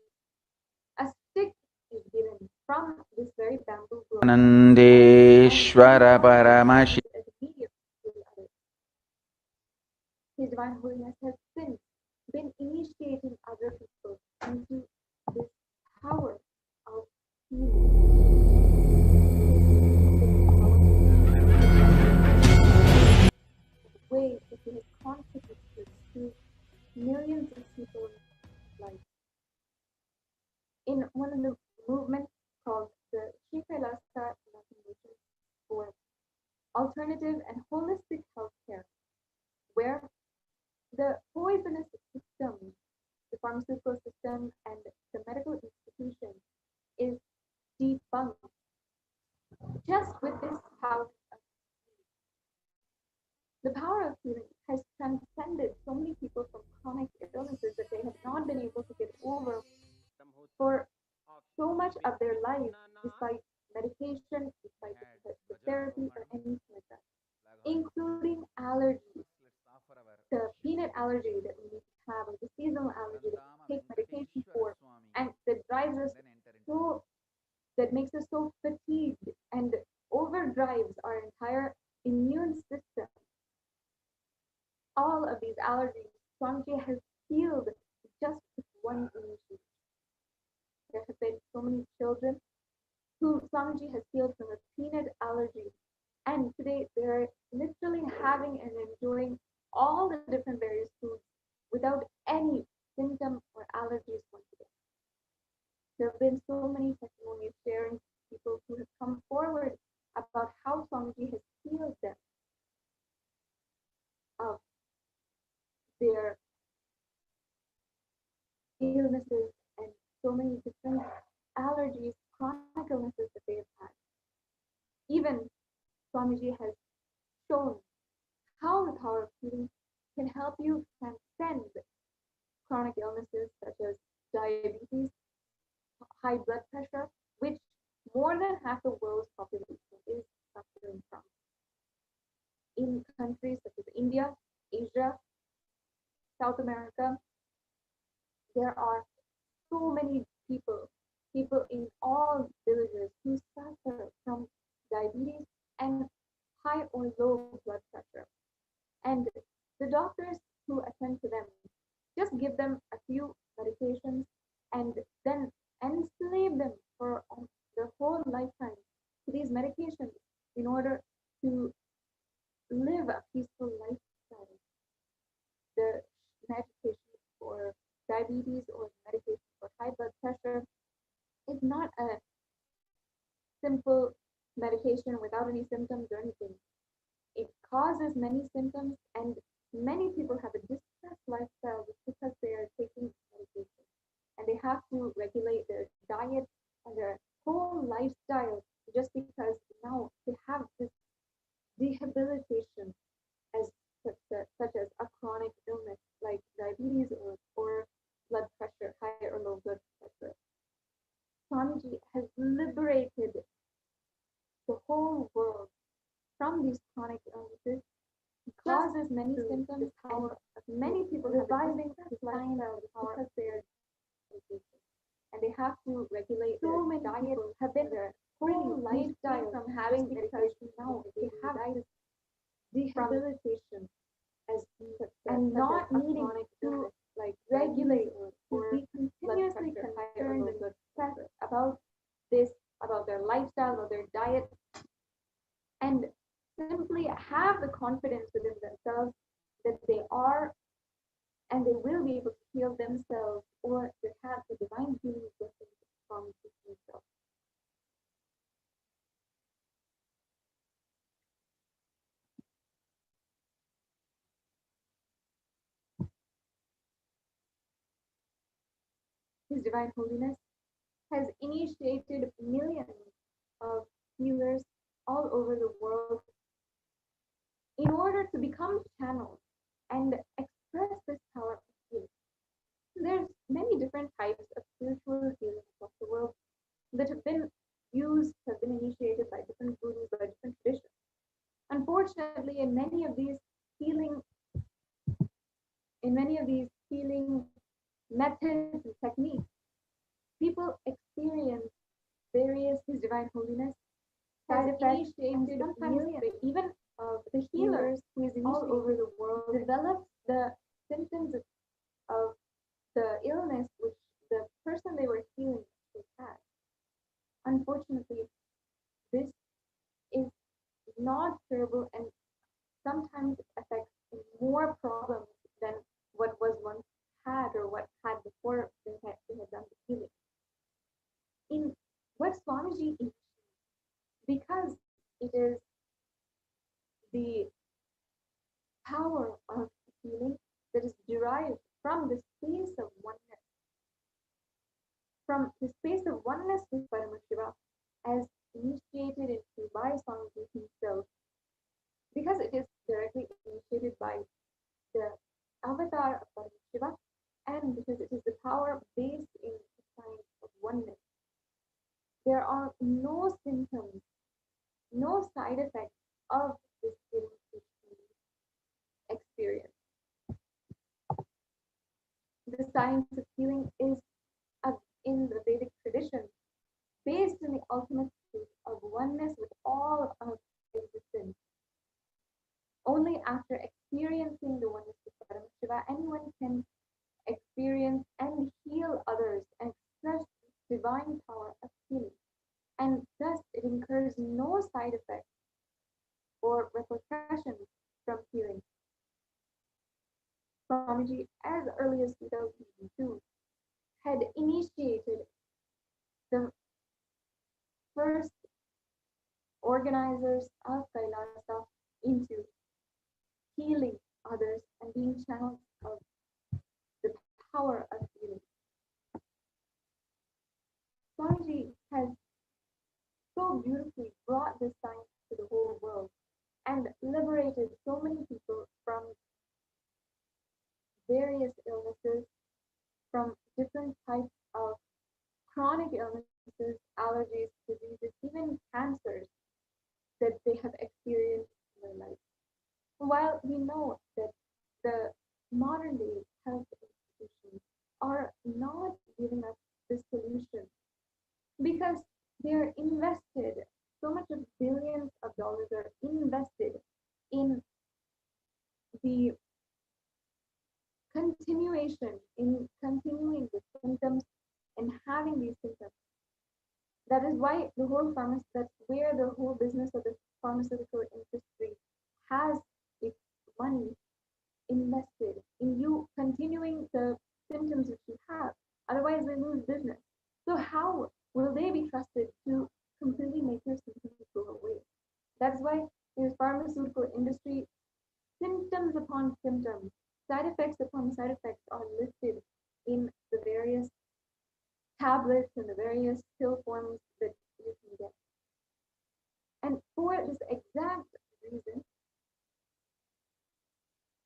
a stick is given from this very bamboo grove. Nandeshwara Paramashi As a medium to others. His Divine Holiness has since been initiating other people into this power of healing. Ways that He has contributed to millions of people's lives. In one of the movements called the Sri Kailasa Foundation for Alternative and Holistic Healthcare, where the poisonous system, the pharmaceutical system, and the medical institution is debunked just with this power of healing. The power of healing has transcended so many people from chronic illnesses that they have not been able to get over for so much of their life, despite medication, despite the therapy, or anything like that, including allergies. The peanut allergy that we have, or the seasonal allergy that we take medication for, and that drives us so, that makes us so fatigued allergies, Swamiji has healed just with one initiative. There have been so many children who Swamiji has healed from a peanut allergy. And today they're literally having and enjoying all the different various foods without any symptom or allergies once again. There have been so many testimonies sharing people who have come forward about how Swamiji has healed them of their illnesses and so many different allergies, chronic illnesses that they have had. Even Swamiji has shown how the power of healing can help you transcend chronic illnesses such as diabetes, high blood pressure, which more than half the world's population is suffering from. In countries such as India, Asia, South America, there are so many people in all villages who suffer from diabetes and high or low blood pressure. And the doctors who attend to them just give them a few medications and then enslave them for their whole lifetime to these medications in order to live a peaceful lifestyle. The medication for diabetes or medication for high blood pressure is not a simple medication without any symptoms or anything. It causes many symptoms, and many people have a distressed lifestyle just because they are taking medication. And they have to regulate their diet and their whole lifestyle just because now they have this rehabilitation as such as a chronic illness like diabetes or blood pressure, high or low blood pressure. Swamiji has liberated the whole world from these chronic illnesses. It causes many symptoms, and many people reviving this lifestyle because they are medication. And they have to regulate so many diet, have been their whole lifestyle from having medication now. They have this rehabilitation as and not needing to like regulate or be continuously concerned and stressed about this, about their lifestyle or their diet, and simply have the confidence within themselves that they are and they will be able to heal themselves or to have the divine healing blessings from themselves. His Divine Holiness has initiated millions of healers all over the world in order to become channels and express this power of healing. There's many different types of spiritual healing across the world that have been used, have been initiated by different gurus, by different traditions. Unfortunately, in many of these healing methods and techniques, people experience various His Divine Holiness side effects, and sometimes even the healers who is all over the world develops the symptoms of the illness which the person they were healing had. Unfortunately, this is not curable and sometimes affects more problems than what was once had or what had before they had done the healing. In what Swamiji is, because it is the power of healing that is derived from the space of oneness, from the space of oneness with Paramashiva as initiated into by Swamiji himself, because it is directly initiated by the avatar of Paramashiva, and because it is the power based in the science of oneness. There are no symptoms, no side effects of this healing experience. The science of healing is in the Vedic tradition, based in the ultimate truth of oneness with all of existence. Only after experiencing the oneness with Paramashiva repercussions from healing. Swamiji, as early as 2002, had initiated the first organizers of Kailasa into healing others and being channels of the power of healing. Swamiji has so beautifully brought this science to the whole world and liberated so many people from various illnesses, from different types of chronic illnesses, allergies, diseases, even cancers that they have experienced in their life. While we know that the modern day health institutions are not giving us the solution because they're invested, so much of billions of dollars are invested in the continuing the symptoms and having these symptoms. That is why that's where the whole business of the pharmaceutical industry has its money invested in you continuing the symptoms that you have. Otherwise, they lose business. So how will they be trusted to completely make your symptoms go away? That's why there's pharmaceutical industry, symptoms upon symptoms, side effects upon side effects are listed in the various tablets and the various pill forms that you can get. And for this exact reason,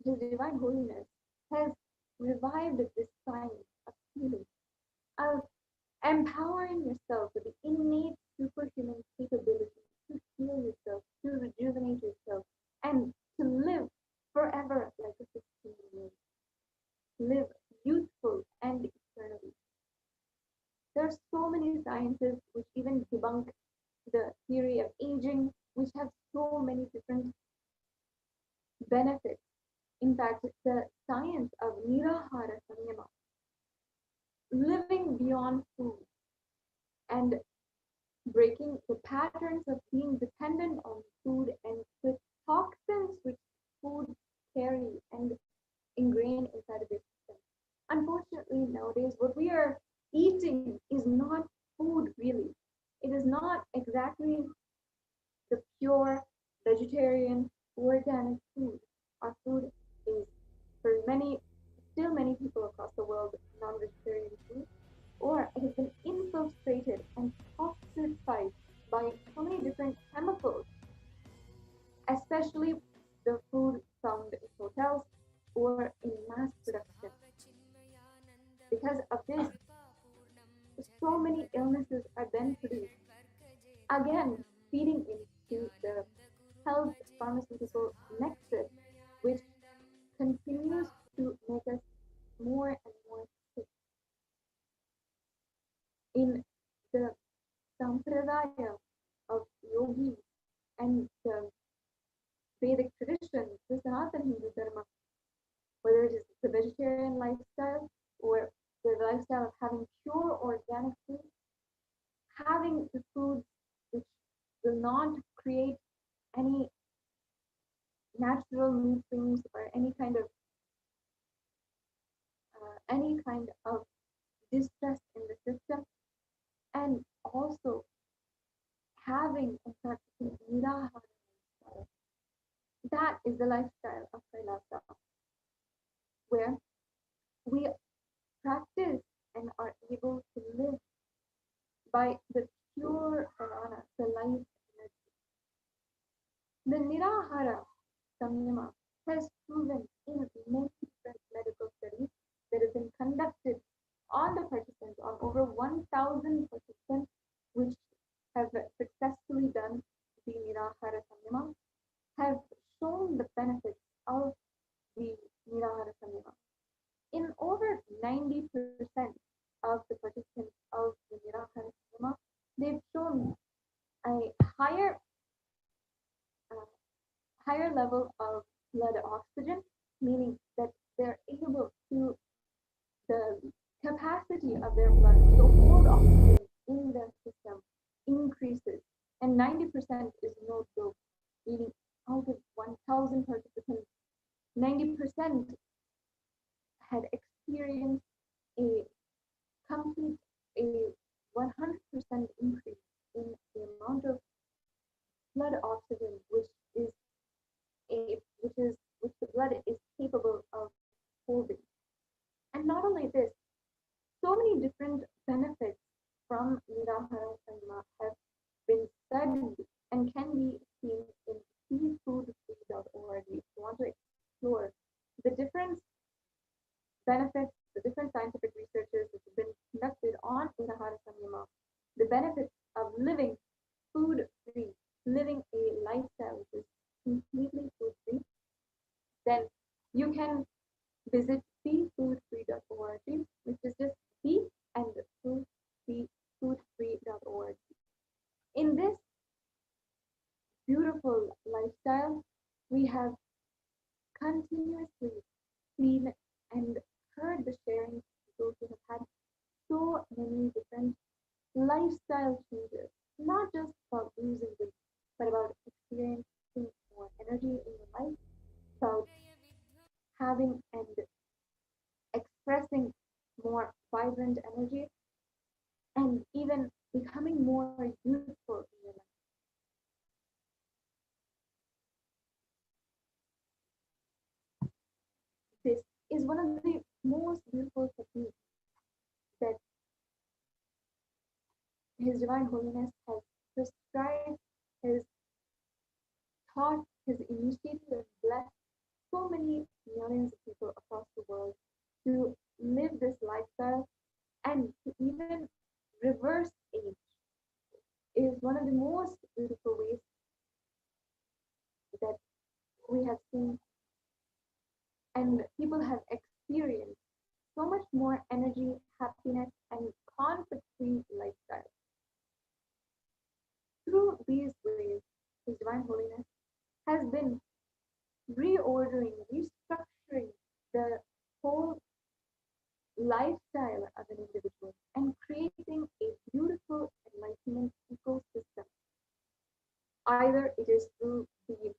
His Divine Holiness has revived this science of healing, of empowering yourself with the innate superhuman capability to heal yourself, to rejuvenate yourself, and to live forever like a 16-year-old. Live youthful and eternally. There are so many sciences which even debunk the theory of aging, which have so many different benefits. In fact, the science of Nirahara Samyama, living beyond food and breaking the patterns of being dependent on food and the toxins which food carry and ingrain inside of your system. Unfortunately, nowadays, what we are eating is not food really. It is not exactly the pure vegetarian organic food. Our food is, for still many people across the world, non-vegetarian food, or it has been infiltrated and toxified by so many different chemicals, especially the food found in hotels or in mass production. Because of this, so many illnesses are then produced. Again, feeding into the health pharmaceutical nexus, which continues to make us more and more sick. In the sampradaya of yogis and the Vedic tradition, the Sanatana Hindu Dharma, whether it is the vegetarian lifestyle or the lifestyle of having pure organic food, having the foods which will not create any natural nutrients or any kind of distress in the system, and also having and practicing nirahara lifestyle. That is the lifestyle of Kailasa, where we practice and are able to live by the pure prana, the life energy. The Nirahara Samyama has proven in many different medical studies that have been conducted on the participants, on over 1,000 participants, which have successfully done the Nirahara Samyama, have shown the benefits of the Nirahara Samyama. In over 90% of the participants of the Nirahara Samyama, they've shown a higher level of blood oxygen, meaning that they're able to, the capacity of their blood to hold oxygen in their system increases, and 90% is no joke, meaning out of 1,000 participants, 90% had experienced a complete, a 100% increase in the amount of blood oxygen which the blood is capable of holding. And not only this, so many different benefits from Nirahara Sanyama have been studied and can be seen in seafoodfree.org. If you want to explore the different benefits, the different scientific researches that have been conducted on Nirahara Sanyama, the benefits of living food-free, living a lifestyle which is completely food-free, then you can visit seafoodfree.org, which is just sea and foodfree.org. In this beautiful lifestyle, we have continuously seen and heard the sharing of those who have had so many different lifestyle changes, not just about losing weight, but about experiencing more energy in your life, about having and expressing more vibrant energy, and even becoming more youthful in your life. This is one of the most beautiful techniques that His Divine Holiness has prescribed, has taught, has initiated and blessed so many millions of people across the world to live this lifestyle and to even reverse age. Is one of the most beautiful ways that we have seen and people have experienced so much more energy, happiness, and conflict-free lifestyle. Through these ways, His Divine Holiness has been reordering, restructuring the whole lifestyle of an individual and creating a beautiful enlightenment ecosystem. Either it is through the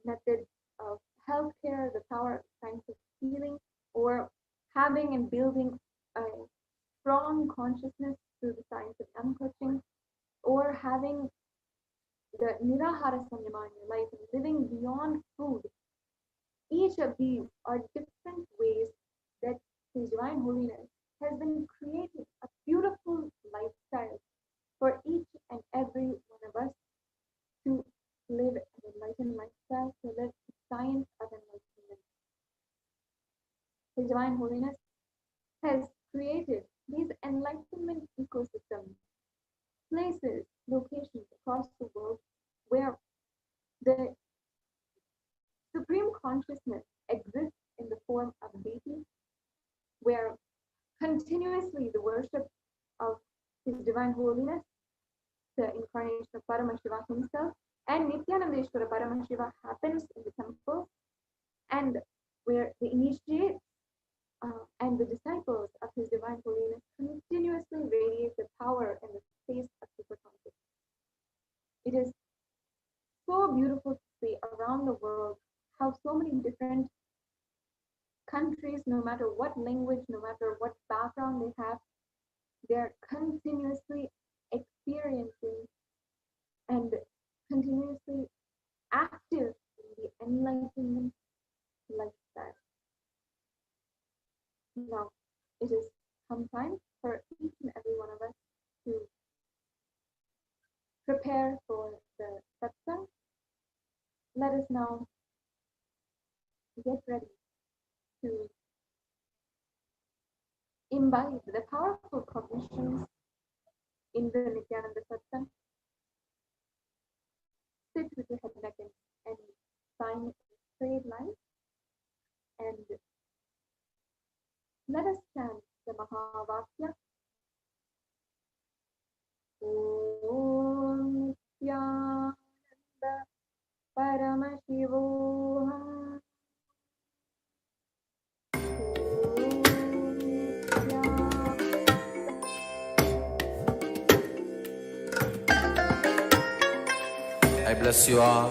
method of healthcare, the power of scientific healing, or having and building a strong consciousness through the science of coaching, or having the Nirahara Sanyama in your life and living beyond food. Each of these are different ways that His Divine Holiness has been creating a beautiful lifestyle for each and every one of us to live an enlightened lifestyle, to live the science of enlightenment. His Divine Holiness has created these enlightenment ecosystems, places, locations across the world where the Supreme Consciousness exists in the form of deity, where continuously the worship of His Divine Holiness, the incarnation of Paramashiva himself, and Nithyanandeshwara Paramashiva happens in the temple, and where the initiates and the disciples of His Divine Holiness continuously radiate the power and the space of superconscious. It is so beautiful to see around the world how so many different countries, no matter what language, no matter what background they have, they're continuously experiencing and continuously active in the enlightenment lifestyle. Now, it is come time for each and every one of us to prepare for the Satsang. Let us now get ready to imbibe the powerful cognitions in the Nithyananda Satsang. Sit with your head back and sign a straight line, and let us chant the Mahavakya. Om Nithyananda Paramashivoham. I bless you all.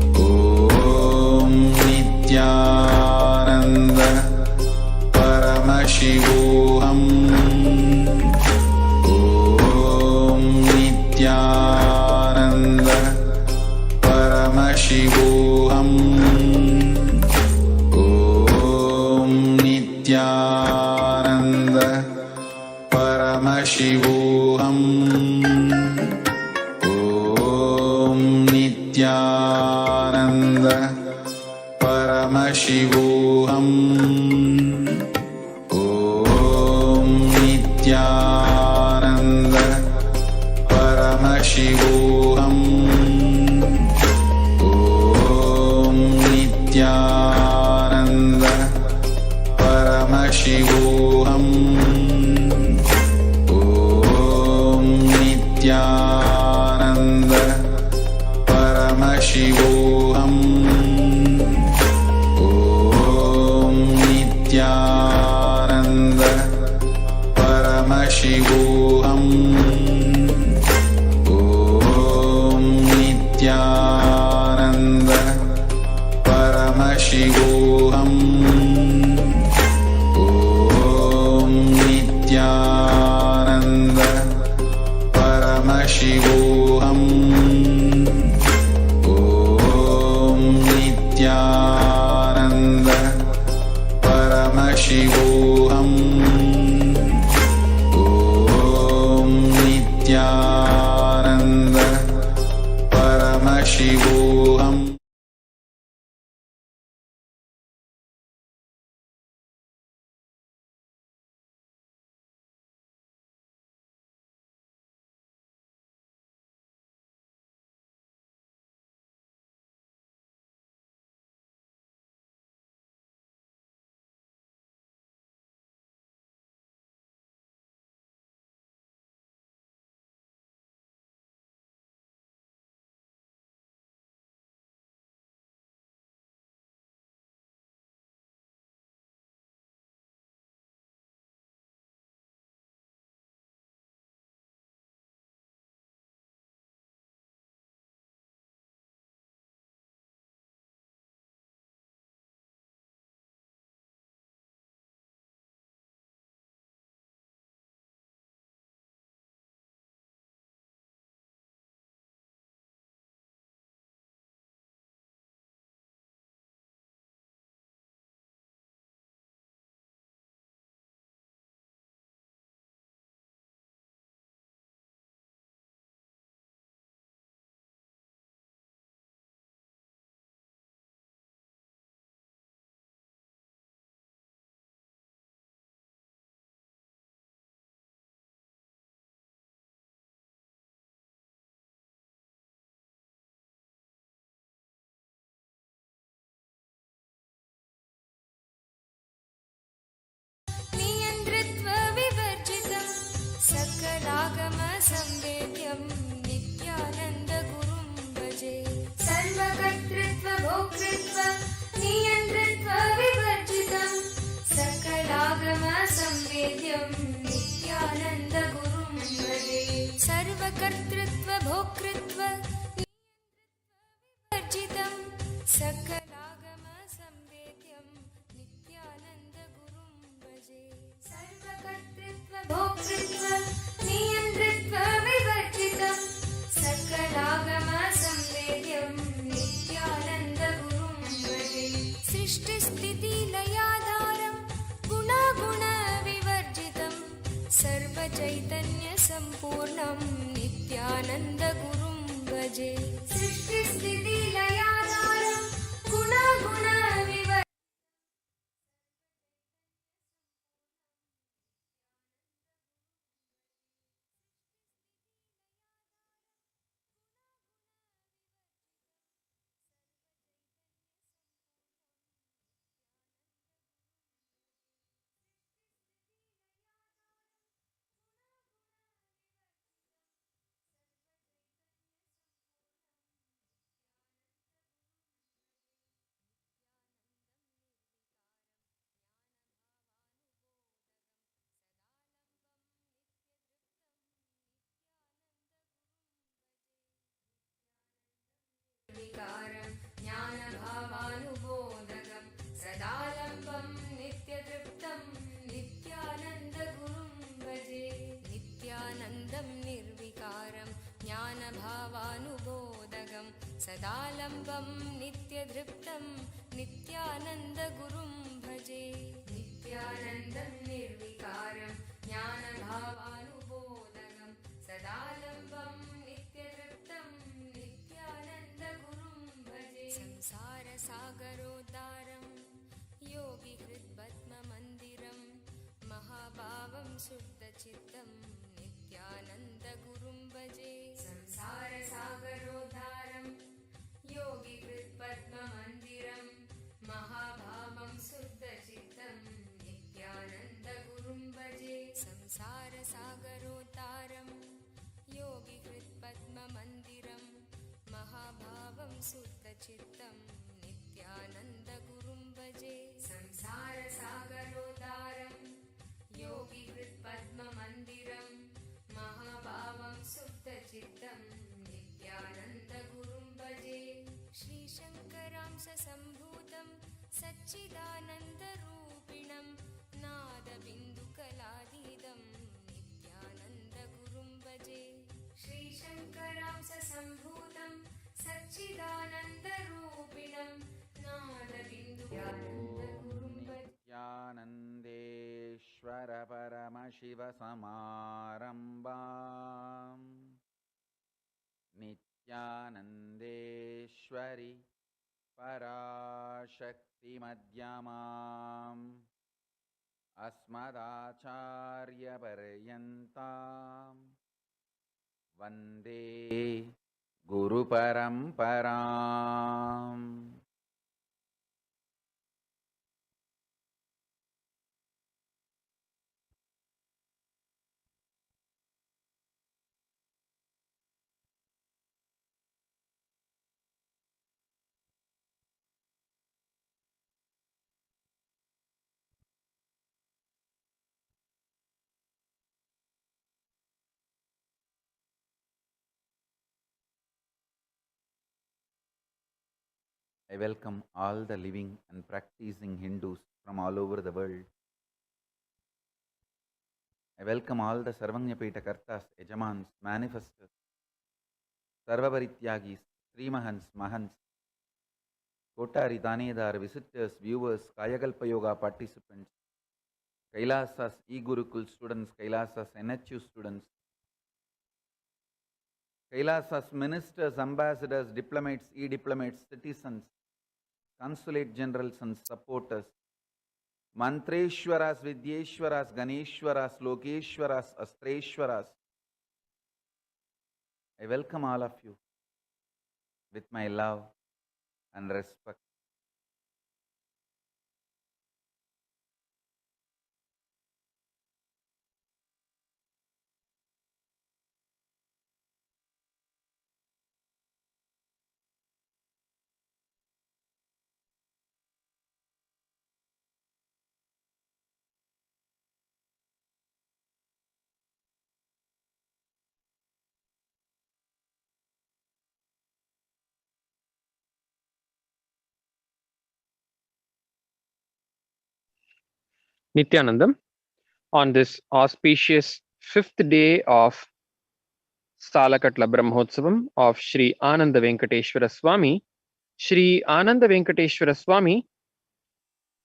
Paramashivoham. Om Nithyananda Paramashivoham. Om Nithyananda Paramashivoham. Om Nithyananda Paramashivoham. Om Nithyananda Paramashivoham. Om Nithyananda Paramashivoham. Om Nithyananda Paramashivoham. Om Nithyananda Paramashivoham. Om Nithyananda Paramashivoham. Om Nithyananda Paramashivoham. Om Nithyananda Paramashivoham. नियन्त्रित्वविवर्जितं सकलागमसंवेद्यं नित्यानन्दगुरुं भजे सर्वकर्तृत्वभोक्तृत्व नियन्त्रित्वविवर्जितं सकलागमसंवेद्यं नित्यानन्दगुरुं भजे सर्वकर्तृत्वभोक्तृत्व नियन्त्रित्वविवर्जितं सकलागमसंवेद्यं नित्यानन्दगुरुं भजे सर्वकर्तृत्वभोक्तृत्व नियन्त्रित्वविवर्जितं सकलागमसंवेद्यं नित्यानन्दगुरुं भजे सृष्टिस्थितिलयाधारं गुणागुणविवर्जितं सर्वचैतन्यसम्पूर्णं नित्यानन्दगुरुं भजे सृष्टिस्थितिलयाधारं गुणागुणविवर्जितं ज्ञानभावानुबोधकं सदालम्बं नित्यतृप्तं नित्यानन्दगुरुं भजे नित्यानन्दं निर्विकारं ज्ञानभावानुबोधकं सदालम्बं नित्यधृप्तं नित्यानन्दगुरुं भजे नित्यानन्दं निर्विकारं ज्ञानभावानुबोधकं सदालम्बं नित्यधृप्तं नित्यानन्दगुरुं भजे संसारसागरोद्धारं योगिहृद्पद्ममन्दिरं महाभावं शुद्धचित्तं नित्यानन्दगुरुं भजे संसारसागरोद्धारं योगिहृत्पद्ममन्दिरं महाभावं शुद्धचित्तं नित्यानन्दगुरुं भजे संसारसागरोद्धारं योगिहृत्पद्ममन्दिरं महाभावं शुद्धचित्तं नित्यानन्दगुरुं भजे संसारसागरोद्धारं योगिहृत्पद्ममन्दिरं महाभावं शुद्धचित्तं नित्यानन्दगुरुं भजे श्रीशङ्करांशसम्भूतं सच्चिदानन्दरूपिणं नादबिन्दुकलाधीदं नित्यानन्दगुरुं भजे श्रीशङ्करांशसम्भूतं सच्चिदानन्दरूपिणं नादबिन्दुकलाधीदं नित्यानन्देश्वर परमशिव समारम्भाम् नित्यानन्देश्वरि पराशक्ति मध्यमाम् अस्मदाचार्यपर्यन्ताम् वन्दे गुरुपरम्पराम् I welcome all the living and practicing Hindus from all over the world. I welcome all the Sarvanyapeta Kartas, Yajamans, Manifestors, Sarvaparityagis, Srimahans, Mahants, Kotari Danedar, visitors, viewers, Kayakalpa Yoga participants, Kailasas E-Gurukul students, Kailasas NHU students, Kailasas ministers, ambassadors, diplomats, e-diplomats, citizens, consulate generals and supporters, Mantreshwaras, Vidyeshwaras, Ganeshwaras, Lokeshwaras, Astreshwaras. I welcome all of you with my love and respect. Nithyanandam, on this auspicious 5th day of Salakatla Brahmotsavam of Sri Ananda Venkateshwara Swami, Sri Ananda Venkateshwara Swami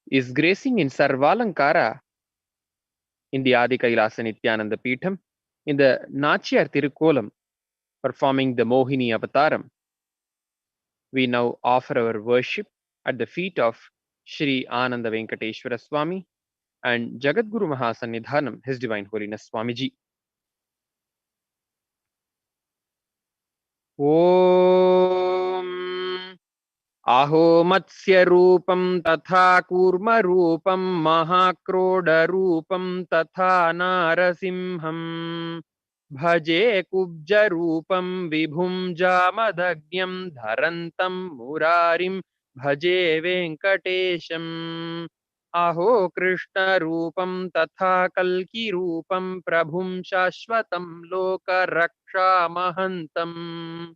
is gracing in Sarvalankara in the Adi Kailasa Nithyananda Peetham in the Nachiyar Tirukolam, performing the Mohini Avataram. We now offer our worship at the feet of Sri Ananda Venkateshwara Swami and Jagadguru Mahasannidhanam, His Divine Holiness Swamiji. Om Aho Matsya Rupam Tatha Kurma Rupam Mahakroda Rupam Tatha Narasimham Bhaje Kubja Rupam Vibhum Jamadagnyam Dharantam Murarim Bhaje Venkatesham Aho Krishna Rupam Tatha Kalki Rupam Prabhum Shashvatam Loka Raksha Mahantam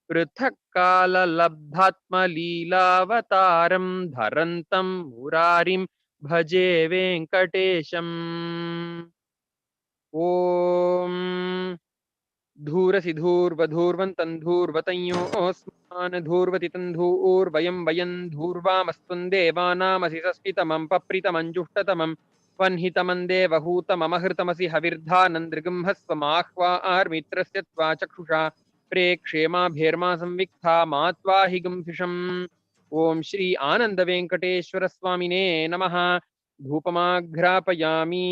पृथक्काललब्धात्मलीलावतारं धरन्तं मुरारिं भजे वेङ्कटेशम् ॐ धूरसि धूर्वधूर्वन्तं धूर्वतंयोऽस्मान् धूर्वति तन्धूर्वयं वयं धूर्वामस्त्वं देवानामसि सस्मितमं पप्रितमञ्जुष्टतमं वह्नितमं देवहूतममहृतमसि हविर्धानन्दृगंहस्वमाह्वार्मित्रस्य त्वा चक्षुषा प्रेक्षेमाभिर्मा संविक्था मा त्वाहि गुंफिषम्। ओम श्री आनंद वेंकटेश्वर स्वामिने नमः। धूपमाघ्रापयामि।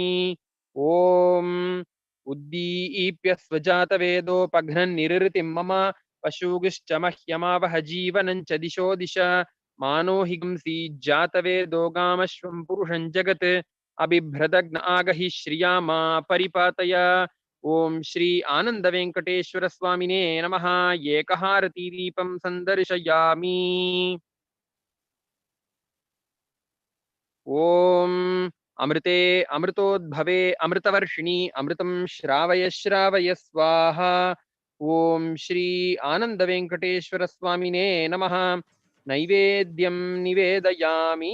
ओम उद्दीप्य स्वजातवेदोपघ्नन्निरृतिं मम पशुगिश्च मह्यमावह जीवनं च दिशो दिश मानो हिंसी जातवेदो गामश्वं पुरुषं जगत् अबिभ्रदग्न आगहि श्रिया मा परिपातय। ओम श्री आनंद वेंकटेश्वर स्वामिने नमः। एकहारती दीपं संदर्शयामि। ओम अमृते अमृतोद्भवे अमृतवर्षिणी अमृतं श्रावय श्रावय स्वाहा। ओम श्री आनंद वेंकटेश्वर स्वामिने नमः। नैवेद्यं निवेदयामि।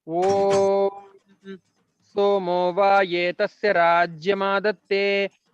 ओम सोमो वा ये तस्य राज्यमादत्ते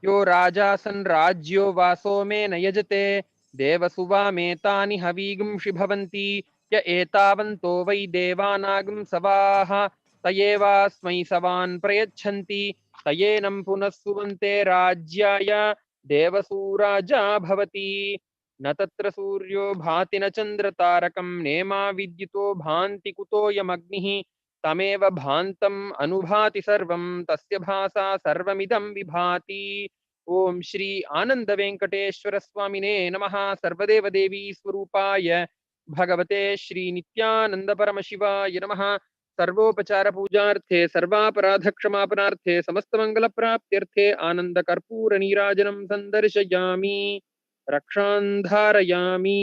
यो राजासन् राज्यो वा सोमेन यजते देवसुवामेतानि हवीगुंषि भवन्ति य एतावन्तो वै देवानागं सवाः तयेवास्मै सवान् प्रयच्छन्ति तयेनं पुनः सुवन्ते राज्याय देवसूराजा भवति न तत्र सूर्यो भाति न चन्द्रतारकं नेमा विद्युतो भान्ति कुतोऽयमग्निः तमेव भान्तम् अनुभाति सर्वं तस्य भासा सर्वमिदं विभाति। ओम श्री आनंद वेंकटेश्वर स्वामिने नमः। सर्वदेव देवी स्वरूपाय भगवते श्री नित्यानंद परमशिवाय नमः। सर्वोपचार पूजार्थे सर्वापराध क्षमापणार्थे समस्त मंगल प्राप्त्यर्थे आनंद कर्पूर नीराजनं संदर्शयामि रक्षां धारयामि।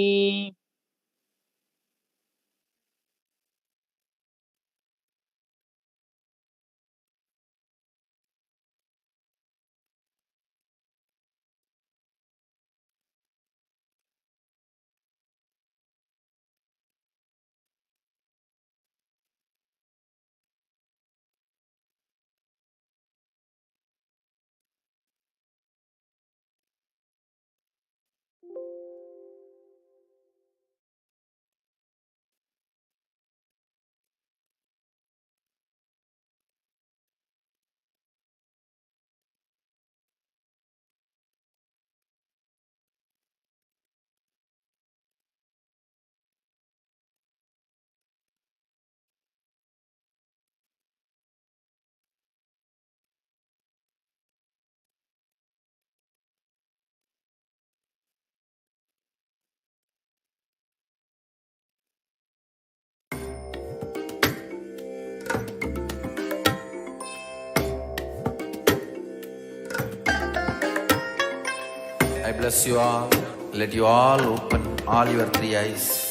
I bless you all. Let you all open all your three eyes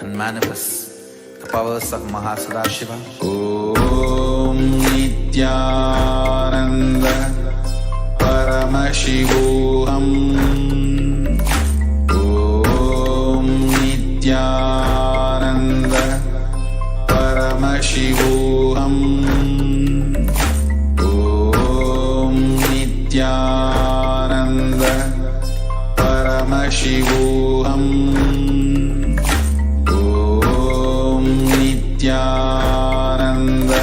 and manifest the powers of Mahasadashiva. Om Nithyananda Paramashivoham. Om Nithyananda Paramashivoham. Om Nithyananda Paramashivoham. Om Nithyananda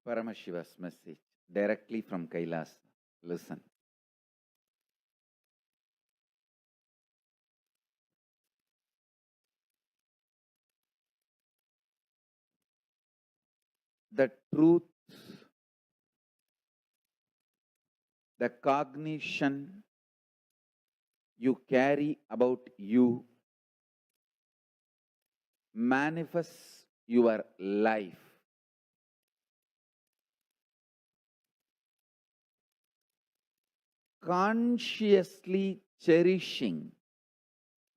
Paramashiva's message directly from Kailas. Listen. The truth, the cognition you carry about you manifests your life. Consciously cherishing,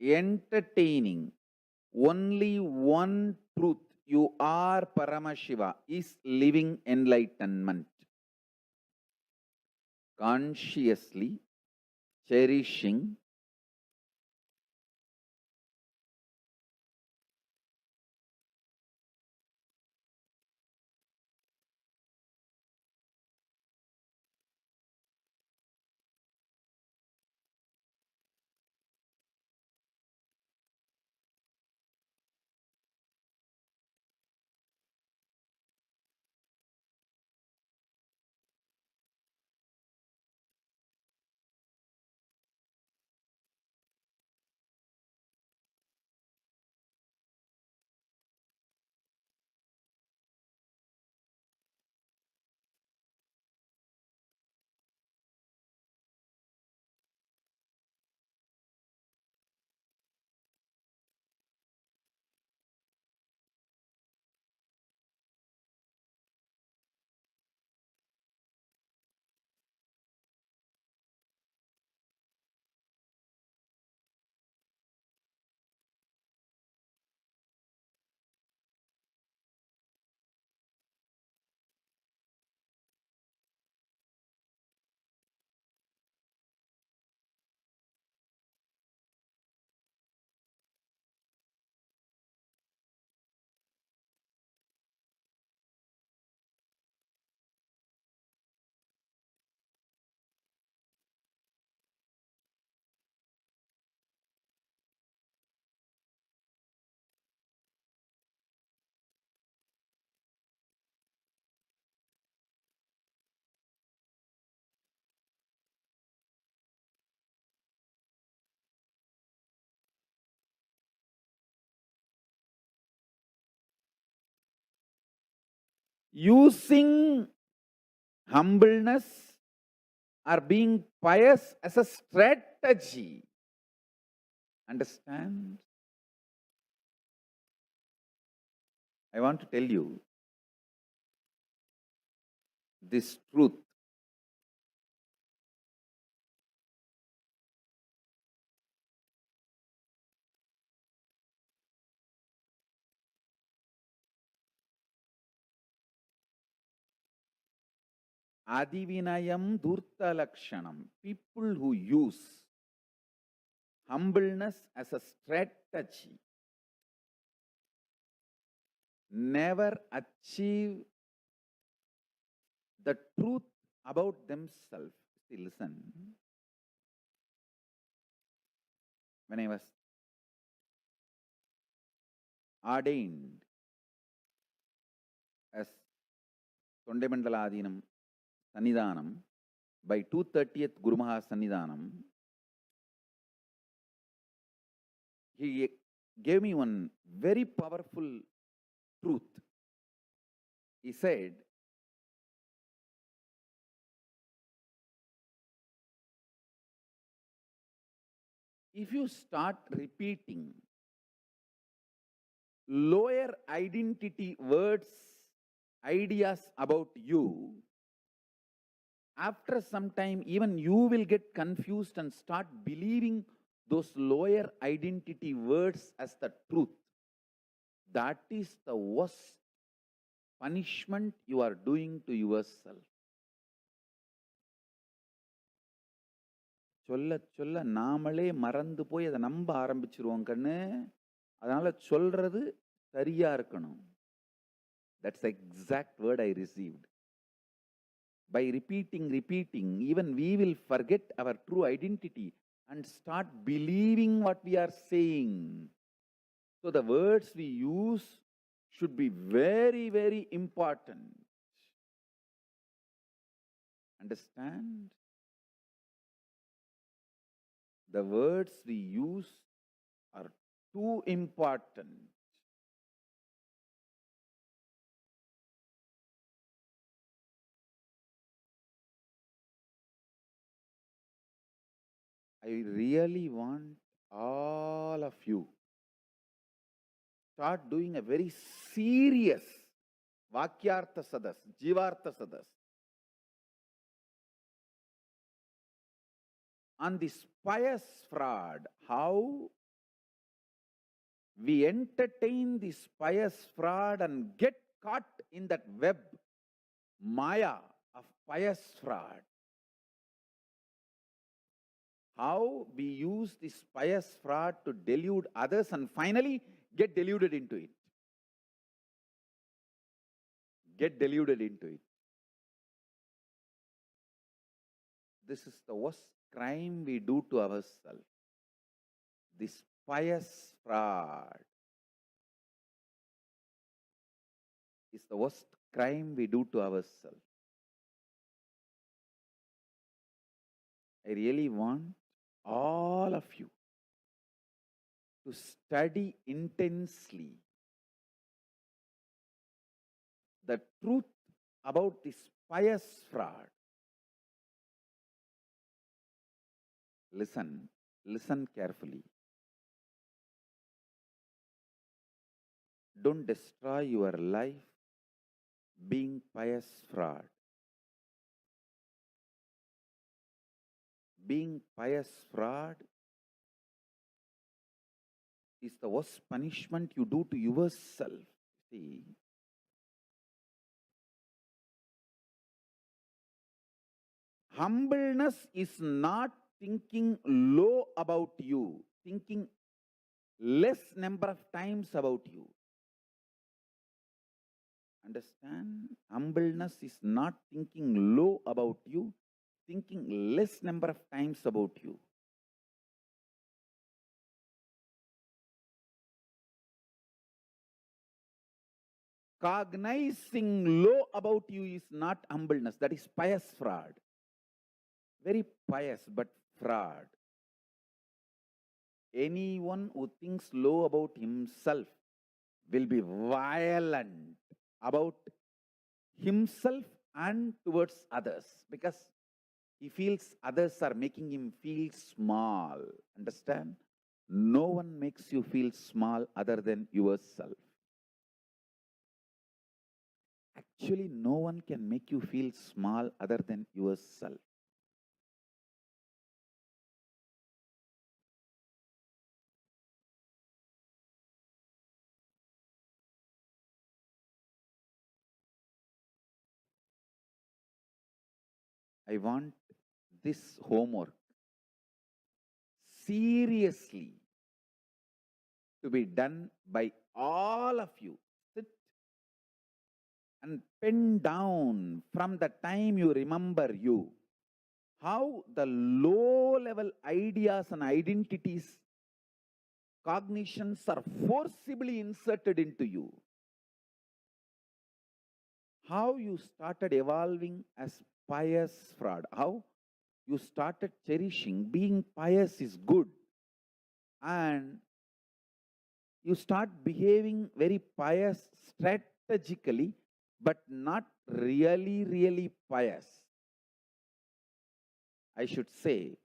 entertaining only one truth, you are Paramashiva, is living enlightenment. Consciously cherishing, using humbleness or being pious as a strategy. Understand? I want to tell you this truth. Adivinayam Dhurta Lakshanam. People who use humbleness as a strategy never achieve the truth about themselves. See, listen. When I was ordained as Tondemandala Adinam Sannidhanam by 230th Guru Maha Sannidhanam, he gave me one very powerful truth. He said, if you start repeating lower identity words, ideas about you, after some time even you will get confused and start believing those lower identity words as the truth. That is the worst punishment you are doing to yourself. சொல்ல சொல்ல நாமளே மறந்து போய் அதை நம்ப ஆரம்பிச்சிருவோம் கண்ணு. அதனால சொல்றது சரியா இருக்கணும். That's the exact word I received. By repeating, even we will forget our true identity and start believing what we are saying. So the words we use should be very, very important. Understand? The words we use are too important. I really want all of you start doing a very serious Vakyartha Sadas, Jivartha Sadas on this pious fraud, how we entertain this pious fraud and get caught in that web, Maya of pious fraud. How we use this pious fraud to delude others and finally get deluded into it. Get deluded into it. This is the worst crime we do to ourselves. This pious fraud is the worst crime we do to ourselves. I really want all of you to study intensely the truth about this pious fraud. Listen carefully. Don't destroy your life being pious fraud. Being pious fraud is the worst punishment you do to yourself. See, humbleness is not thinking low about you, thinking less number of times about you. Understand? Humbleness is not thinking low about you, thinking less number of times about you. Cognizing low about you is not humbleness, that is pious fraud. Very pious, but fraud. Anyone who thinks low about himself will be violent about himself and towards others because he feels others are making him feel small. Understand? No one makes you feel small other than yourself. Actually, no one can make you feel small other than yourself. I want this homework seriously to be done by all of you. Sit and pen down from the time you remember you how the low level ideas and identities, cognitions are forcibly inserted into you. How you started evolving as pious fraud. How you started cherishing being pious is good. And you start behaving very pious strategically, but not really pious. I should say,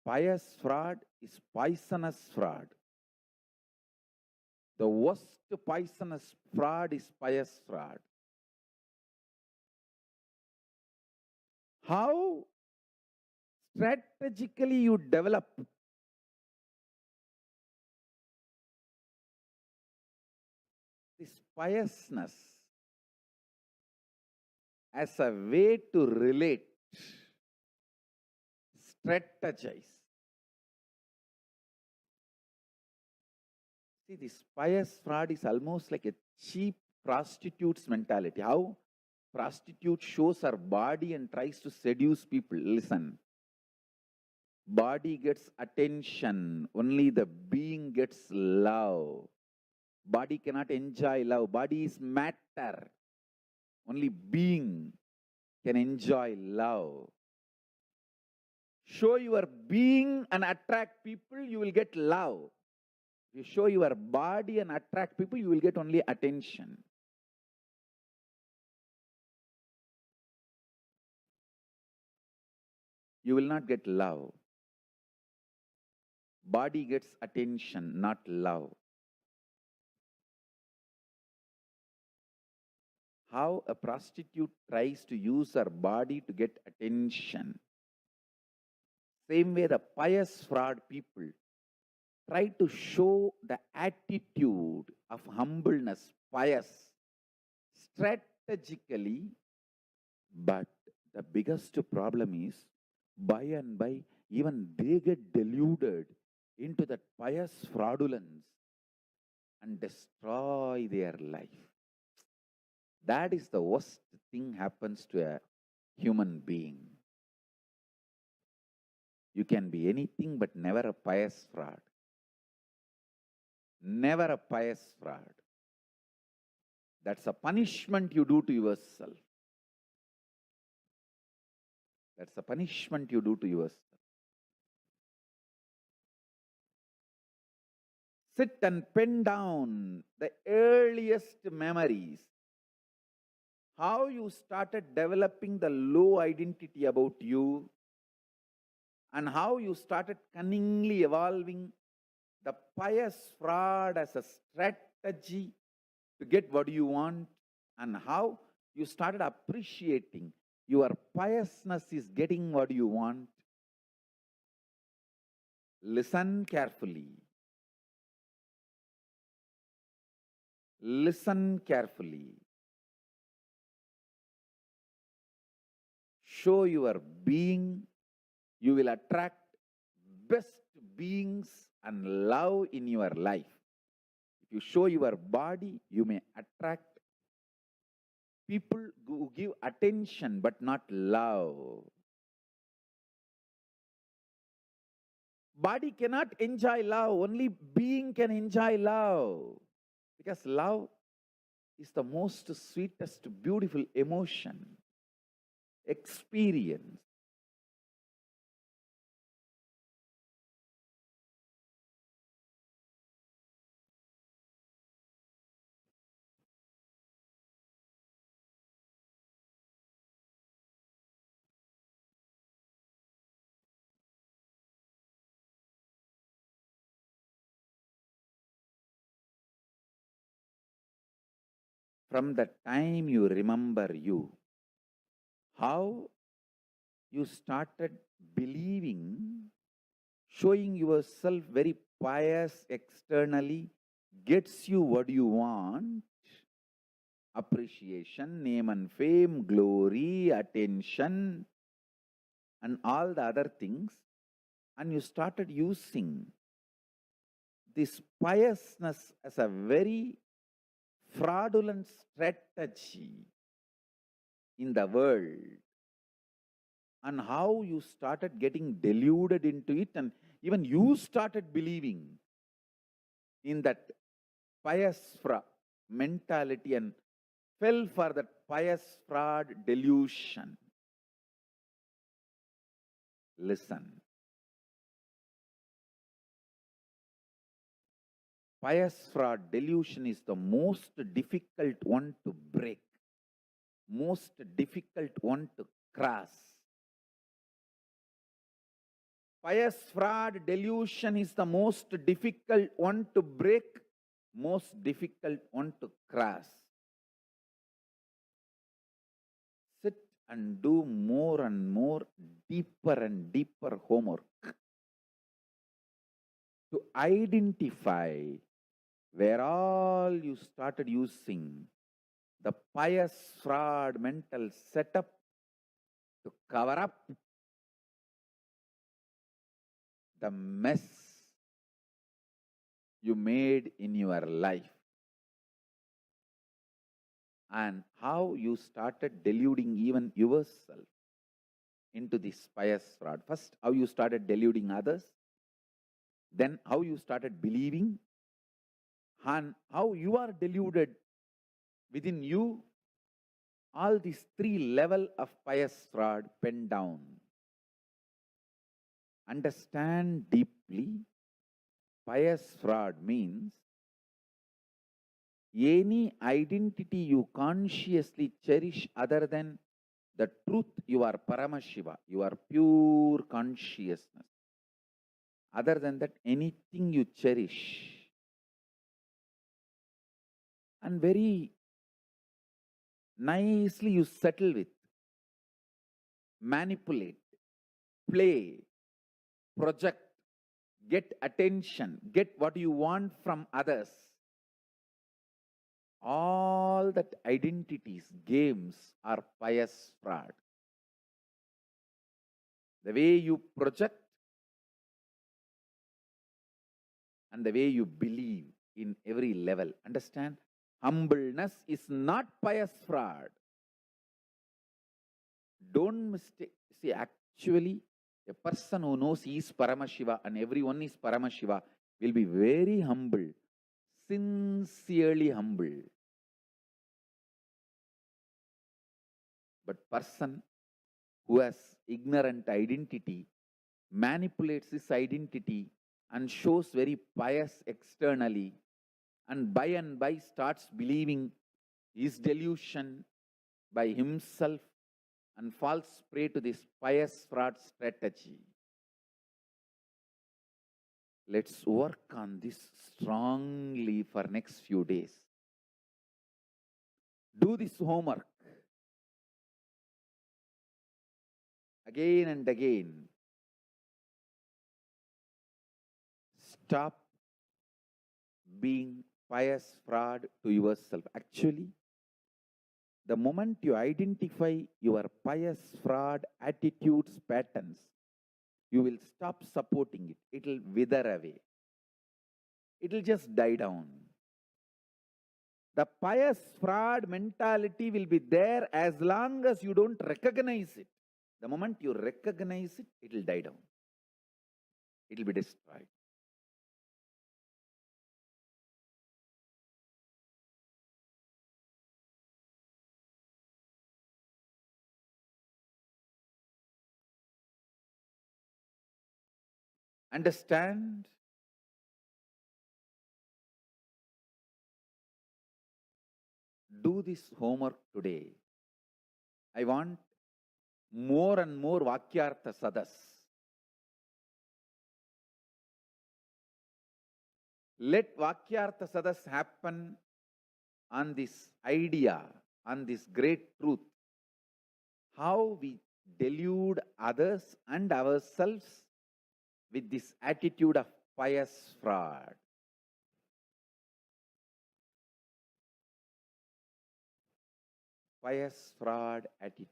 pious fraud is poisonous fraud. The worst poisonous fraud is pious fraud. How strategically you develop this piousness as a way to relate, strategize. See, this pious fraud is almost like a cheap prostitute's mentality. How prostitute shows her body and tries to seduce people. Listen, body gets attention, only the being gets love. Body cannot enjoy love. Body is matter. Only being can enjoy love. Show your being and attract people, you will get love. If you show your body and attract people, you will get only attention. You will not get love. Body gets attention, not love. How a prostitute tries to use her body to get attention. Same way the pious fraud people try to show the attitude of humbleness, pious, strategically, but the biggest problem is, by and by, even they get deluded into that pious fraudulence and destroy their life. That is the worst thing happens to a human being. You can be anything but never a pious fraud. Never a pious fraud. That's a punishment you do to yourself. That's a punishment you do to yourself. Sit and pen down the earliest memories. How you started developing the low identity about you, and how you started cunningly evolving the pious fraud as a strategy to get what you want, and how you started appreciating your piousness is getting what you want. Listen carefully. Listen carefully. Show your being. You will attract best beings and love in your life. If you show your body, you may attract people who give attention but not love. Body cannot enjoy love, only being can enjoy love. Because love is the most sweetest, beautiful emotion, experience. From the time you remember you, how you started believing, showing yourself very pious externally, gets you what you want, appreciation, name and fame, glory, attention, and all the other things, and you started using this piousness as a very fraudulent strategy in the world, and how you started getting deluded into it, and even you started believing in that pious mentality and fell for that pious fraud delusion. Listen. Pious fraud delusion is the most difficult one to break, most difficult one to cross. Pious fraud delusion is the most difficult one to break, most difficult one to cross. Sit and do more and more, deeper and deeper homework to identify where all you started using the pious fraud mental setup to cover up the mess you made in your life, and how you started deluding even yourself into this pious fraud. First, how you started deluding others, then how you started believing, and how you are deluded within you, All these three levels of pious fraud pen down. Understand deeply, pious fraud means any identity you consciously cherish other than the truth, you are Paramashiva, you are pure consciousness. Other than that, anything you cherish and very nicely you settle with, manipulate, play, project, get attention, get what you want from others. All that identities, games are pious fraud. The way you project and the way you believe in every level. Understand? Humbleness is not pious fraud. Don't mistake. See, actually, a person who knows he is Paramashiva and everyone is Paramashiva will be very humble, sincerely humble. But person who has ignorant identity manipulates his identity and shows very pious externally, and by starts believing his delusion by himself and falls prey to this pious fraud strategy. Let's work on this strongly for next few days. Do this homework again and again. Stop being pious fraud to yourself. Actually, the moment you identify your pious fraud attitudes, patterns, you will stop supporting it. It will wither away. It will just die down. The pious fraud mentality will be there as long as you don't recognize it. The moment you recognize it, it will die down. It will be destroyed. Understand? Do this homework today. I want more and more Vakyartha Sadas. Let Vakyartha Sadas happen on this idea, on this great truth. How we delude others and ourselves with this attitude of pious fraud. Pious fraud attitude.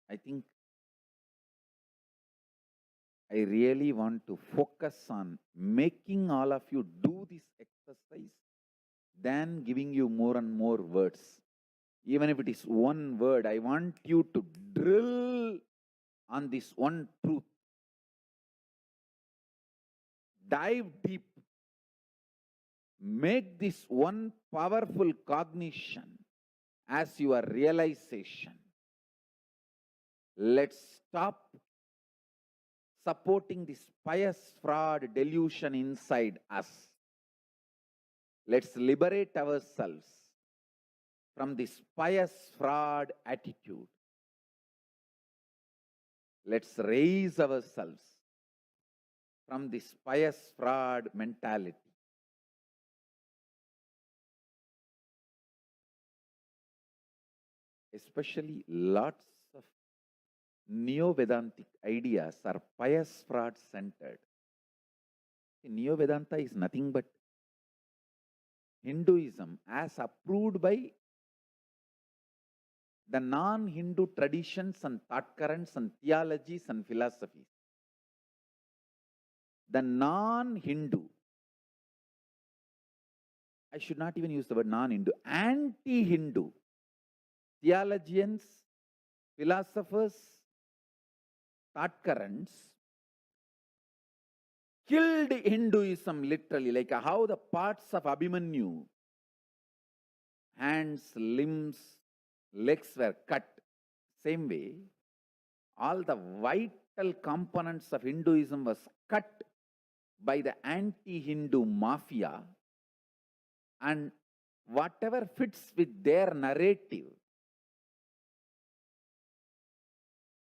I think I really want to focus on making all of you do this exercise than giving you more and more words. Even if it is one word, I want you to drill on this one truth. Dive deep. Make this one powerful cognition as your realization. Let's stop supporting this pious fraud delusion inside us. Let's liberate ourselves from this pious fraud attitude. Let's raise ourselves from this pious fraud mentality. Especially lots of Neo-Vedantic ideas are pious fraud centered. Neo-Vedanta is nothing but Hinduism as approved by the non-Hindu traditions and thought currents and theologies and philosophies. The non-Hindu, I should not even use the word non-Hindu, anti-Hindu theologians, philosophers, thought currents killed Hinduism literally, like how the parts of Abhimanyu, hands, limbs, legs were cut. Same way, all the vital components of Hinduism was cut by the anti-Hindu mafia, and whatever fits with their narrative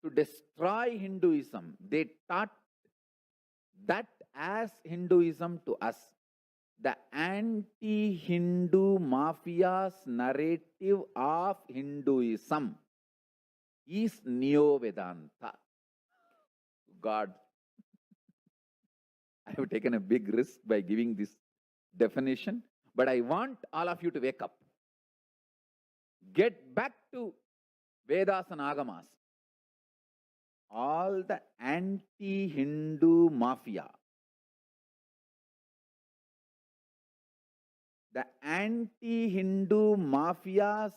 to destroy Hinduism, they taught that as Hinduism to us. The anti-Hindu mafia's narrative of Hinduism is Neo-Vedanta. God, I have taken a big risk by giving this definition, but I want all of you to wake up. Get back to Vedas and Agamas. All the anti-Hindu mafia, the anti-Hindu mafia's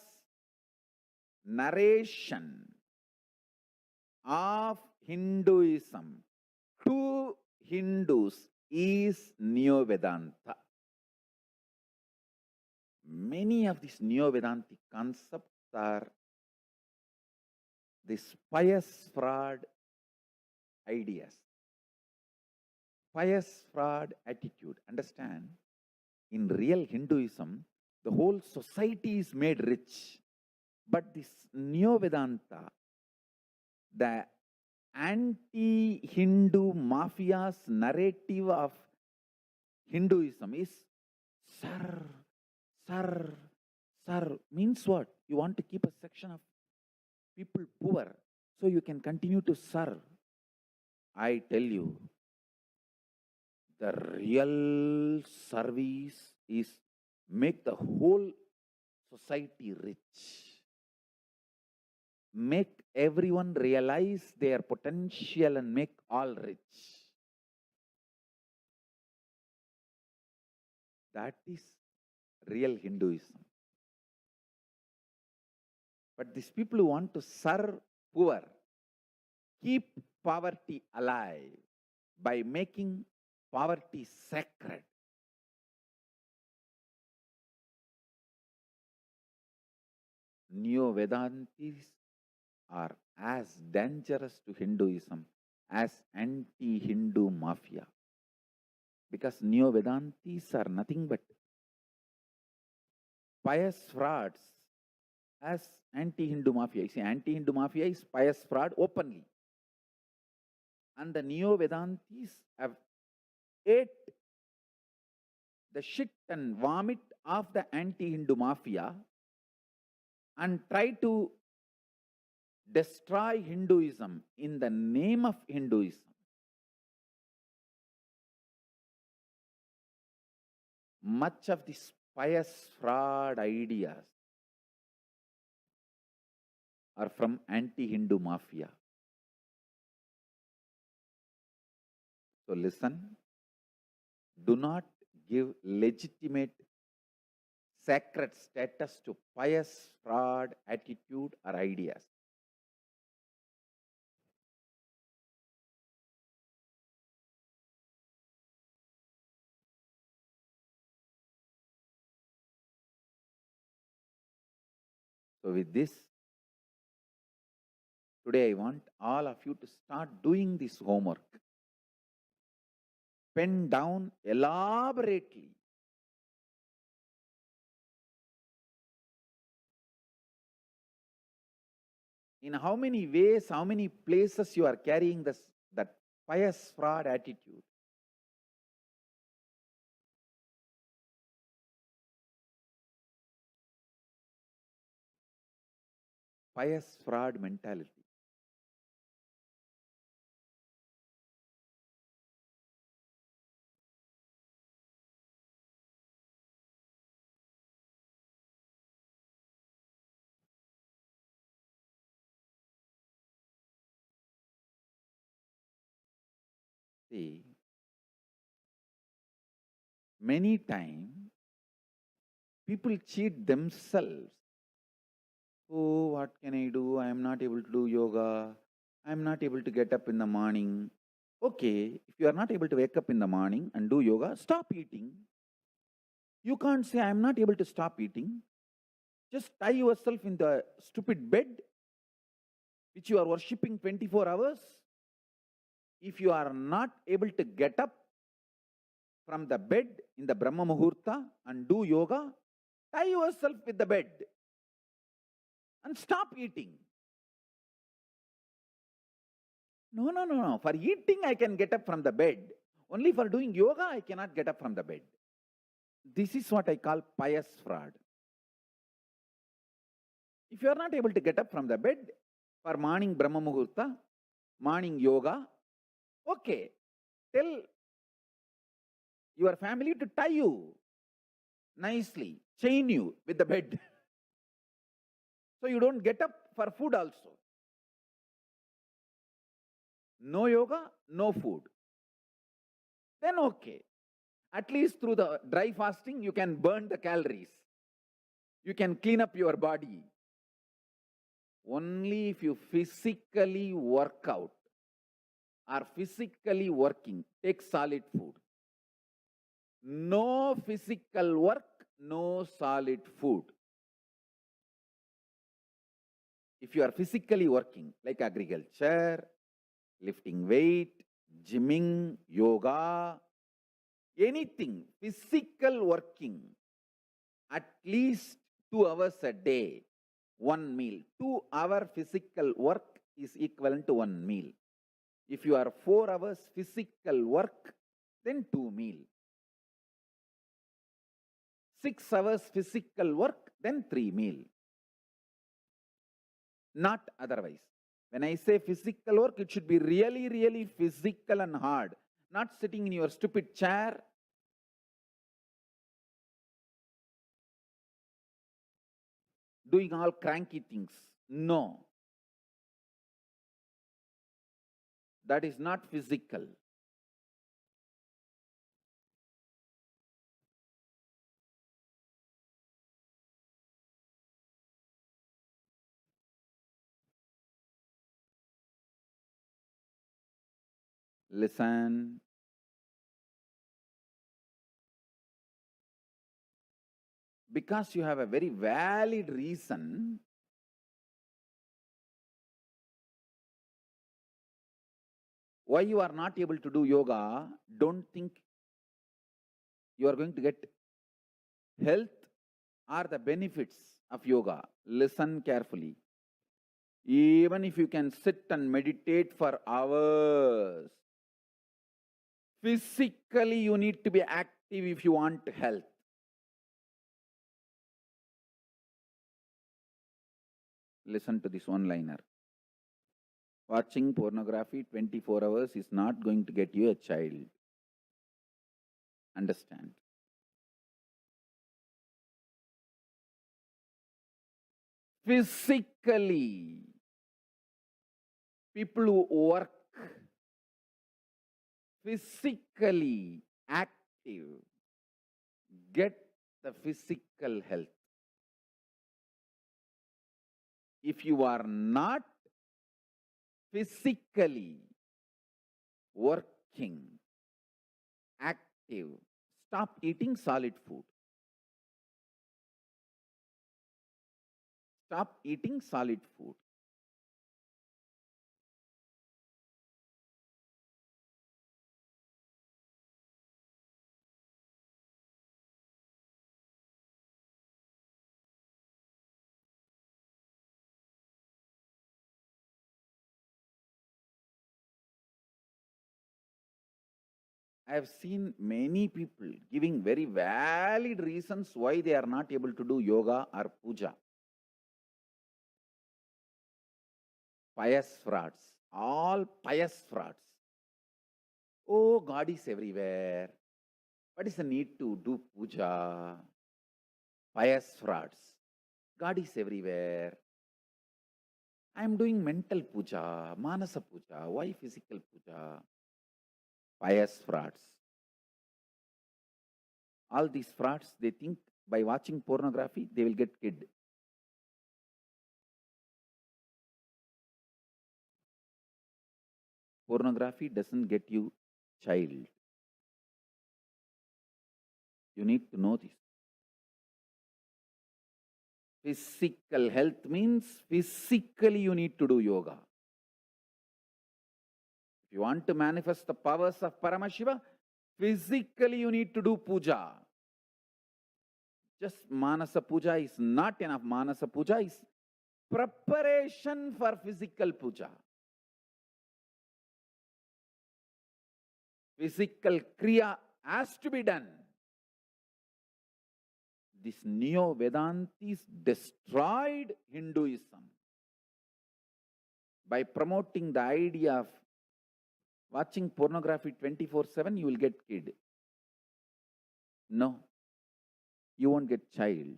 narration of Hinduism to Hindus is Neo-Vedanta. Many of these Neo-Vedantic concepts are these pious fraud ideas, pious fraud attitude. Understand, in real Hinduism, the whole society is made rich. But this Neo-Vedanta, the anti-Hindu mafia's narrative of Hinduism is sir, sir, sir. Means what? You want to keep a section of people poor so you can continue to serve. I tell you, the real service is make the whole society rich. Make everyone realize their potential and make all rich. That is real Hinduism. But these people who want to serve poor, keep poverty alive by making poverty sacred. Neo-Vedantis are as dangerous to Hinduism as anti-Hindu mafia. Because Neo-Vedantis are nothing but pious frauds as anti-Hindu mafia. You see, anti-Hindu mafia is pious fraud openly. And the Neo-Vedantis have ate the shit and vomit of the anti-Hindu mafia and try to destroy Hinduism in the name of Hinduism. Much of these pious fraud ideas are from anti-Hindu mafia. So listen, do not give legitimate sacred status to pious fraud attitude or ideas. So with this, today I want all of you to start doing this homework. Pen down elaborately in how many ways, how many places you are carrying that pious fraud attitude. Pious fraud mentality. See, many times people cheat themselves. Oh, what can I do? I am not able to do yoga. I'm not able to get up in the morning. Okay, if you are not able to wake up in the morning and do yoga, stop eating. You can't say, I'm not able to stop eating. Just tie yourself in the stupid bed, which you are worshipping 24 hours. If you are not able to get up from the bed in the Brahma Muhurta and do yoga, tie yourself with the bed and stop eating. No. For eating, I can get up from the bed. Only for doing yoga, I cannot get up from the bed. This is what I call pious fraud. If you are not able to get up from the bed for morning Brahma Muhurta, morning yoga, okay, tell your family to tie you nicely, chain you with the bed. So you don't get up for food also. No yoga, no food. Then okay. At least through the dry fasting, you can burn the calories. You can clean up your body. Only if you physically work out or physically working, take solid food. No physical work, no solid food. If you are physically working, like agriculture, lifting weight, gymming, yoga, anything, physical working, at least 2 hours a day, one meal. 2-hour physical work is equivalent to one meal. If you are 4 hours physical work, then 2 meal. 6 hours physical work, then 3 meal. Not otherwise. When I say physical work, it should be really, really physical and hard. Not sitting in your stupid chair. Doing all cranky things. No. That is not physical. Listen. Because you have a very valid reason, why you are not able to do yoga, don't think you are going to get health or the benefits of yoga. Listen carefully. Even if you can sit and meditate for hours, physically you need to be active if you want health. Listen to this one-liner. Watching pornography 24 hours is not going to get you a child. Understand? Physically, people who work physically active get the physical health. If you are not physically working, active, stop eating solid food. Stop eating solid food. I have seen many people giving very valid reasons why they are not able to do yoga or puja. Pious frauds, all pious frauds. Oh, God is everywhere. What is the need to do puja? Pious frauds. God is everywhere. I am doing mental puja, manasa puja. Why physical puja? Pious frauds. All these frauds, they think by watching pornography, they will get kid. Pornography doesn't get you child. You need to know this. Physical health means physically you need to do yoga. If you want to manifest the powers of Paramashiva, physically you need to do puja. Just Manasa puja is not enough. Manasa puja is preparation for physical puja. Physical kriya has to be done. This Neo-Vedantis destroyed Hinduism by promoting the idea of watching pornography 24/7, you will get kid. No, you won't get child.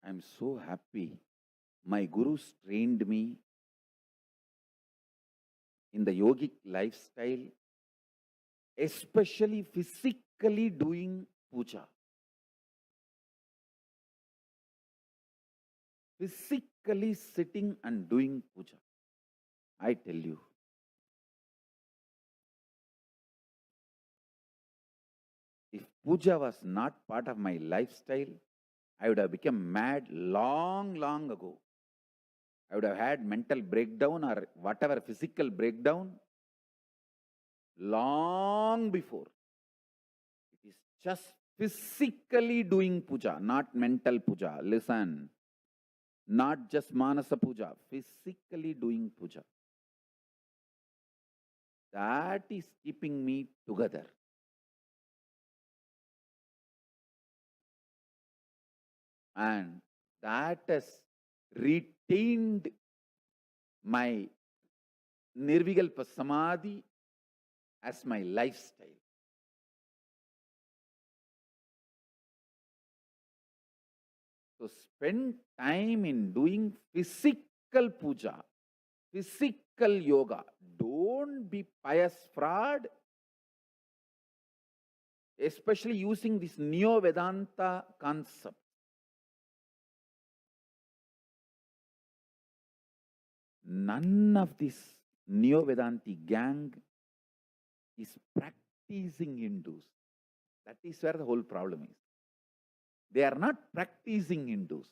I'm so happy. My gurus trained me in the yogic lifestyle, especially physically doing puja. Physically sitting and doing puja. I tell you, if puja was not part of my lifestyle, I would have become mad long ago. I would have had mental breakdown or whatever physical breakdown long before. It is just physically doing puja, not mental puja. Listen, not just manasa puja, physically doing puja. That is keeping me together. And that has retained my Nirvikalpa Samadhi as my lifestyle. So spend time in doing physical puja, physical yoga. Don't be pious fraud, especially using this Neo-Vedanta concept. None of this Neo-Vedanti gang is practicing Hindus. That is where the whole problem is. They are not practicing Hindus.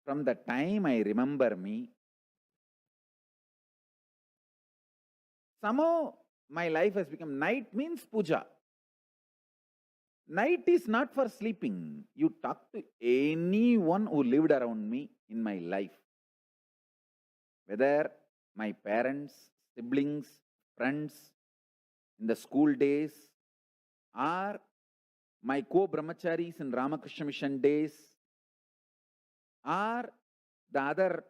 From the time I remember me, somehow my life has become night means puja. Night is not for sleeping. You talk to anyone who lived around me in my life, whether my parents, siblings, friends in the school days, or my co-brahmacharis in Ramakrishna Mission days, or the other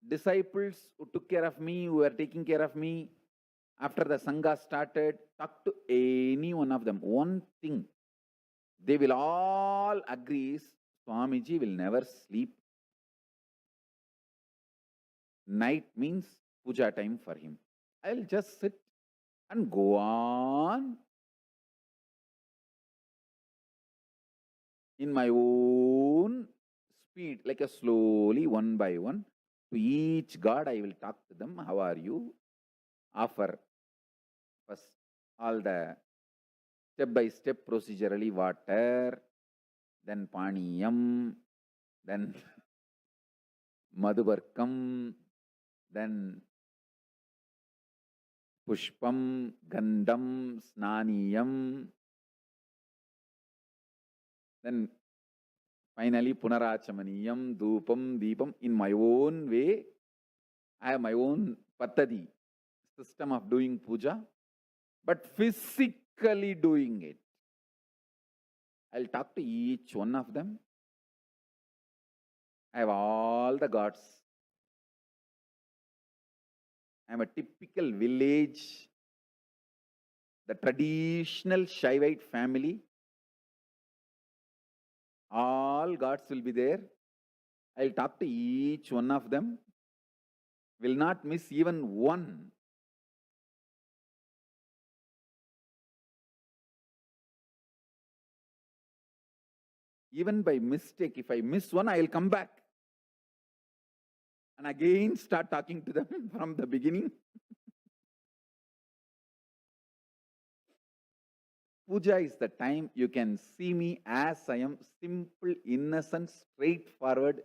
disciples who took care of me, who were taking care of me after the Sangha started. Talk to any one of them. One thing they will all agree is Swamiji will never sleep. Night means puja time for him. I'll just sit and go on in my own speed, like a slowly, one by one. To each god, I will talk to them. How are you? Offer first all the step-by-step procedurally water, then paniyam, then madhubarkam, then pushpam, gandham, snaniyam, Then finally, Punarachamaniyam, Dupam, Deepam. In my own way, I have my own pattadi, system of doing puja, but physically doing it. I'll talk to each one of them. I have all the gods. I am a typical village, the traditional Shaivite family. All gods will be there. I'll talk to each one of them. Will not miss even one. Even by mistake, if I miss one, I'll come back and again start talking to them from the beginning. Puja is the time you can see me as I am, simple, innocent, straightforward,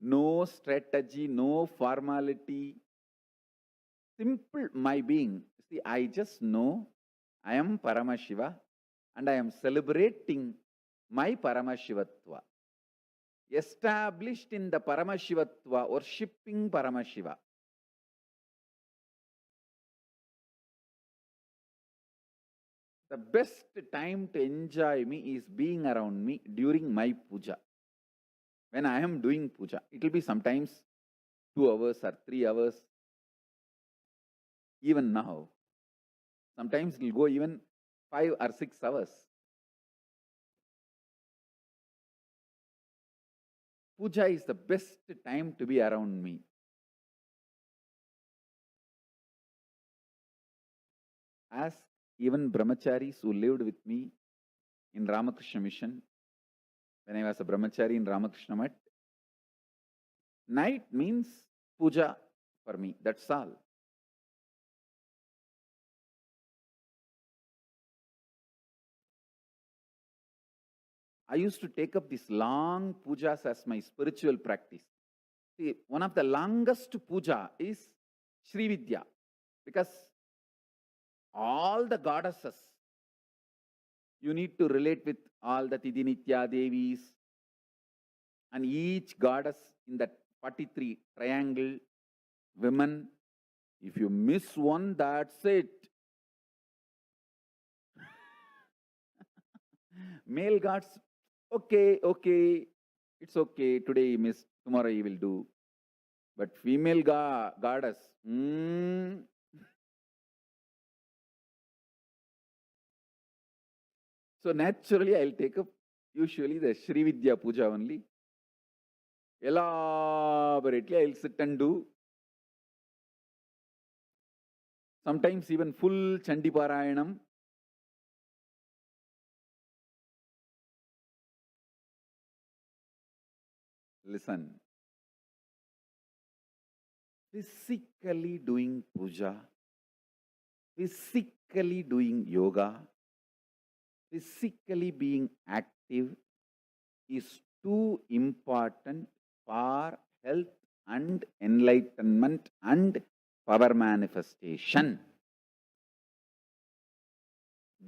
no strategy, no formality, simple my being. See, I just know I am Paramashiva and I am celebrating my Paramashivatva. Established in the Paramashivatva, worshipping Paramashiva. The best time to enjoy me is being around me during my puja. When I am doing puja, it will be sometimes 2 hours or 3 hours. Even now, sometimes it will go even 5 or 6 hours. Puja is the best time to be around me. Ask even brahmacharis who lived with me in Ramakrishna Mission, when I was a brahmachari in Ramakrishna Mat. Night means puja for me, that's all. I used to take up these long pujas as my spiritual practice. See, one of the longest puja is Sri Vidya, because all the goddesses, you need to relate with all the Tidhi Nithya Devis and each goddess in that 43 triangle, women. If you miss one, that's it. Male gods, okay, it's okay. Today you missed, tomorrow you will do. But female goddess, So naturally, I'll take up usually the Sri Vidya Puja only. Elaborately, I'll sit and do. Sometimes even full Chandi Parayanam. Listen. Physically doing puja, physically doing yoga, physically being active is too important for health and enlightenment and power manifestation.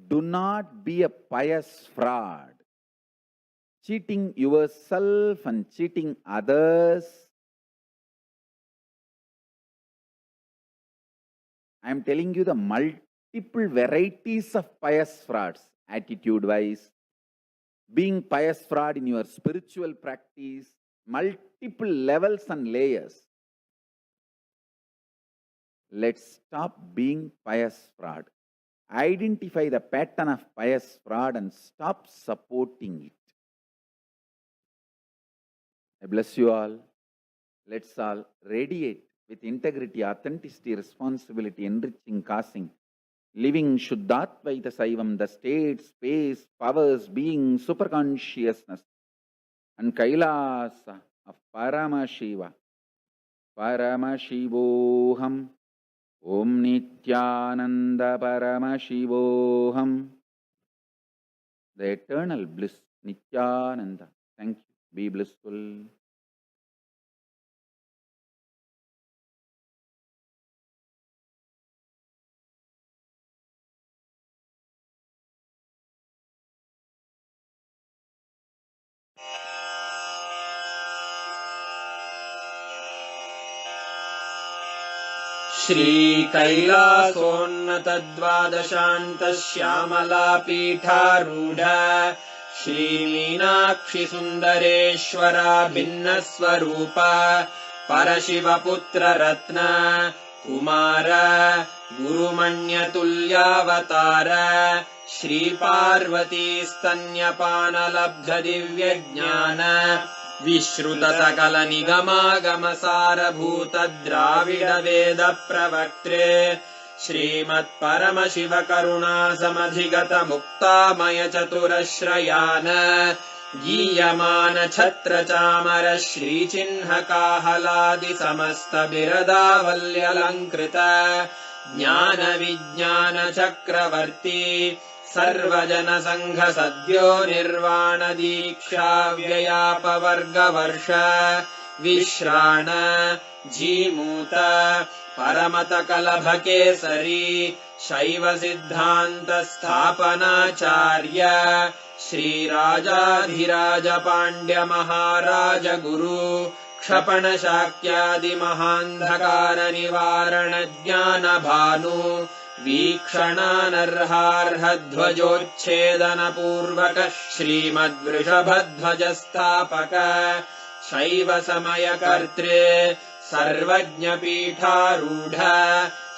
Do not be a pious fraud, cheating yourself and cheating others. I am telling you the multiple varieties of pious frauds, attitude-wise, being pious fraud in your spiritual practice, multiple levels and layers. Let's stop being pious fraud. Identify the pattern of pious fraud and stop supporting it. I bless you all. Let's all radiate with integrity, authenticity, responsibility, enriching, causing, living Shuddhatvaita Saivam, the state, space, powers, being, superconsciousness, and Kailasa of Paramashiva. Paramashivoham. Om Nithyananda Paramashivoham. The eternal bliss, Nithyananda. Thank you. Be blissful. श्रीकैलासोन्नतद्वादशान्तश्यामलापीठारूढ श्रीमीनाक्षि सुन्दरेश्वरा भिन्नस्वरूप परशिवपुत्ररत्न Kumar गुरुमण्यतुल्यावतार श्रीपार्वतीस्तन्यपानलब्धदिव्यज्ञान विश्रुतसकलनिगमागमसारभूत द्राविडवेदप्रवक्त्रे श्रीमत्परमशिवकरुणासमधिगतमुक्तामयचतुरश्रयान गीयमान छत्रचामर श्रीचिह्नकाहलादिसमस्तबिरदावल्यलङ्कृत ज्ञानविज्ञानचक्रवर्ती सर्वजनसङ्घ सद्यो निर्वाणदीक्षा व्ययापवर्गवर्ष विश्राण जीमूत परमतकलभकेसरी शैवसिद्धान्तस्थापनाचार्य श्रीराजाधिराजपाण्ड्यमहाराज गुरु क्षपणशाक्यादिमहान्धकारनिवारणज्ञानभानु वीक्षणानर्हार्हध्वजोच्छेदनपूर्वक श्रीमद्वृषभध्वजस्थापक शैवसमयकर्त्रे सर्वज्ञपीठारूढ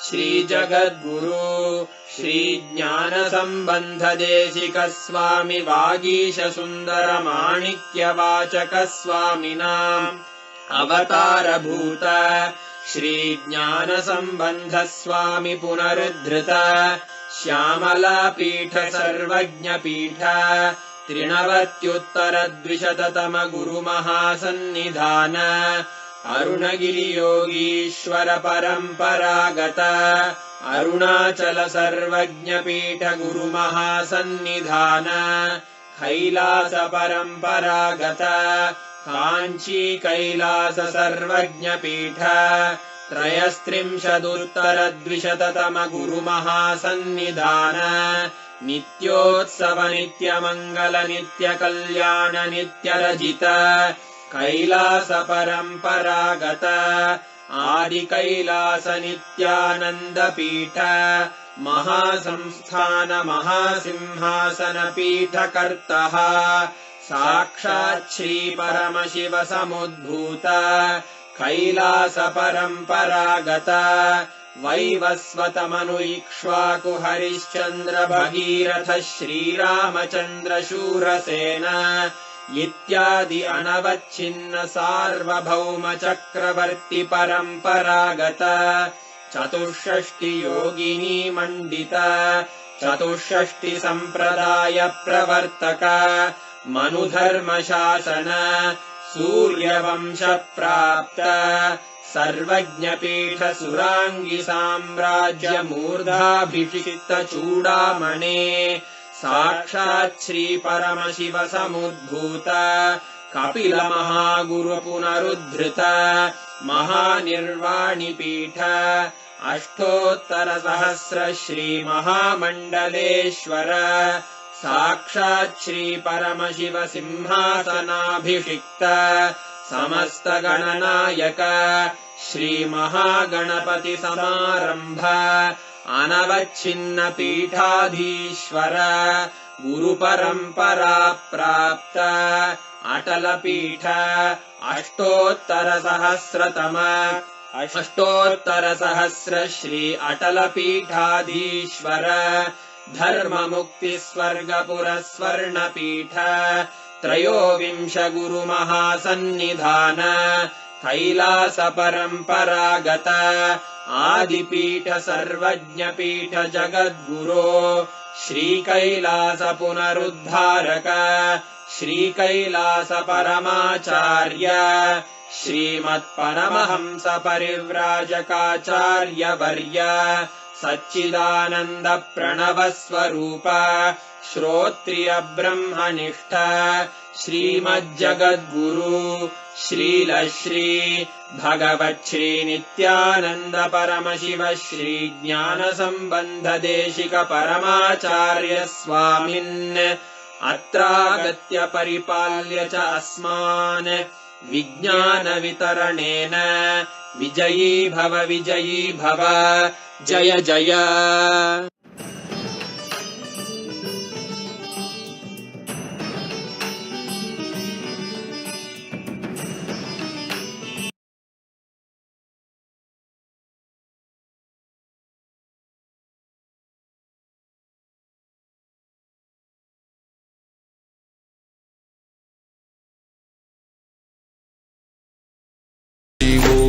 श्रीजगद्गुरु श्रीज्ञानसम्बन्धदेशिकस्वामि वागीशसुन्दरमाणिक्यवाचकस्वामिनाम् अवतारभूत श्रीज्ञानसम्बन्धस्वामि पुनरुद्धृत श्यामलापीठ सर्वज्ञपीठ त्रिनवत्युत्तरद्विशततम गुरुमहासन्निधान अरुणगिरियोगीश्वर परम्परागत अरुणाचल सर्वज्ञपीठ गुरुमहासन्निधान कैलास परम्परागत काञ्ची कैलास सर्वज्ञपीठ त्रयस्त्रिंशदुत्तरद्विशततम गुरुमहासन्निधान नित्योत्सव नित्यमङ्गल नित्यकल्याण नित्यरजित कैलास परम्परागत आदिकैलास नित्यानन्दपीठ महासंस्थान महासिंहासनपीठकर्तः साक्षात् श्रीपरमशिव समुद्भूत कैलास परम्परागत वैवस्वतमनु इक्ष्वाकु हरिश्चन्द्र भगीरथ श्रीरामचन्द्र शूरसेन इत्यादि अनवच्छिन्न सार्वभौम चक्रवर्ति परम्परागत चतुष्षष्टि योगिनी मण्डित चतुष्षष्टि सम्प्रदाय प्रवर्तक मनुधर्मशासन सूर्यवंश प्राप्त सर्वज्ञपीठ सुराङ्गि साम्राज्य मूर्धाभिषिक्त चूडामणे साक्षात् श्री परमशिव समुद्भूत कपिल महागुरु पुनरुद्धृत महानिर्वाणिपीठ अष्टोत्तरसहस्र श्री महामण्डलेश्वर साक्षात् श्री परमशिव सिंहासनाभिषिक्त समस्त गणनायक श्री महागणपति समारंभ अनवच्छिन्न पीठाधीश्वर गुरुपरम्परा प्राप्त अटलपीठ अष्टोत्तरसहस्र श्री अटलपीठाधीश्वर धर्ममुक्तिस्वर्गपुरस्वर्णपीठ त्रयोविंश गुरुमहासन्निधान कैलास परम्परागत आदिपीठ सर्वज्ञपीठ जगद्गुरो श्रीकैलास पुनरुद्धारक श्रीकैलास परमाचार्य श्रीमत्परमहंस परिव्राजकाचार्यवर्य सच्चिदानन्द प्रणवस्वरूप श्रोत्रिय ब्रह्मनिष्ठ श्रीमज्जगद्गुरु श्रीलश्री भगवच्छ्री नित्यानन्द परमशिव श्री ज्ञानसम्बन्ध देशिक परमाचार्य स्वामिन् अत्रागत्य परिपाल्य च अस्मान् विज्ञानवितरणेन विजयी भव जय जय। शिवो